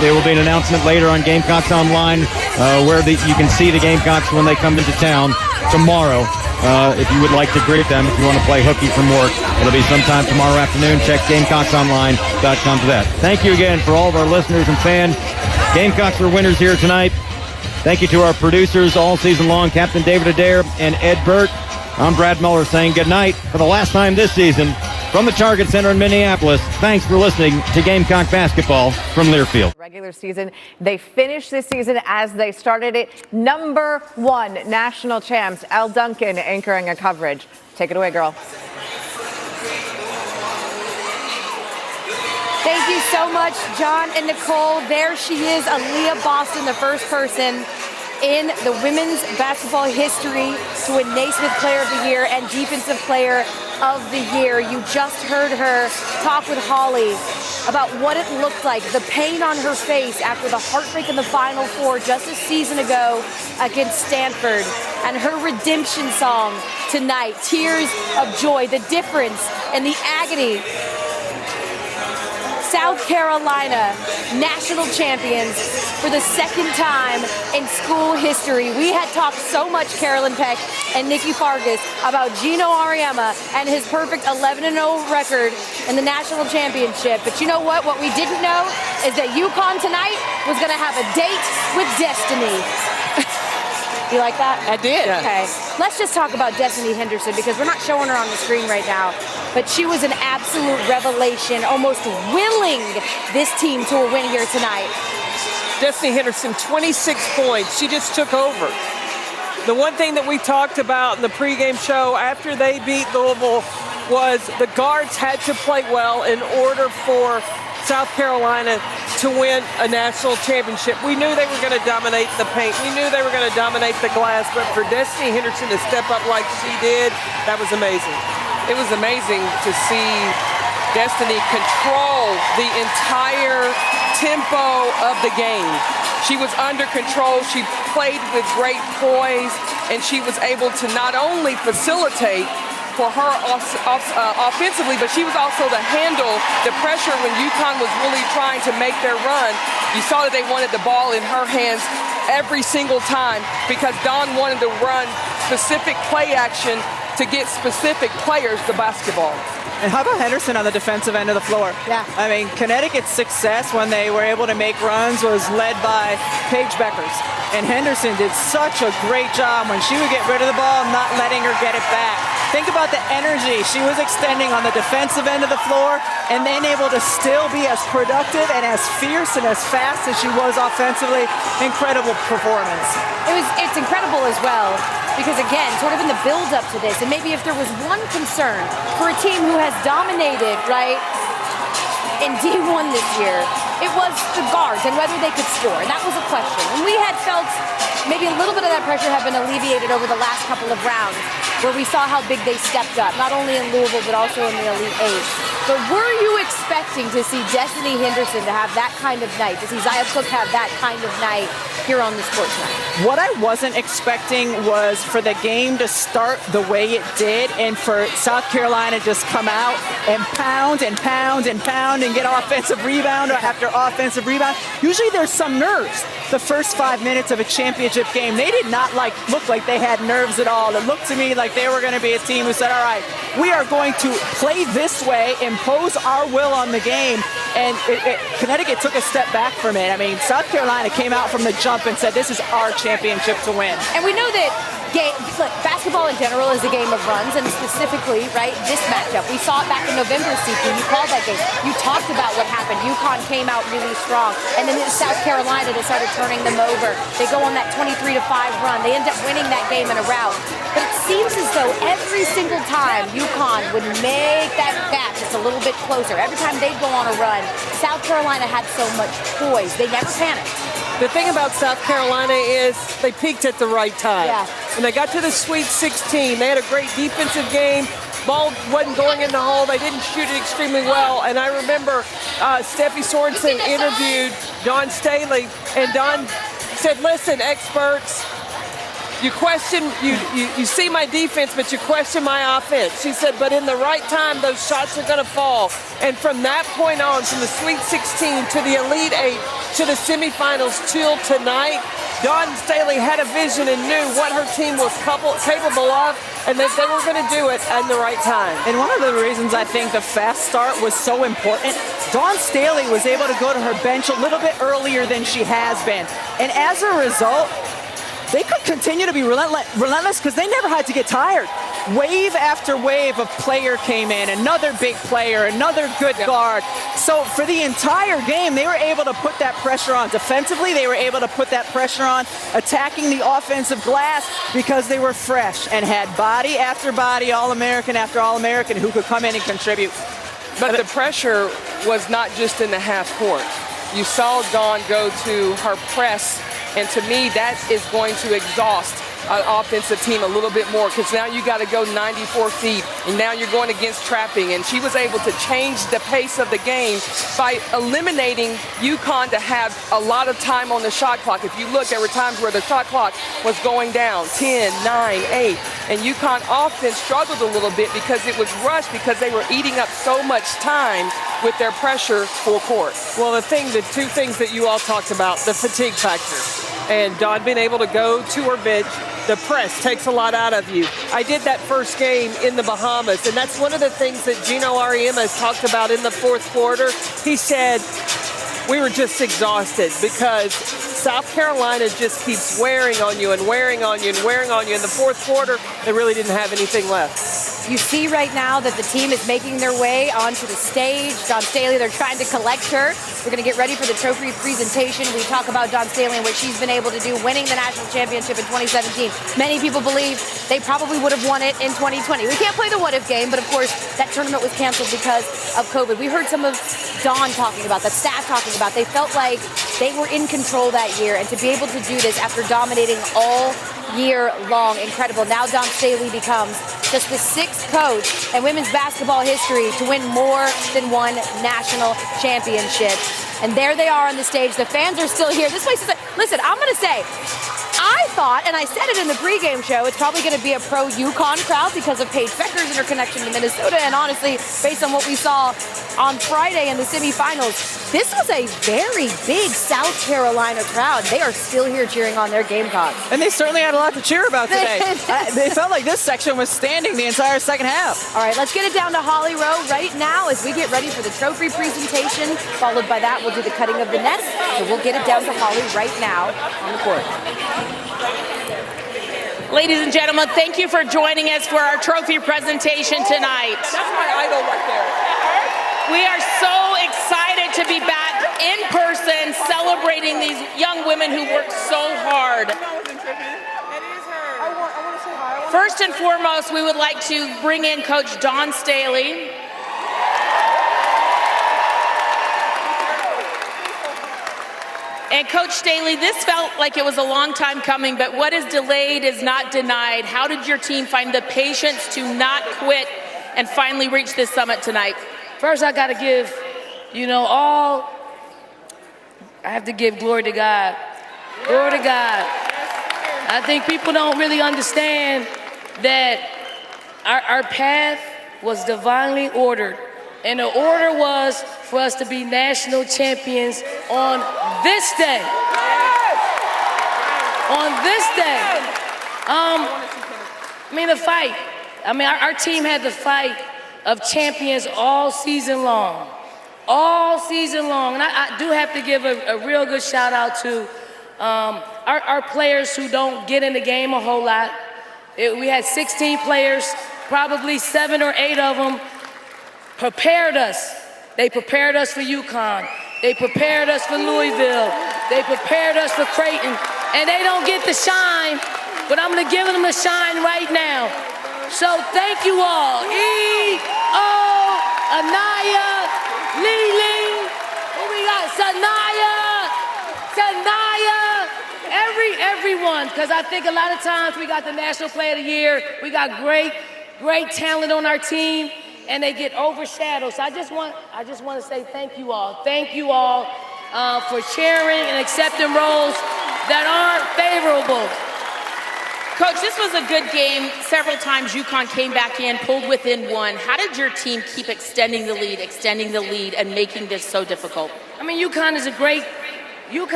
There will be an announcement later on Gamecocks Online where you can see the Gamecocks when they come into town tomorrow. If you would like to greet them, if you want to play hooky from work, it'll be sometime tomorrow afternoon. Check GamecocksOnline.com for that. Thank you again for all of our listeners and fans. Gamecocks are winners here tonight. Thank you to our producers all season long, Captain David Adair and Ed Burt. I'm Brad Muller saying good night for the last time this season from the Target Center in Minneapolis. Thanks for listening to Gamecock Basketball from Learfield. Regular season, they finished this season as they started it. #1 national champs, Elle Duncan anchoring a coverage. Take it away, girl. Thank you so much, John and Nicole. There she is, Aaliyah Boston, the first person in the women's basketball history to win Naismith Player of the Year and Defensive Player of the Year. You just heard her talk with Holly about what it looked like, the pain on her face after the heartbreak in the Final Four just a season ago against Stanford, and her redemption song tonight, Tears of Joy, the difference and the agony. South Carolina, national champions for the second time in school history. We had talked so much, Carolyn Peck and Nikki Fargas, about Gino Auriemma and his perfect 11-0 record in the national championship. But you know what? What we didn't know is that UConn tonight was going to have a date with destiny. You like that? I did. Okay. Let's just talk about Destiny Henderson because we're not showing her on the screen right now. But she was an absolute revelation, almost willing this team to a win here tonight. Destiny Henderson, 26 points. She just took over. The one thing that we talked about in the pregame show after they beat Louisville was the guards had to play well in order for South Carolina to win a national championship. We knew they were going to dominate the paint. We knew they were going to dominate the glass, but for Destiny Henderson to step up like she did, that was amazing. It was amazing to see Destiny control the entire tempo of the game. She was under control. She played with great poise, and she was able to not only facilitate for her offensively, but she was also to handle the pressure when UConn was really trying to make their run. You saw that they wanted the ball in her hands every single time because Dawn wanted to run specific play action to get specific players the basketball. And how about Henderson on the defensive end of the floor? Yeah. I mean, Connecticut's success when they were able to make runs was led by Paige Beckers. And Henderson did such a great job when she would get rid of the ball, not letting her get it back. Think about the energy she was extending on the defensive end of the floor and then able to still be as productive and as fierce and as fast as she was offensively. Incredible performance. It's incredible as well because, again, sort of in the build-up to this, and maybe if there was one concern for a team who has dominated, right, in D1 this year, it was the guards and whether they could score, and that was a question. And we had felt maybe a little bit of that pressure had been alleviated over the last couple of rounds where we saw how big they stepped up, not only in Louisville but also in the Elite Eight. But were you expecting to see Destiny Henderson to have that kind of night, to see Zia Cook have that kind of night here on the Sports Night? What I wasn't expecting was for the game to start the way it did and for South Carolina just come out and pound and pound and pound and get offensive rebound after offensive rebound. Usually there's some nerves. The first 5 minutes of a championship game, they did not look like they had nerves at all. It looked to me like they were going to be a team who said, all right, we are going to play this way, impose our will on the game. And Connecticut took a step back from it. I mean, South Carolina came out from the jump and said, this is our championship to win. And we know that look, basketball in general is a game of runs, and specifically, right, this matchup. We saw it back in November, CP. You called that game. You talked about what happened. UConn came out really strong, and then it was South Carolina that started turning them over. They go on that 23-5 run. They end up winning that game in a rout. But it seems as though every single time UConn would make that gap just a little bit closer, every time they'd go on a run, South Carolina had so much poise. They never panicked. The thing about South Carolina is they peaked at the right time. Yeah. When they got to the Sweet 16, they had a great defensive game. Ball wasn't going in the hole. They didn't shoot it extremely well. And I remember Steffi Sorensen interviewed Dawn Staley, and Dawn said, listen, experts, you see my defense, but you question my offense. She said, but in the right time, those shots are going to fall. And from that point on, from the Sweet 16 to the Elite 8 to the semifinals till tonight, Dawn Staley had a vision and knew what her team was capable of, and that they were going to do it at the right time. And one of the reasons I think the fast start was so important, Dawn Staley was able to go to her bench a little bit earlier than she has been. And as a result, they could continue to be relentless because they never had to get tired. Wave after wave of player came in, another big player, another good guard. So for the entire game, they were able to put that pressure on. Defensively, they were able to put that pressure on, attacking the offensive glass because they were fresh and had body after body, All-American after All-American who could come in and contribute. But the pressure was not just in the half court. You saw Dawn go to her press, and to me, that is going to exhaust an offensive team a little bit more because now you got to go 94 feet, and now you're going against trapping. And she was able to change the pace of the game by eliminating UConn to have a lot of time on the shot clock. If you look, there were times where the shot clock was going down, 10, 9, 8. And UConn offense struggled a little bit because it was rushed because they were eating up so much time with their pressure full court. Well, the two things that you all talked about, the fatigue factor. And Dawn being able to go to her bench, the press takes a lot out of you. I did that first game in the Bahamas, and that's one of the things that Gino Ariema has talked about in the fourth quarter. He said, we were just exhausted because South Carolina just keeps wearing on you and wearing on you and wearing on you. In the fourth quarter, they really didn't have anything left. You see right now that the team is making their way onto the stage. Dawn Staley, they're trying to collect her. We're going to get ready for the trophy presentation. We talk about Dawn Staley and what she's been able to do, winning the national championship in 2017. Many people believe they probably would have won it in 2020. We can't play the what-if game, but of course, that tournament was canceled because of COVID. We heard some of Dawn talking about, the staff talking about. They felt like they were in control that year, and to be able to do this after dominating all year long, incredible. Now Dawn Staley becomes just the 6th coach in women's basketball history to win more than one national championship. And there they are on the stage. The fans are still here. This place is like, listen, I'm going to say, I thought, and I said it in the pregame show, it's probably going to be a pro UConn crowd because of Paige Beckers and her connection to Minnesota. And honestly, based on what we saw on Friday in the semifinals, this was a very big South Carolina crowd. They are still here cheering on their Gamecocks. And they certainly had a lot to cheer about today. They felt like this section was standing the entire second half. All right, let's get it down to Holly Rowe right now as we get ready for the trophy presentation. Followed by that, we'll do the cutting of the nets. So we'll get it down to Holly right now on the court. Ladies and gentlemen, thank you for joining us for our trophy presentation tonight. That's my idol right there. We are so excited to be back in person celebrating these young women who worked so hard. First and foremost, we would like to bring in Coach Dawn Staley. And Coach Staley, this felt like it was a long time coming, but what is delayed is not denied. How did your team find the patience to not quit and finally reach this summit tonight? First, I got to give, I have to give glory to God. Glory to God. I think people don't really understand that our path was divinely ordered. And the order was for us to be national champions on this day. On this day. The fight. Our team had the fight of champions all season long. All season long. And I do have to give a real good shout out to our players who don't get in the game a whole lot. We had 16 players, probably 7 or 8 of them prepared us. They prepared us for UConn. They prepared us for Louisville. They prepared us for Creighton. And they don't get the shine, but I'm gonna give them the shine right now. So thank you all. E-O, Anaya, Lee, who we got? Sanaya, everyone, because I think a lot of times we got the National Player of the Year. We got great talent on our team, and they get overshadowed. So I just want to say thank you all. Thank you all for sharing and accepting roles that aren't favorable. Coach, this was a good game. Several times UConn came back in, pulled within one. How did your team keep extending the lead, and making this so difficult? I mean, UConn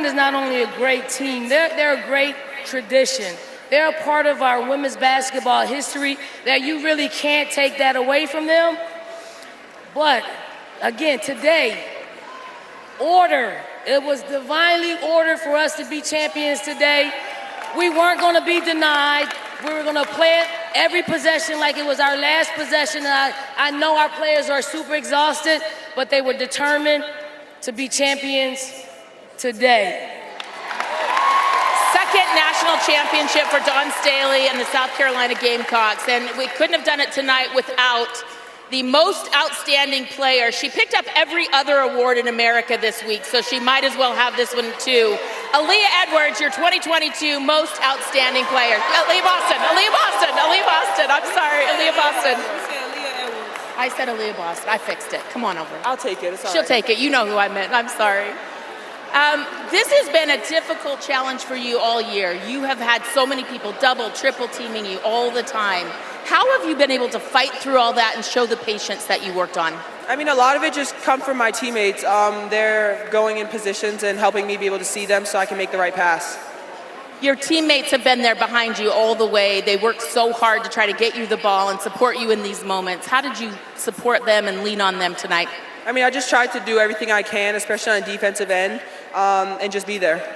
is not only a great team, they're a great tradition. They're a part of our women's basketball history that you really can't take that away from them. But again, today, order. It was divinely ordered for us to be champions today. We weren't going to be denied. We were going to play it every possession like it was our last possession. And I know our players are super exhausted, but they were determined to be champions today. Second national championship for Dawn Staley and the South Carolina Gamecocks, and we couldn't have done it tonight without the most outstanding player. She picked up every other award in America this week, so she might as well have this one too. Aaliyah Edwards, your 2022 most outstanding player. Aaliyah Boston, I'm sorry, Aaliyah Boston. I said Aaliyah Boston, I fixed it, come on over. I'll take it, it's all She'll right. take it, you know who I meant, I'm sorry. This has been a difficult challenge for you all year. You have had so many people double, triple teaming you all the time. How have you been able to fight through all that and show the patience that you worked on? I mean, a lot of it just come from my teammates. They're going in positions and helping me be able to see them so I can make the right pass. Your teammates have been there behind you all the way. They worked so hard to try to get you the ball and support you in these moments. How did you support them and lean on them tonight? I mean, I just tried to do everything I can, especially on the defensive end, and just be there.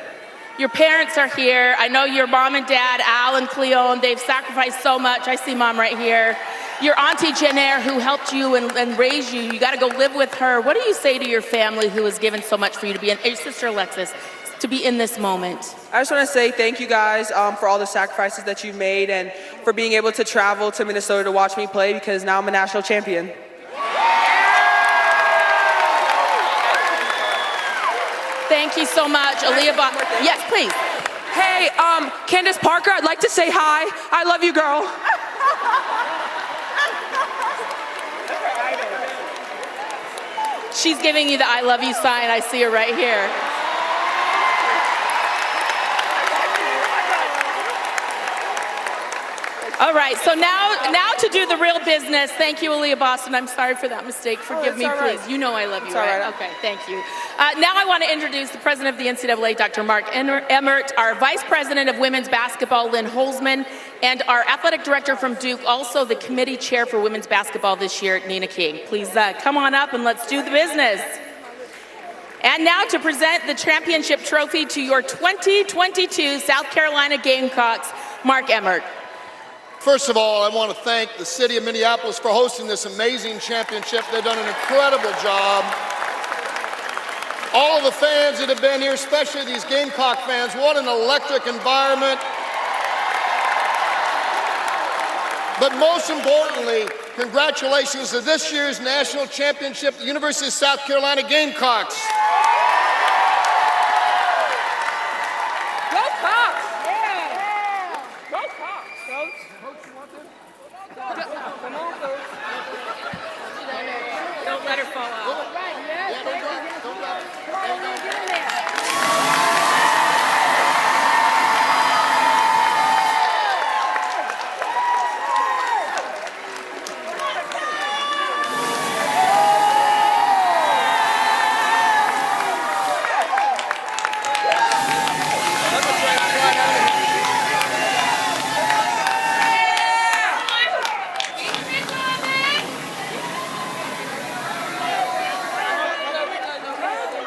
Your parents are here. I know your mom and dad, Al and Cleone, they've sacrificed so much. I see mom right here. Your auntie Jennaire, who helped you and raised you, you got to go live with her. What do you say to your family who has given so much for you to be in, your sister Alexis, to be in this moment? I just want to say thank you guys for all the sacrifices that you've made and for being able to travel to Minnesota to watch me play, because now I'm a national champion. Thank you so much, Aaliyah. Yes, please. Hey, Candace Parker, I'd like to say hi. I love you, girl. She's giving you the I love you sign. I see her right here. All right, so now to do the real business. Thank you, Aaliyah Boston. I'm sorry for that mistake. Forgive me, please. You know I love you, right? Okay, thank you. Now I want to introduce the president of the NCAA, Dr. Mark Emmert, our vice president of women's basketball, Lynn Holzman, and our athletic director from Duke, also the committee chair for women's basketball this year, Nina King. Please come on up and let's do the business. And now to present the championship trophy to your 2022 South Carolina Gamecocks, Mark Emmert. First of all, I want to thank the city of Minneapolis for hosting this amazing championship. They've done an incredible job. All of the fans that have been here, especially these Gamecock fans, what an electric environment. But most importantly, congratulations to this year's national championship, the University of South Carolina Gamecocks. Go Cox! Yeah! Go Cox, Coach. Come on, Coach. Don't let her fall out.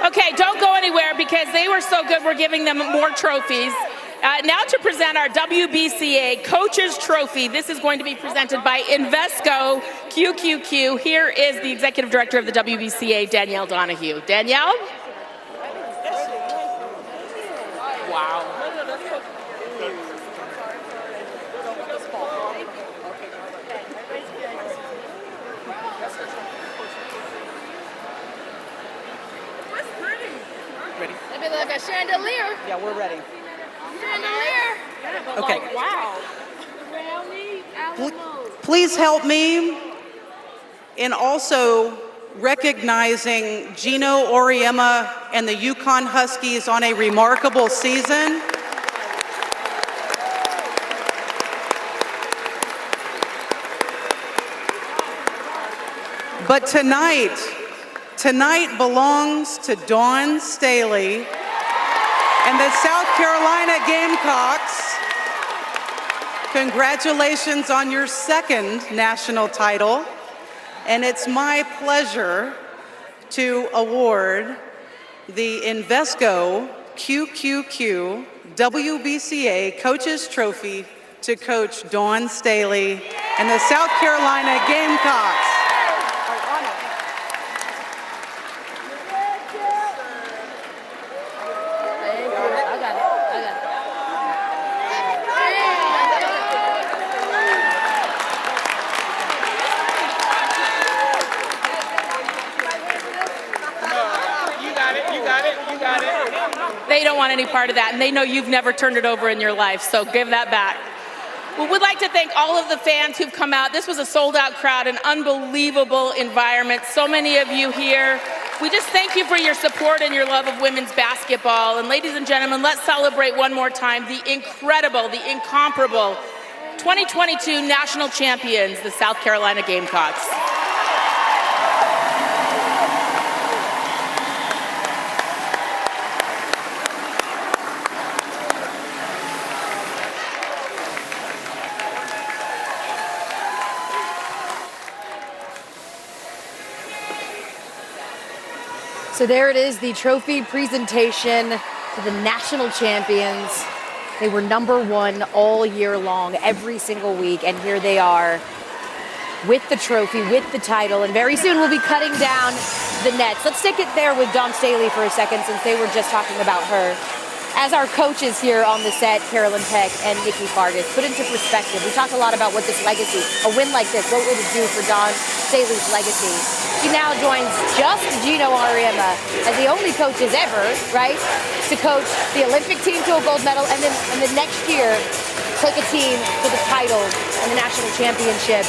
Okay, don't go anywhere because they were so good, we're giving them more trophies. Now to present our WBCA Coaches Trophy. This is going to be presented by Invesco QQQ. Here is the Executive Director of the WBCA, Danielle Donahue. Danielle? Wow. It'd be like a chandelier. Yeah, we're ready. Chandelier. Okay. Like, wow. Please help me in also recognizing Gino Auriemma and the UConn Huskies on a remarkable season. But tonight belongs to Dawn Staley and the South Carolina Gamecocks. Congratulations on your second national title. And it's my pleasure to award the Invesco QQQ WBCA Coaches Trophy to Coach Dawn Staley and the South Carolina Gamecocks. They don't want any part of that, and they know you've never turned it over in your life, so give that back. We would like to thank all of the fans who've come out. This was a sold-out crowd, an unbelievable environment. So many of you here. We just thank you for your support and your love of women's basketball. And ladies and gentlemen, let's celebrate one more time the incredible, the incomparable 2022 national champions, the South Carolina Gamecocks. So there it is, the trophy presentation to the national champions. They were #1 all year long, every single week, and here they are with the trophy, with the title, and very soon we'll be cutting down the nets. Let's stick it there with Dawn Staley for a second, since they were just talking about her. As our coaches here on the set, Carolyn Peck and Nikki Fargas, put into perspective, we talked a lot about what this legacy, a win like this, what would it do for Dawn Staley's legacy? She now joins just Gino Auriemma as the only coaches ever, right, to coach the Olympic team to a gold medal, and then next year take a team to the title and the national championship.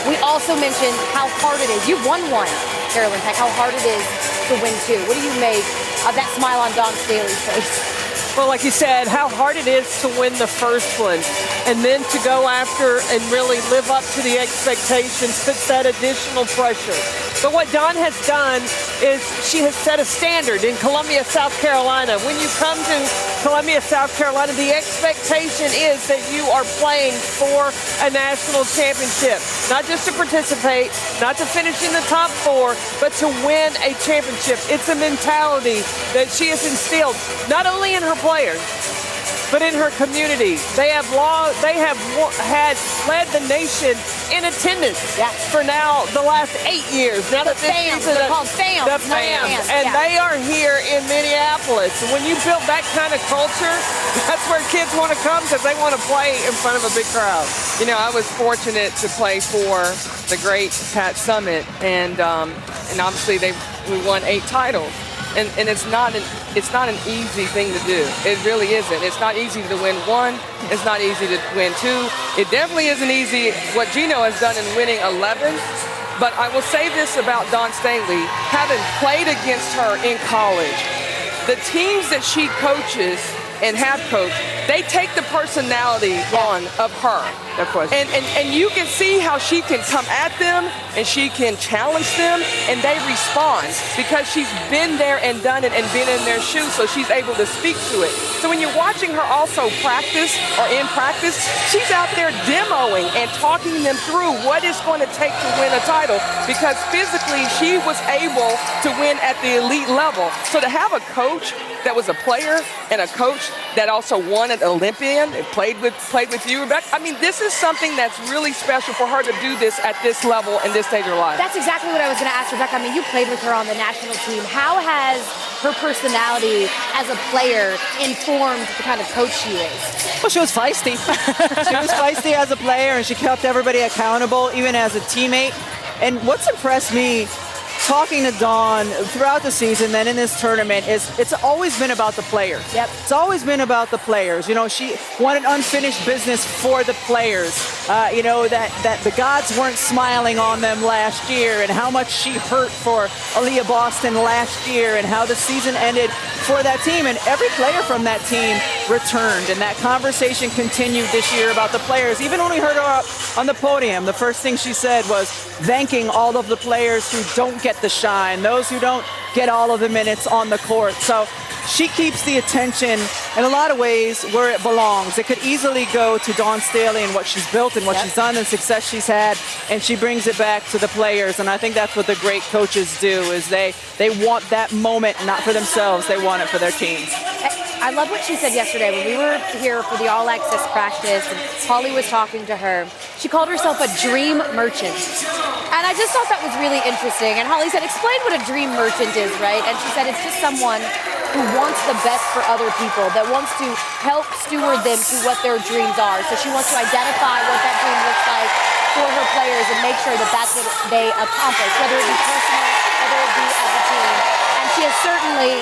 We also mentioned how hard it is. You've won one, Carolyn Peck, how hard it is to win two. What do you make of that smile on Dawn Staley's face? Well, like you said, how hard it is to win the first one, and then to go after and really live up to the expectations, puts that additional pressure. But what Dawn has done is she has set a standard in Columbia, South Carolina. When you come to Columbia, South Carolina, the expectation is that you are playing for a national championship, not just to participate, not to finish in the top 4, but to win a championship. It's a mentality that she has instilled, not only in her players, but in her community. They have led the nation in attendance for now the last 8 years. Now the fans, they're called fans. The fans, and they are here in Minneapolis. And when you build that kind of culture, that's where kids want to come, because they want to play in front of a big crowd. You know, I was fortunate to play for the great Pat Summitt, and obviously we won 8 titles. And it's not an easy thing to do. It really isn't. It's not easy to win 1. It's not easy to win 2. It definitely isn't easy what Gino has done in winning 11. But I will say this about Dawn Staley, having played against her in college, the teams that she coaches and have coached, they take the personality on of her. Of course. And you can see how she can come at them and she can challenge them, and they respond because she's been there and done it and been in their shoes, so she's able to speak to it. So when you're watching her also practice or in practice, she's out there demoing and talking them through what it's going to take to win a title, because physically she was able to win at the elite level. So to have a coach that was a player and a coach that also won an Olympian and played with you, Rebecca, I mean, this is something that's really special for her to do this at this level and this stage of her life. That's exactly what I was going to ask, Rebecca. I mean, you played with her on the national team. How has her personality as a player informed the kind of coach she is? Well, she was feisty. She was feisty as a player, and she kept everybody accountable, even as a teammate. And what's impressed me talking to Dawn throughout the season, then in this tournament, is it's always been about the players. Yep. It's always been about the players. You know, she wanted unfinished business for the players. You know, that the gods weren't smiling on them last year, and how much she hurt for Aaliyah Boston last year, and how the season ended for that team. And every player from that team returned, and that conversation continued this year about the players. Even when we heard her up on the podium, the first thing she said was thanking all of the players who don't get the shine, those who don't get all of the minutes on the court. So she keeps the attention in a lot of ways where it belongs. It could easily go to Dawn Staley and what she's built and what she's done and success she's had, and she brings it back to the players. And I think that's what the great coaches do, is they want that moment not for themselves, they want it for their teams. I love what she said yesterday when we were here for the All Access practice and Holly was talking to her. She called herself a dream merchant. And I just thought that was really interesting. And Holly said, explain what a dream merchant is, right? And she said it's just someone who wants the best for other people, that wants to help steward them to what their dreams are. So she wants to identify what that dream looks like for her players and make sure that that's what they accomplish, whether it be personal, whether it be as a team. And she has certainly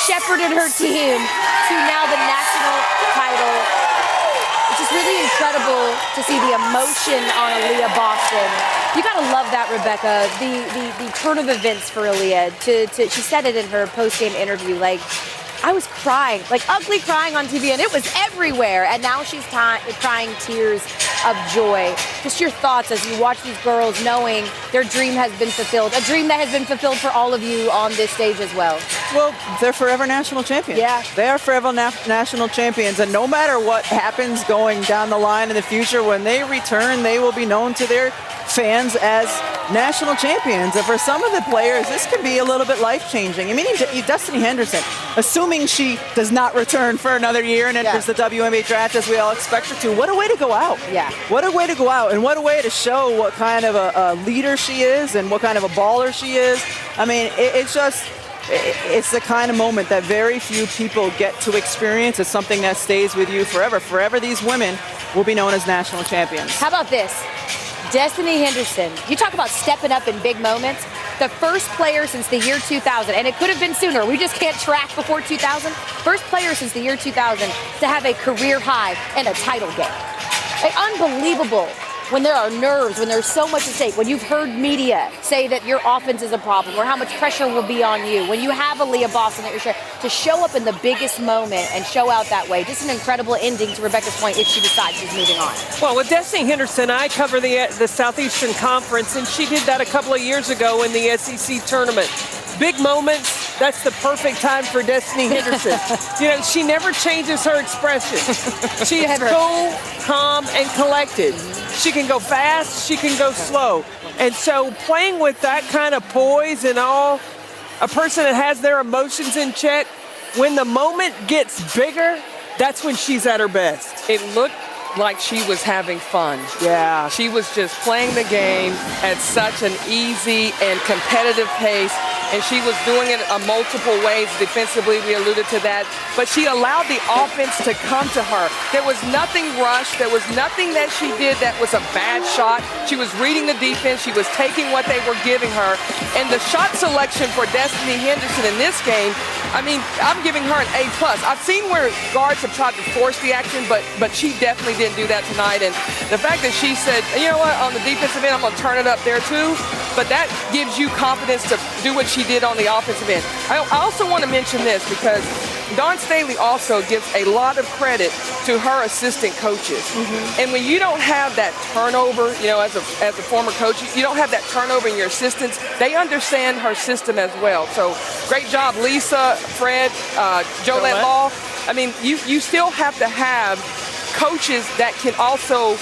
shepherded her team to now the national title. It's just really incredible to see the emotion on Aaliyah Boston. You gotta love that, Rebecca. The turn of events for Aaliyah. She said it in her post-game interview. Like, I was crying, like ugly crying on TV, and it was everywhere. And now she's crying tears of joy. Just your thoughts as you watch these girls knowing their dream has been fulfilled, a dream that has been fulfilled for all of you on this stage as well. Well, they're forever national champions. Yeah. They are forever national champions, and no matter what happens going down the line in the future, when they return, they will be known to their fans as national champions. And for some of the players, this can be a little bit life-changing. I mean, Destiny Henderson, assuming she does not return for another year and enters the WNBA draft as we all expect her to, what a way to go out. Yeah. What a way to go out, and what a way to show what kind of a leader she is and what kind of a baller she is. I mean, it's the kind of moment that very few people get to experience. It's something that stays with you forever. Forever, these women will be known as national champions. How about this? Destiny Henderson, you talk about stepping up in big moments. The first player since the year 2000, and it could have been sooner, we just can't track before 2000. First player since the year 2000 to have a career high in a title game. Like, unbelievable when there are nerves, when there's so much at stake, when you've heard media say that your offense is a problem or how much pressure will be on you, when you have Aaliyah Boston that you're sure to show up in the biggest moment and show out that way. Just an incredible ending to Rebecca's point if she decides she's moving on. Well, with Destiny Henderson, I cover the Southeastern Conference, and she did that a couple of years ago in the SEC tournament. Big moments, that's the perfect time for Destiny Henderson. You know, she never changes her expression. She is cool, calm, and collected. She can go fast, she can go slow. And so playing with that kind of poise and all, a person that has their emotions in check, when the moment gets bigger, that's when she's at her best. It looked like she was having fun. Yeah. She was just playing the game at such an easy and competitive pace, and she was doing it multiple ways. Defensively, we alluded to that, but she allowed the offense to come to her. There was nothing rushed. There was nothing that she did that was a bad shot. She was reading the defense. She was taking what they were giving her, and the shot selection for Destiny Henderson in this game, I mean, I'm giving her an A+. I've seen where guards have tried to force the action, but she definitely didn't do that tonight. And the fact that she said, you know what, on the defensive end, I'm going to turn it up there too, but that gives you confidence to do what she did on the offensive end. I also want to mention this because Dawn Staley also gives a lot of credit to her assistant coaches. And when you don't have that turnover, you know, as a former coach, you don't have that turnover in your assistants, they understand her system as well. So great job, Lisa, Fred, Jolette Law. I mean, you still have to have coaches that can also,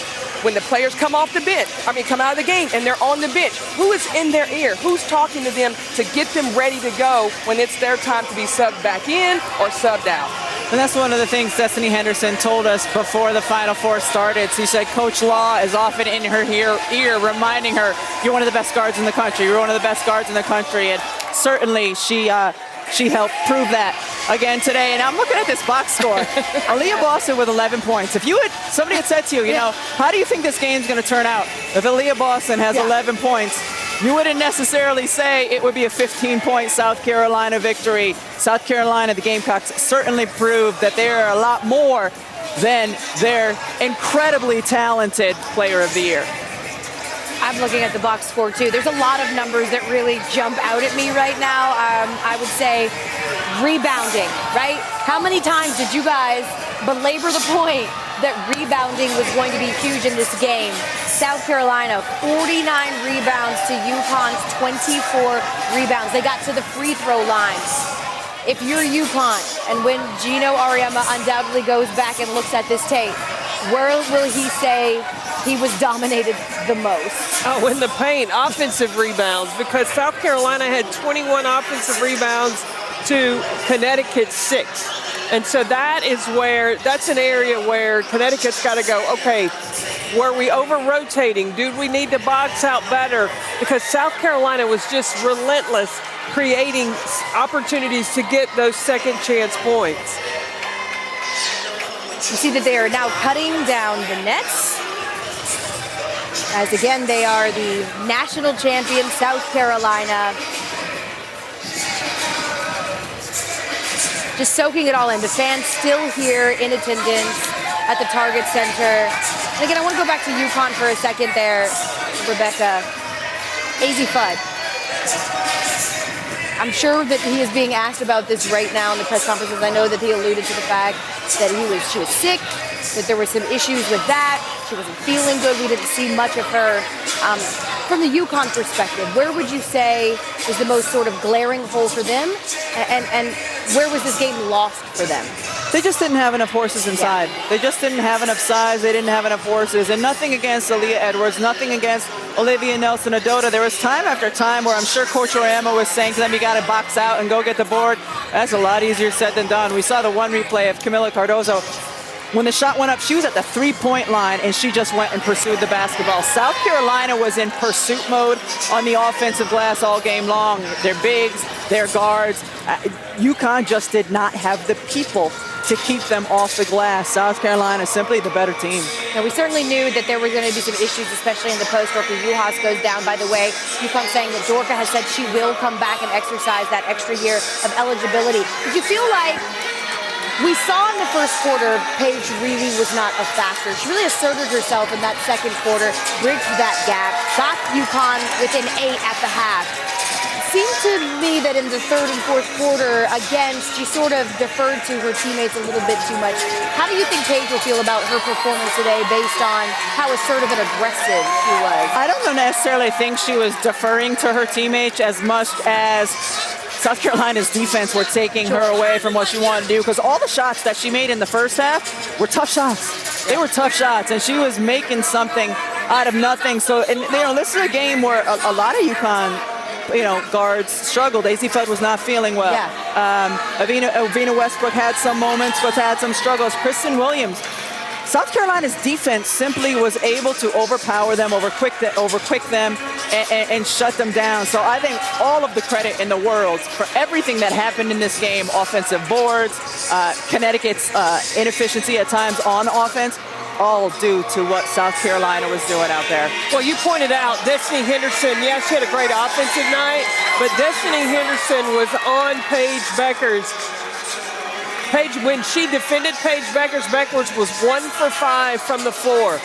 when the players come off the bench, come out of the game and they're on the bench, who is in their ear? Who's talking to them to get them ready to go when it's their time to be subbed back in or subbed out? And that's one of the things Destiny Henderson told us before the Final Four started. She said Coach Law is often in her ear reminding her, you're one of the best guards in the country. You're one of the best guards in the country. And certainly she helped prove that again today. And I'm looking at this box score. Aaliyah Boston with 11 points. If somebody had said to you, you know, how do you think this game's going to turn out? If Aaliyah Boston has 11 points, you wouldn't necessarily say it would be a 15-point South Carolina victory. South Carolina, the Gamecocks, certainly proved that they are a lot more than their incredibly talented player of the year. I'm looking at the box score too. There's a lot of numbers that really jump out at me right now. I would say rebounding, right? How many times did you guys belabor the point that rebounding was going to be huge in this game? South Carolina, 49 rebounds to UConn's 24 rebounds. They got to the free throw line. If you're UConn, and when Gino Auriemma undoubtedly goes back and looks at this tape, where will he say he was dominated the most? Oh, in the paint, offensive rebounds, because South Carolina had 21 offensive rebounds to Connecticut's 6. And so that's an area where Connecticut's got to go, okay, were we over-rotating? Do we need to box out better? Because South Carolina was just relentless, creating opportunities to get those second chance points. You see that they are now cutting down the nets. As again, they are the national champion, South Carolina. Just soaking it all in. The fans still here in attendance at the Target Center. And again, I want to go back to UConn for a second there, Rebecca. AZ Fudd. I'm sure that he is being asked about this right now in the press conferences. I know that he alluded to the fact that she was sick, that there were some issues with that. She wasn't feeling good. We didn't see much of her. From the UConn perspective, where would you say is the most sort of glaring hole for them? And where was this game lost for them? They just didn't have enough horses inside. Yeah. They just didn't have enough size. They didn't have enough horses. And nothing against Aaliyah Edwards, nothing against Olivia Nelson-Adota. There was time after time where I'm sure Coach Auriemma was saying to them, you got to box out and go get the board. That's a lot easier said than done. We saw the one replay of Camila Cardozo. When the shot went up, she was at the three-point line, and she just went and pursued the basketball. South Carolina was in pursuit mode on the offensive glass all game long. Their bigs, their guards. UConn just did not have the people to keep them off the glass. South Carolina simply the better team. Now, we certainly knew that there were going to be some issues, especially in the post. Dorka Juhas goes down. By the way, UConn saying that Dorka has said she will come back and exercise that extra year of eligibility. Did you feel like we saw in the first quarter, Paige really was not a factor. She really asserted herself in that second quarter, bridged that gap, got UConn within 8 at the half. It seemed to me that in the third and fourth quarter, again, she sort of deferred to her teammates a little bit too much. How do you think Paige will feel about her performance today based on how assertive and aggressive she was? I don't necessarily think she was deferring to her teammates as much as South Carolina's defense were taking her away from what she wanted to do, because all the shots that she made in the first half were tough shots. They were tough shots, and she was making something out of nothing. So, and this is a game where a lot of UConn, guards struggled. AZ Fudd was not feeling well. Yeah. Avina Westbrook had some moments, but had some struggles. Kristen Williams. South Carolina's defense simply was able to overpower them, overquick them, and shut them down. So I think all of the credit in the world for everything that happened in this game, offensive boards, Connecticut's inefficiency at times on offense, all due to what South Carolina was doing out there. Well, you pointed out Destiny Henderson. Yeah, she had a great offensive night, but Destiny Henderson was on Paige Beckers. When she defended Paige Beckers was 1 for 5 from the floor.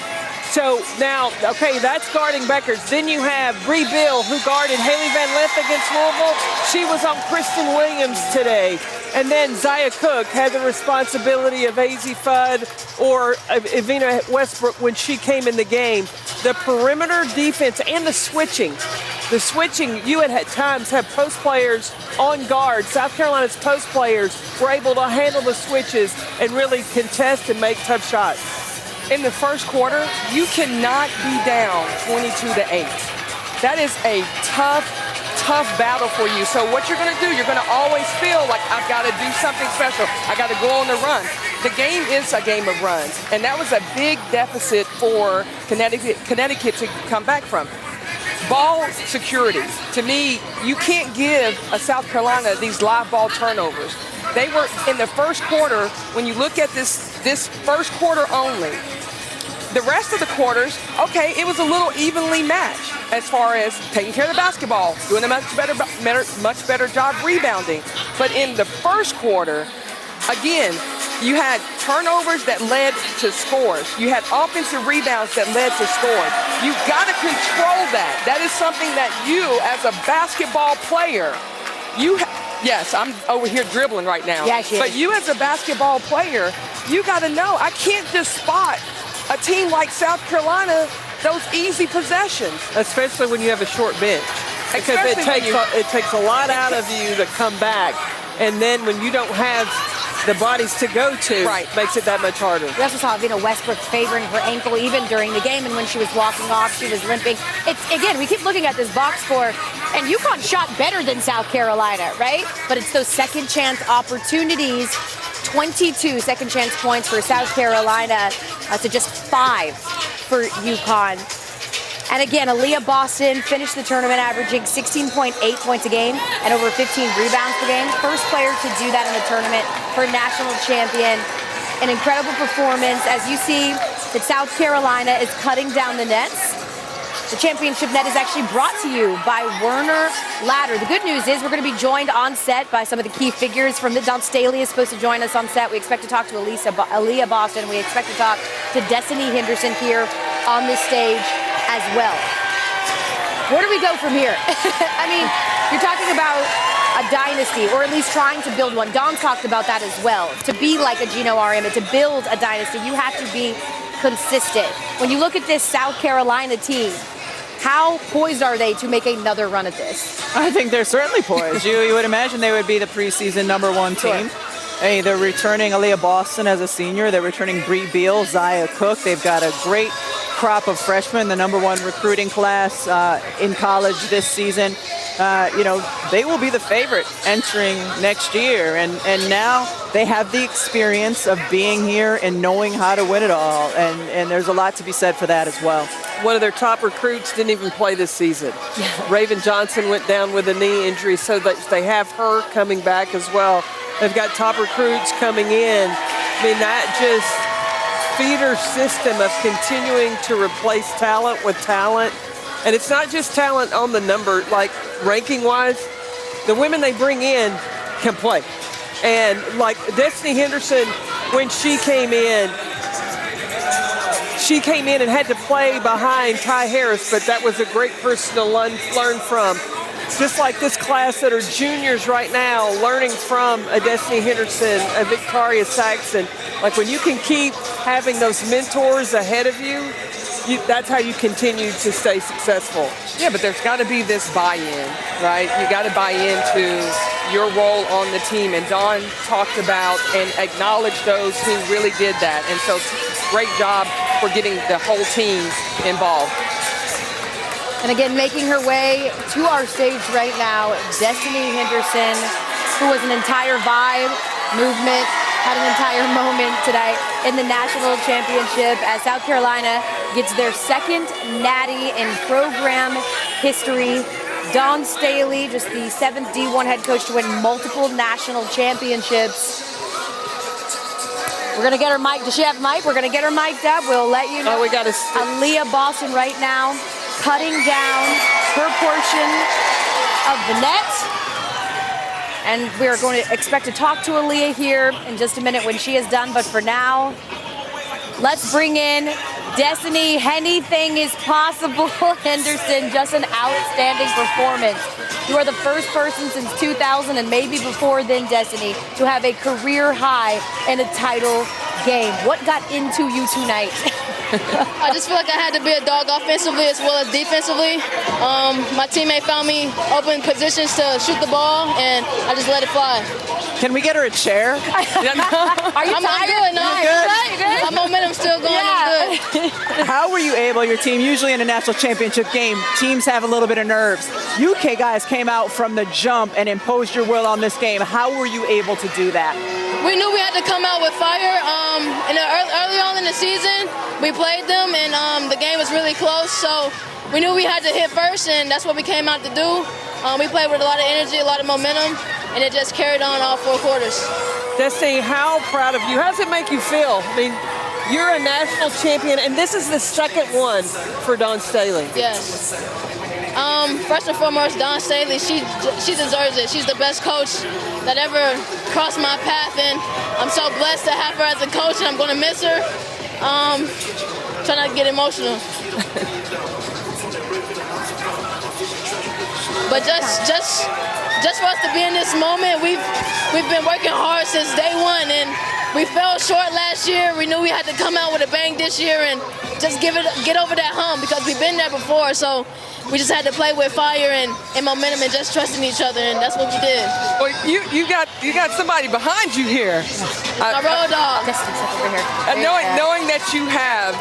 So now, okay, that's guarding Beckers. Then you have Bree Bill, who guarded Haley Van Lith against Louisville. She was on Kristen Williams today. And then Zaya Cook had the responsibility of AZ Fudd or Avina Westbrook when she came in the game. The perimeter defense and the switching. You at times have post players on guard. South Carolina's post players were able to handle the switches and really contest and make tough shots. In the first quarter, you cannot be down 22-8. That is a tough battle for you. So what you're going to do, you're going to always feel like, I've got to do something special. I got to go on the run. The game is a game of runs, and that was a big deficit for Connecticut to come back from. Ball security. To me, you can't give a South Carolina these live ball turnovers. They were in the first quarter, when you look at this first quarter only, the rest of the quarters, okay, it was a little evenly matched as far as taking care of the basketball, doing a much better job rebounding. But in the first quarter, again, you had turnovers that led to scores. You had offensive rebounds that led to scores. You've got to control that. That is something that you, as a basketball player, yes, I'm over here dribbling right now. Yeah, she is. But you as a basketball player, you got to know, I can't just spot a team like South Carolina, those easy possessions. Especially when you have a short bench. Because it takes a lot out of you to come back. And then when you don't have the bodies to go to, makes it that much harder. We also saw Vina Westbrook favoring her ankle even during the game, and when she was walking off, she was limping. Again, we keep looking at this box score, and UConn shot better than South Carolina, right? But it's those second chance opportunities. 22 second chance points for South Carolina to just 5 for UConn. And again, Aaliyah Boston finished the tournament averaging 16.8 points a game and over 15 rebounds per game. First player to do that in the tournament for national champion. An incredible performance. As you see, that South Carolina is cutting down the nets. The championship net is actually brought to you by Werner Ladder. The good news is we're going to be joined on set by some of the key figures from the Don Staley is supposed to join us on set. We expect to talk to Aaliyah Boston. We expect to talk to Destiny Henderson here on the stage as well. Where do we go from here? I mean, you're talking about a dynasty, or at least trying to build one. Don talked about that as well. To be like a Gino Auriemma, to build a dynasty, you have to be consistent. When you look at this South Carolina team, how poised are they to make another run at this? I think they're certainly poised. You would imagine they would be the preseason #1 team. Hey, they're returning Aaliyah Boston as a senior. They're returning Bree Beal, Zia Cook. They've got a great crop of freshmen, the #1 recruiting class in college this season. They will be the favorite entering next year. And now they have the experience of being here and knowing how to win it all. And there's a lot to be said for that as well. One of their top recruits didn't even play this season. Raven Johnson went down with a knee injury, so that they have her coming back as well. They've got top recruits coming in. I mean, that just feeder system of continuing to replace talent with talent. And it's not just talent on the number, like ranking-wise. The women they bring in can play. And like Destiny Henderson, when she came in and had to play behind Ty Harris, but that was a great person to learn from. Just like this class that are juniors right now, learning from a Destiny Henderson, a Victoria Saxon. Like when you can keep having those mentors ahead of you, that's how you continue to stay successful. Yeah, but there's got to be this buy-in, right? You got to buy into your role on the team. And Dawn talked about and acknowledged those who really did that. And so great job for getting the whole team involved. And again, making her way to our stage right now, Destiny Henderson, who was an entire vibe, movement, had an entire moment today in the national championship as South Carolina gets their second natty in program history. Dawn Staley, just the 7th D1 head coach to win multiple national championships. We're going to get her mic. Does she have a mic? We're going to get her mic'd up. We'll let you know. Oh, we got to Aaliyah Boston right now cutting down her portion of the net. And we're going to expect to talk to Aaliyah here in just a minute when she is done. But for now, let's bring in Destiny. Anything is possible. Henderson, just an outstanding performance. You are the first person since 2000 and maybe before then, Destiny, to have a career high in a title game. What got into you tonight? I just feel like I had to be a dog offensively as well as defensively. My teammate found me open positions to shoot the ball, and I just let it fly. Can we get her a chair? Are you I'm tired? good. No, You good? my momentum's still going. I'm good. How were you able, your team, usually in a national championship game, teams have a little bit of nerves. UK guys came out from the jump and imposed your will on this game. How were you able to do that? We knew we had to come out with fire. Early on in the season, we played them, and the game was really close. So we knew we had to hit first, and that's what we came out to do. We played with a lot of energy, a lot of momentum, and it just carried on all 4 quarters. Destiny, how proud of you. How does it make you feel? I mean, you're a national champion, and this is the second one for Dawn Staley. Yes. First and foremost, Dawn Staley, she deserves it. She's the best coach that ever crossed my path, and I'm so blessed to have her as a coach, and I'm going to miss her. Try not to get emotional. But just for us to be in this moment, we've been working hard since day one, and we fell short last year. We knew we had to come out with a bang this year and just get over that hump because we've been there before. So we just had to play with fire and momentum and just trusting each other, and that's what we did. Well, you got somebody behind you here. My road dog. Knowing that you have,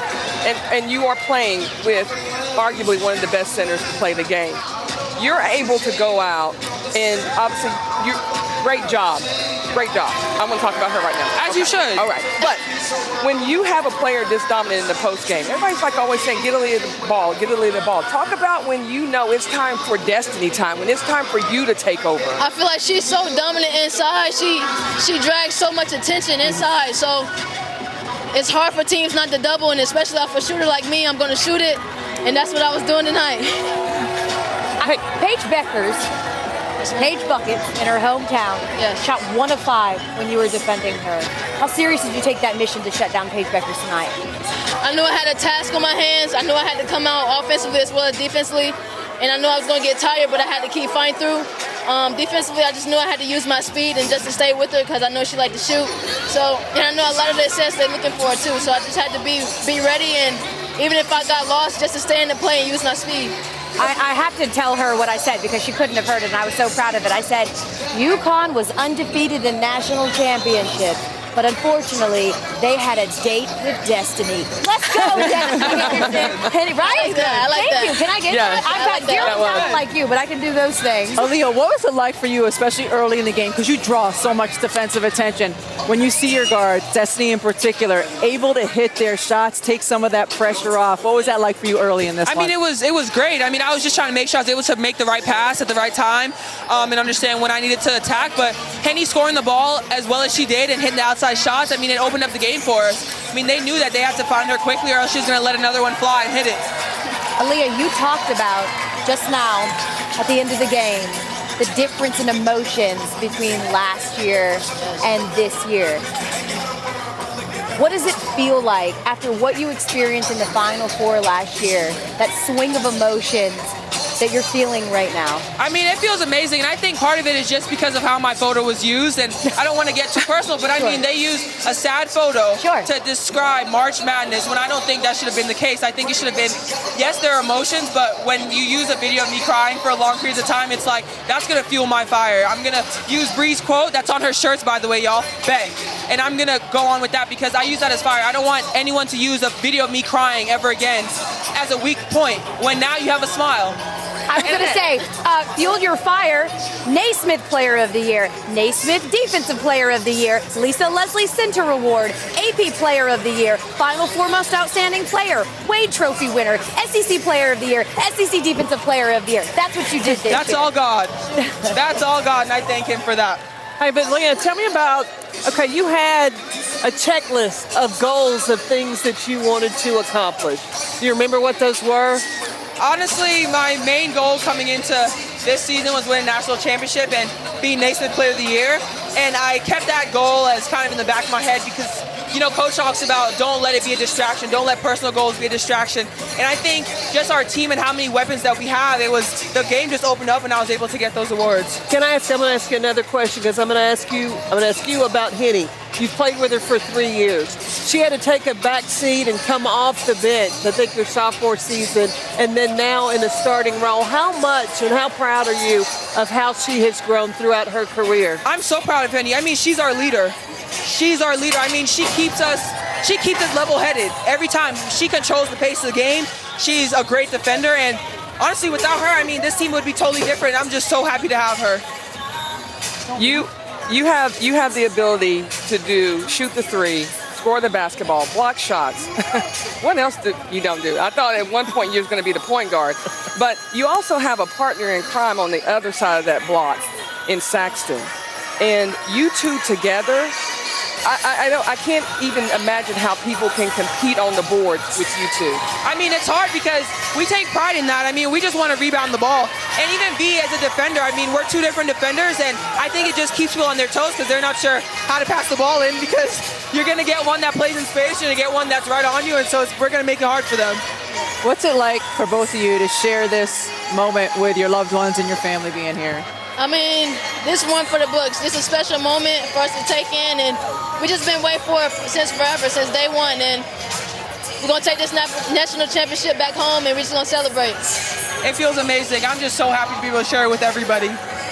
and you are playing with arguably one of the best centers to play the game, you're able to go out and obviously great job. I'm going to talk about her right now. As you should. All right. But when you have a player this dominant in the post game, everybody's like always saying, get a lead of the ball, get a lead of the ball. Talk about when you know it's time for destiny time, when it's time for you to take over. I feel like she's so dominant inside. She drags so much attention inside. So it's hard for teams not to double, and especially off a shooter like me, I'm going to shoot it. And that's what I was doing tonight. Paige Buckets in her hometown shot 1 of 5 when you were defending her. How serious did you take that mission to shut down Paige Beckers tonight? I knew I had a task on my hands. I knew I had to come out offensively as well as defensively. And I knew I was going to get tired, but I had to keep fighting through. Defensively, I just knew I had to use my speed and just to stay with her because I know she liked to shoot. So, and I know a lot of the assists they're looking for too. So I just had to be ready, and even if I got lost, just to stay in the play and use my speed. I have to tell her what I said because she couldn't have heard it, and I was so proud of it. I said, UConn was undefeated in national championships, but unfortunately, they had a date with destiny. Let's go, Destiny. Right? I like that. Thank you. Can I get that? I've got zero talent like you, but I can do those things. Aaliyah, what was it like for you, especially early in the game, because you draw so much defensive attention, when you see your guards, Destiny in particular, able to hit their shots, take some of that pressure off? What was that like for you early in this one? I mean, it was great. I mean, I was just trying to make sure I was able to make the right pass at the right time and understand when I needed to attack. But Henny scoring the ball as well as she did and hitting the outside shots, I mean, it opened up the game for us. I mean, they knew that they had to find her quickly or else she was going to let another one fly and hit it. Aaliyah, you talked about just now at the end of the game the difference in emotions between last year and this year. What does it feel like after what you experienced in the Final Four last year, that swing of emotions that you're feeling right now? I mean, it feels amazing, and I think part of it is just because of how my photo was used, and I don't want to get too personal, but I mean, they used a sad photo to describe March Madness when I don't think that should have been the case. I think it should have been, yes, there are emotions, but when you use a video of me crying for a long period of time, it's like, that's going to fuel my fire. I'm going to use Bree's quote, that's on her shirts, by the way, y'all, bang. And I'm going to go on with that because I use that as fire. I don't want anyone to use a video of me crying ever again as a weak point when now you have a smile. I was going to say, fuel your fire, Naismith Player of the Year, Naismith Defensive Player of the Year, Lisa Leslie Center Award, AP Player of the Year, Final Four Most Outstanding Player, Wade Trophy winner, SEC Player of the Year, SEC Defensive Player of the Year. That's what you did this That's year. all God. That's all God, and I thank him for that. Hey, but Leah, tell me about, okay, you had a checklist of goals of things that you wanted to accomplish. Do you remember what those were? Honestly, my main goal coming into this season was win a national championship and be Naismith Player of the Year. And I kept that goal as kind of in the back of my head because, you know, Coach talks about don't let it be a distraction. Don't let personal goals be a distraction. And I think just our team and how many weapons that we have, it was the game just opened up and I was able to get those awards. I'm going to ask you another question because I'm going to ask you about Henny. You've played with her for 3 years. She had to take a back seat and come off the bench, I think, your sophomore season, and then now in a starting role. How much and how proud are you of how she has grown throughout her career? I'm so proud of Henny. I mean, she's our leader. She's our leader. I mean, she keeps us level-headed. Every time she controls the pace of the game, she's a great defender. And honestly, without her, I mean, this team would be totally different. I'm just so happy to have her. You have the ability to shoot the three, score the basketball, block shots. What else you don't do? I thought at one point you was going to be the point guard. But you also have a partner in crime on the other side of that block in Saxton. And you two together I can't even imagine how people can compete on the boards with you two. I mean, it's hard because we take pride in that. I mean, we just want to rebound the ball. And even B, as a defender, I mean, we're two different defenders, and I think it just keeps people on their toes because they're not sure how to pass the ball in because you're going to get one that plays in space, you're going to get one that's right on you, and so we're going to make it hard for them. What's it like for both of you to share this moment with your loved ones and your family being here? I mean, this one for the books. This is a special moment for us to take in, and we just been waiting for it since forever, since day one. And we're going to take this national championship back home, and we're just going to celebrate. It feels amazing. I'm just so happy to be able to share it with everybody.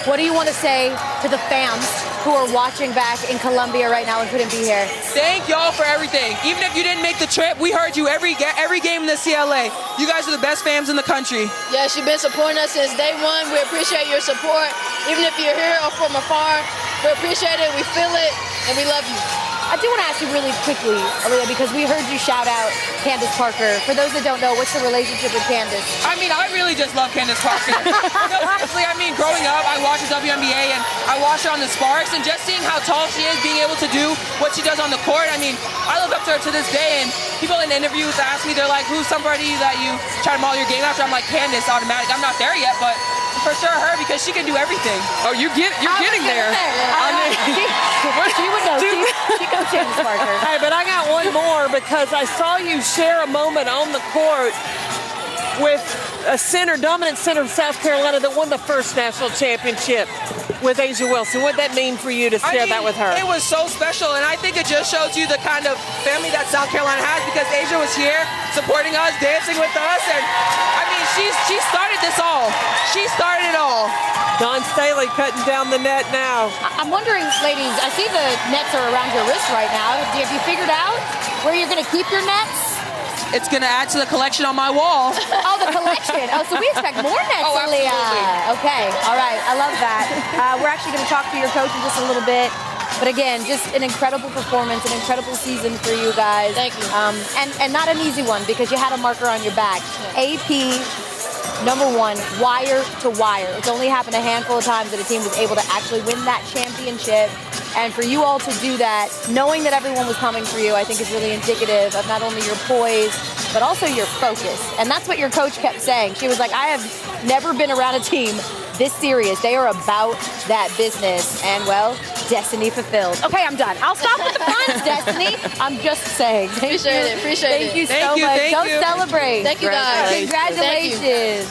What do you want to say to the fans who are watching back in Columbia right now and couldn't be here? Thank y'all for everything. Even if you didn't make the trip, we heard you every game in the CLA. You guys are the best fans in the country. Yes, you've been supporting us since day one. We appreciate your support. Even if you're here or from afar, we appreciate it, we feel it, and we love you. I do want to ask you really quickly, Aaliyah, because we heard you shout out Candace Parker. For those that don't know, what's the relationship with Candace? I mean, I really just love Candace Parker. No, seriously, I mean, growing up, I watched the WNBA and I watched her on the Sparks, and just seeing how tall she is, being able to do what she does on the court, I mean, I look up to her to this day, and people in interviews ask me, they're like, who's somebody that you try to model your game after? I'm like, Candace, automatic. I'm not there yet, but for sure her, because she can do everything. Oh, you're getting there. She would know. She knows Candace Parker. Hey, but I got one more because I saw you share a moment on the court with a dominant center of South Carolina that won the first national championship with Asia Wilson. What did that mean for you to share that with her? It was so special, and I think it just shows you the kind of family that South Carolina has because Asia was here supporting us, dancing with us, and I mean, she started this all. She started it all. Dawn Staley cutting down the net now. I'm wondering, ladies, I see the nets are around your wrist right now. Have you figured out where you're going to keep your nets? It's going to add to the collection on my wall. Oh, the collection. Oh, so we expect more nets, absolutely. Aaliyah. Okay, all right. I love that. We're actually going to talk to your coach in just a little bit. But again, just an incredible performance, an incredible season for you guys. Thank you. And not an easy one because you had a marker on your back. AP number one, wire to wire. It's only happened a handful of times that a team was able to actually win that championship. And for you all to do that, knowing that everyone was coming for you, I think is really indicative of not only your poise, but also your focus. And that's what your coach kept saying. She was like, I have never been around a team this serious. They are about that business. And, well, destiny fulfilled. Okay, I'm done. I'll stop with the puns, Destiny. I'm just saying. Appreciate it. Thank you so much. Go celebrate. Thank you, guys. Congratulations.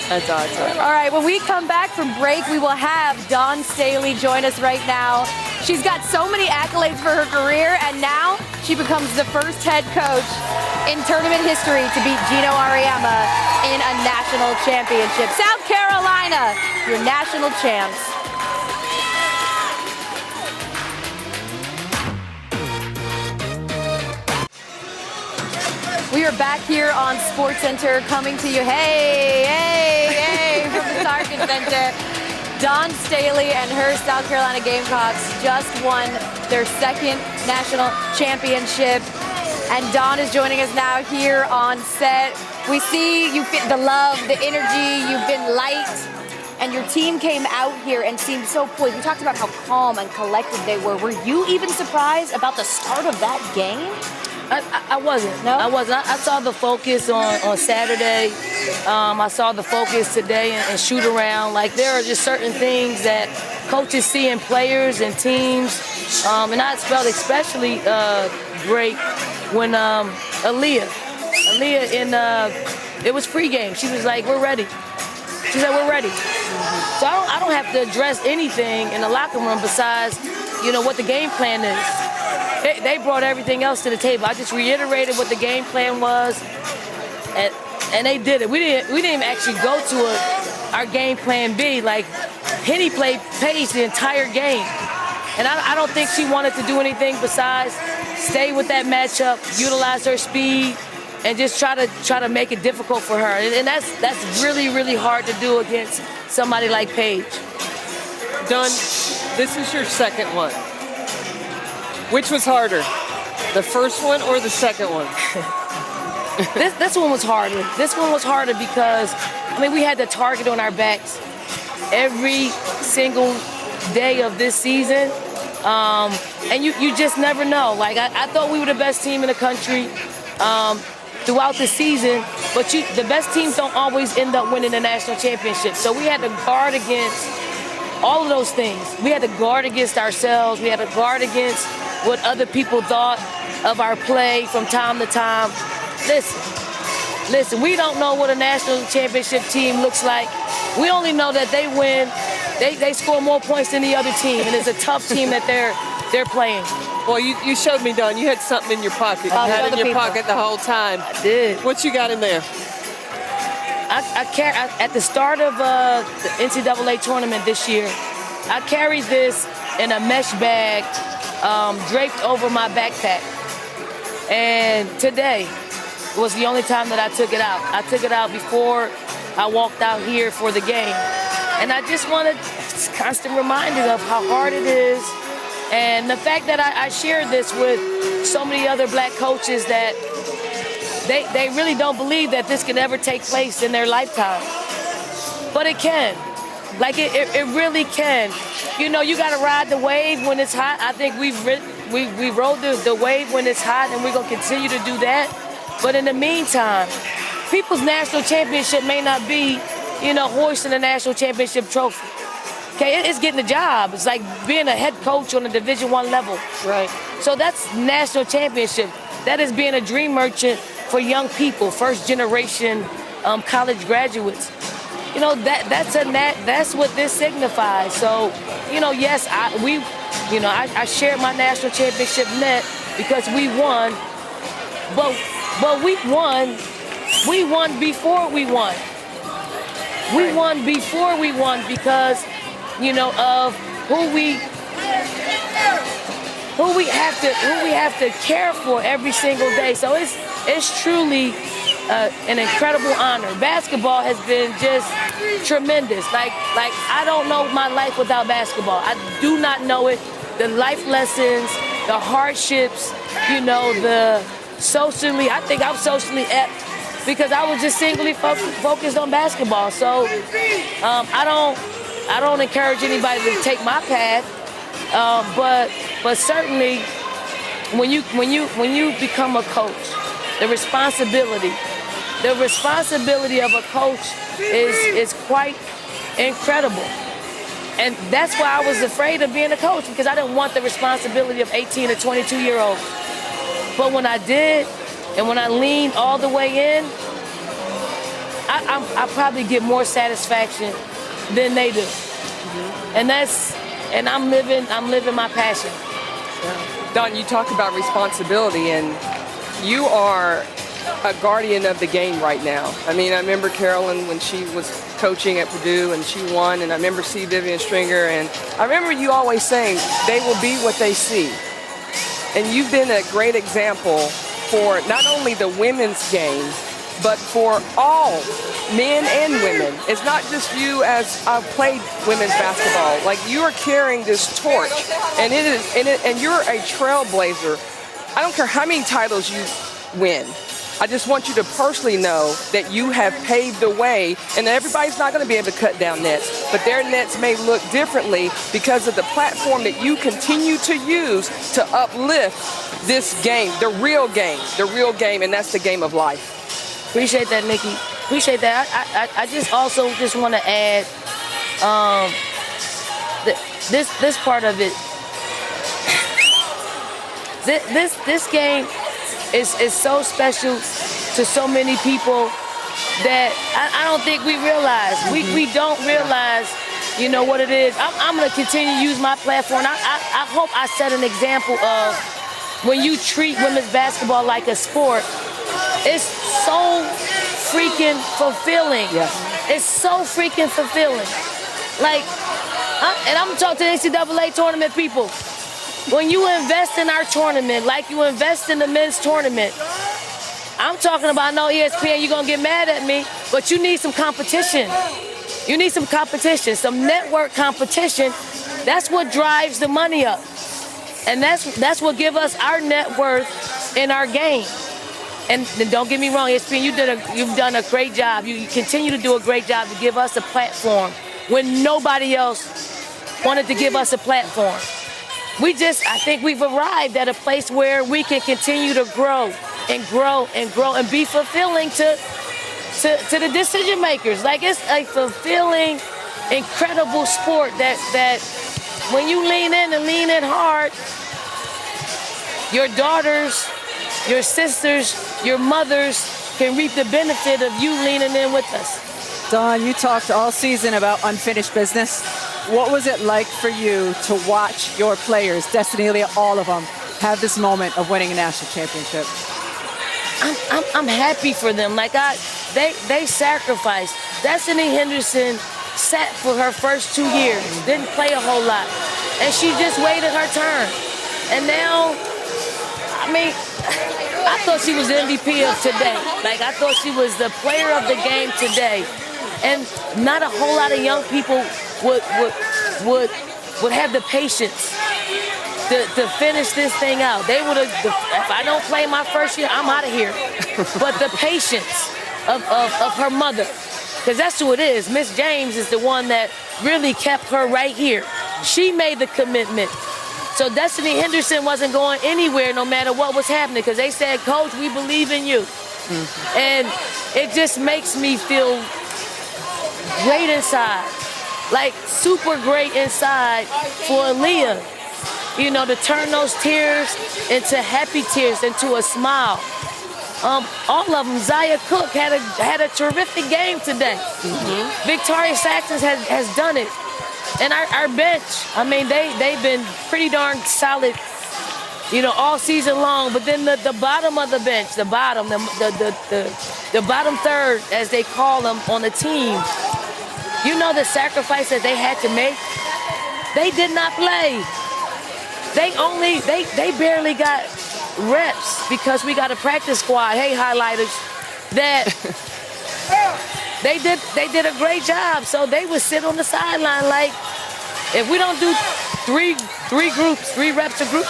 That's awesome. All right, when we come back from break, we will have Dawn Staley join us right now. She's got so many accolades for her career, and now she becomes the first head coach in tournament history to beat Gino Auriemma in a national championship. South Carolina, your national champs. We are back here on SportsCenter coming to you, hey, from the Target Center. Dawn Staley and her South Carolina Gamecocks just won their second national championship. And Dawn is joining us now here on set. We see you fit the love, the energy, you've been light. And your team came out here and seemed so poised. We talked about how calm and collected they were. Were you even surprised about the start of that game? I wasn't. No? I wasn't. I saw the focus on Saturday. I saw the focus today and shoot around. Like, there are just certain things that coaches see in players and teams. And I felt especially great when Aaliyah it was pregame. She was like, we're ready. She said, we're ready. So I don't have to address anything in the locker room besides, what the game plan is. They brought everything else to the table. I just reiterated what the game plan was, and they did it. We didn't even actually go to our game plan B. Like, Henny played pace the entire game, and I don't think she wanted to do anything besides stay with that matchup, utilize her speed, and just try to make it difficult for her. And that's really, really hard to do against somebody like Paige. Dawn, this is your second one. Which was harder, the first one or the second one? This one was harder. This one was harder because, we had the target on our backs every single day of this season. And you just never know. Like, I thought we were the best team in the country throughout the season, but the best teams don't always end up winning the national championship. So we had to guard against all of those things. We had to guard against ourselves. We had to guard against what other people thought of our play from time to time. Listen, we don't know what a national championship team looks like. We only know that they win. They score more points than the other team, and it's a tough team that they're playing. Well, you showed me, Dawn. You had something in your pocket. You had it in your pocket the whole time. I did. What you got in there? At the start of the NCAA tournament this year, I carried this in a mesh bag draped over my backpack. And today was the only time that I took it out. I took it out before I walked out here for the game. And I just wanted constant reminders of how hard it is. And the fact that I shared this with so many other black coaches that they really don't believe that this can ever take place in their lifetime. But it can. Like, it really can. You know, you got to ride the wave when it's hot. I think we rode the wave when it's hot, and we're going to continue to do that. But in the meantime, people's national championship may not be, hoisting a national championship trophy. Okay, it's getting a job. It's like being a head coach on a Division I level. Right. So that's national championship. That is being a dream merchant for young people, first generation college graduates. That's what this signifies. So, yes, I shared my national championship net because we won, but we won before we won. We won before we won because, of who we have to care for every single day. So it's truly an incredible honor. Basketball has been just tremendous. Like I don't know my life without basketball. I do not know it. The life lessons, the hardships, the socially. I think I'm socially apt because I was just singly focused on basketball. So I don't encourage anybody to take my path. But certainly when you become a coach, the responsibility of a coach is quite incredible. And that's why I was afraid of being a coach, because I didn't want the responsibility of 18 or 22-year-olds. But when I did, and when I leaned all the way in, I probably get more satisfaction than they do. Mm-hmm. And I'm living my passion. Dawn, you talk about responsibility, and you are a guardian of the game right now. I mean, I remember Carolyn when she was coaching at Purdue and she won, and I remember C. Vivian Stringer, and I remember you always saying they will be what they see. And you've been a great example for not only the women's game, but for all men and women. It's not just you as I've played women's basketball. Like, you are carrying this torch, and and you're a trailblazer. I don't care how many titles you win. I just want you to personally know that you have paved the way, and everybody's not going to be able to cut down nets, but their nets may look differently because of the platform that you continue to use to uplift this game, the real game, and that's the game of life. Appreciate that, Nikki. Appreciate that. I just want to add this part of it. This game is so special to so many people that I don't think we realize. We don't realize, what it is. I'm going to continue to use my platform. I hope I set an example of when you treat women's basketball like a sport. It's so freaking fulfilling. Yes. It's so freaking fulfilling. And I'm talking to the NCAA tournament people. When you invest in our tournament, like you invest in the men's tournament, I'm talking about, no, ESPN, you're going to get mad at me, but you need some competition. You need some competition, some network competition. That's what drives the money up. And that's what gives us our net worth in our game. And don't get me wrong, ESPN, you've done a great job. You continue to do a great job to give us a platform when nobody else wanted to give us a platform. I think we've arrived at a place where we can continue to grow and grow and grow and be fulfilling to the decision makers. Like, it's a fulfilling, incredible sport that when you lean in and lean in hard, your daughters, your sisters, your mothers can reap the benefit of you leaning in with us. Dawn, you talked all season about unfinished business. What was it like for you to watch your players, Destiny Leah, all of them, have this moment of winning a national championship? I'm happy for them. Like, they sacrificed. Destiny Henderson sat for her first 2 years, didn't play a whole lot, and she just waited her turn. And now, I mean, I thought she was the MVP of today. Like, I thought she was the player of the game today. And not a whole lot of young people would have the patience to finish this thing out. They would have, if I don't play my first year, I'm out of here. But the patience of her mother, because that's who it is. Miss James is the one that really kept her right here. She made the commitment. So Destiny Henderson wasn't going anywhere no matter what was happening, because they said, Coach, we believe in you. Mm-hmm. And it just makes me feel great inside, like super great inside for Leah, you know, to turn those tears into happy tears, into a smile. All of them. Zaya Cook had a terrific game today. Mm-hmm. Victoria Saxton has done it. And our bench, I mean, they've been pretty darn solid, you know, all season long. But then the bottom of the bench, the bottom third, as they call them on the team, you know the sacrifice that they had to make. They did not play. They barely got reps because we got a practice squad. Hey, highlighters, that. They did a great job. So they would sit on the sideline like, if we don't do three reps a group,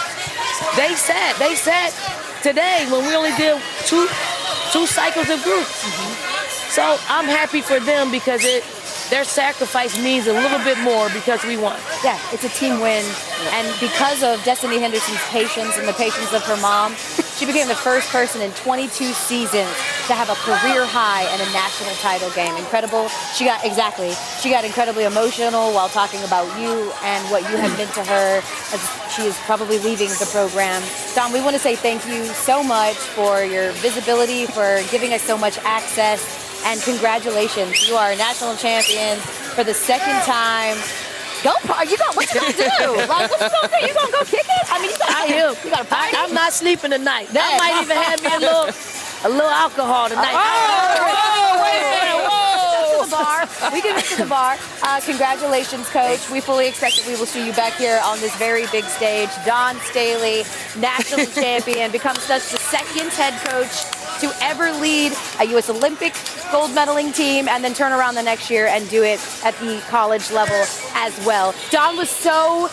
they sat today when we only did two cycles of groups. Mm-hmm. So I'm happy for them because their sacrifice means a little bit more because we won. Yeah, it's a team win. And because of Destiny Henderson's patience and the patience of her mom, she became the first person in 22 seasons to have a career high in a national title game. Incredible. She got incredibly emotional while talking about you and what you have meant to her as she is probably leaving the program. Dawn, we want to say thank you so much for your visibility, for giving us so much access, and congratulations. You are a national champion for the second time. What you gonna do? Like, what you gonna do? You gonna go kick it? I mean, you got a party. I'm not sleeping tonight. That might even have me a little alcohol tonight. Whoa! We can get to the bar. Congratulations, Coach. We fully expect that we will see you back here on this very big stage. Dawn Staley, national champion, becomes such the second head coach to ever lead a U.S. Olympic gold medaling team and then turn around the next year and do it at the college level as well. Dawn was so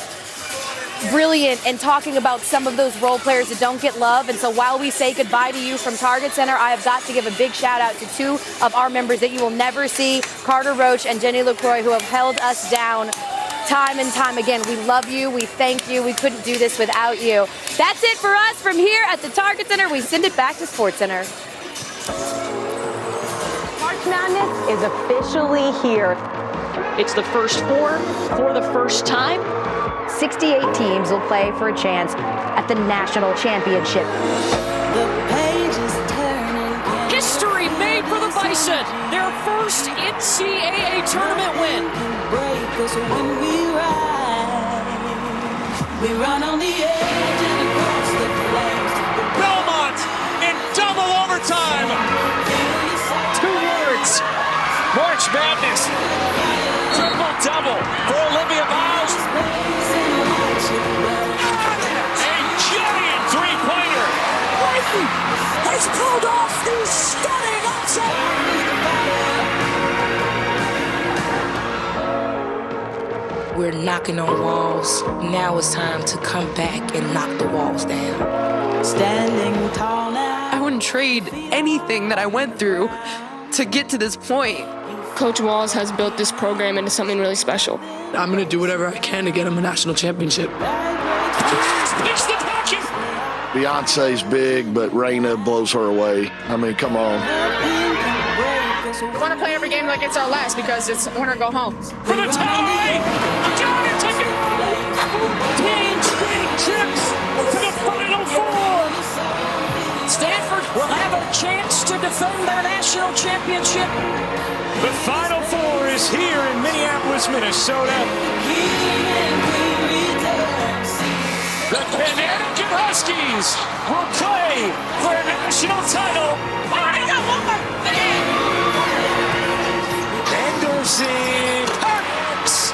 brilliant in talking about some of those role players that don't get love. And so while we say goodbye to you from Target Center, I have got to give a big shout out to two of our members that you will never see, Carter Roach and Jenny LaCroix, who have held us down time and time again. We love you. We thank you. We couldn't do this without you. That's it for us from here at the Target Center. We send it back to SportsCenter. March Madness is officially here. It's the first four for the first time. 68 teams will play for a chance at the national championship. The page is turning. History made for the Bison. Their first NCAA tournament win. When we ride, we run on the edge and across the flames. Belmont in double overtime. 2 words. March Madness. Triple-double for Olivia Miles. A giant three-pointer. Whitey has pulled off the stunning upset. We're knocking on walls. Now it's time to come back and knock the walls down. Standing tall now. I wouldn't trade anything that I went through to get to this point. Coach Walls has built this program into something really special. I'm going to do whatever I can to get him a national championship. Picks the pocket. Beyonce's big, but Raina blows her away. I mean, come on. We want to play every game like it's our last because it's win or go home. For the tie! Got it! 14 straight trips to the Final Four! Stanford will have a chance to defend their national championship. The Final Four is here in Minneapolis, Minnesota. The Connecticut Huskies will play for a national title. Anderson Parks.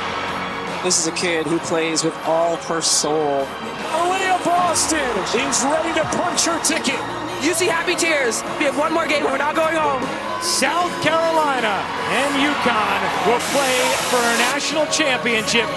This is a kid who plays with all her soul. Aaliyah Boston is ready to punch her ticket. You see happy tears. We have one more game. We're not going home. South Carolina and UConn will play for a national championship.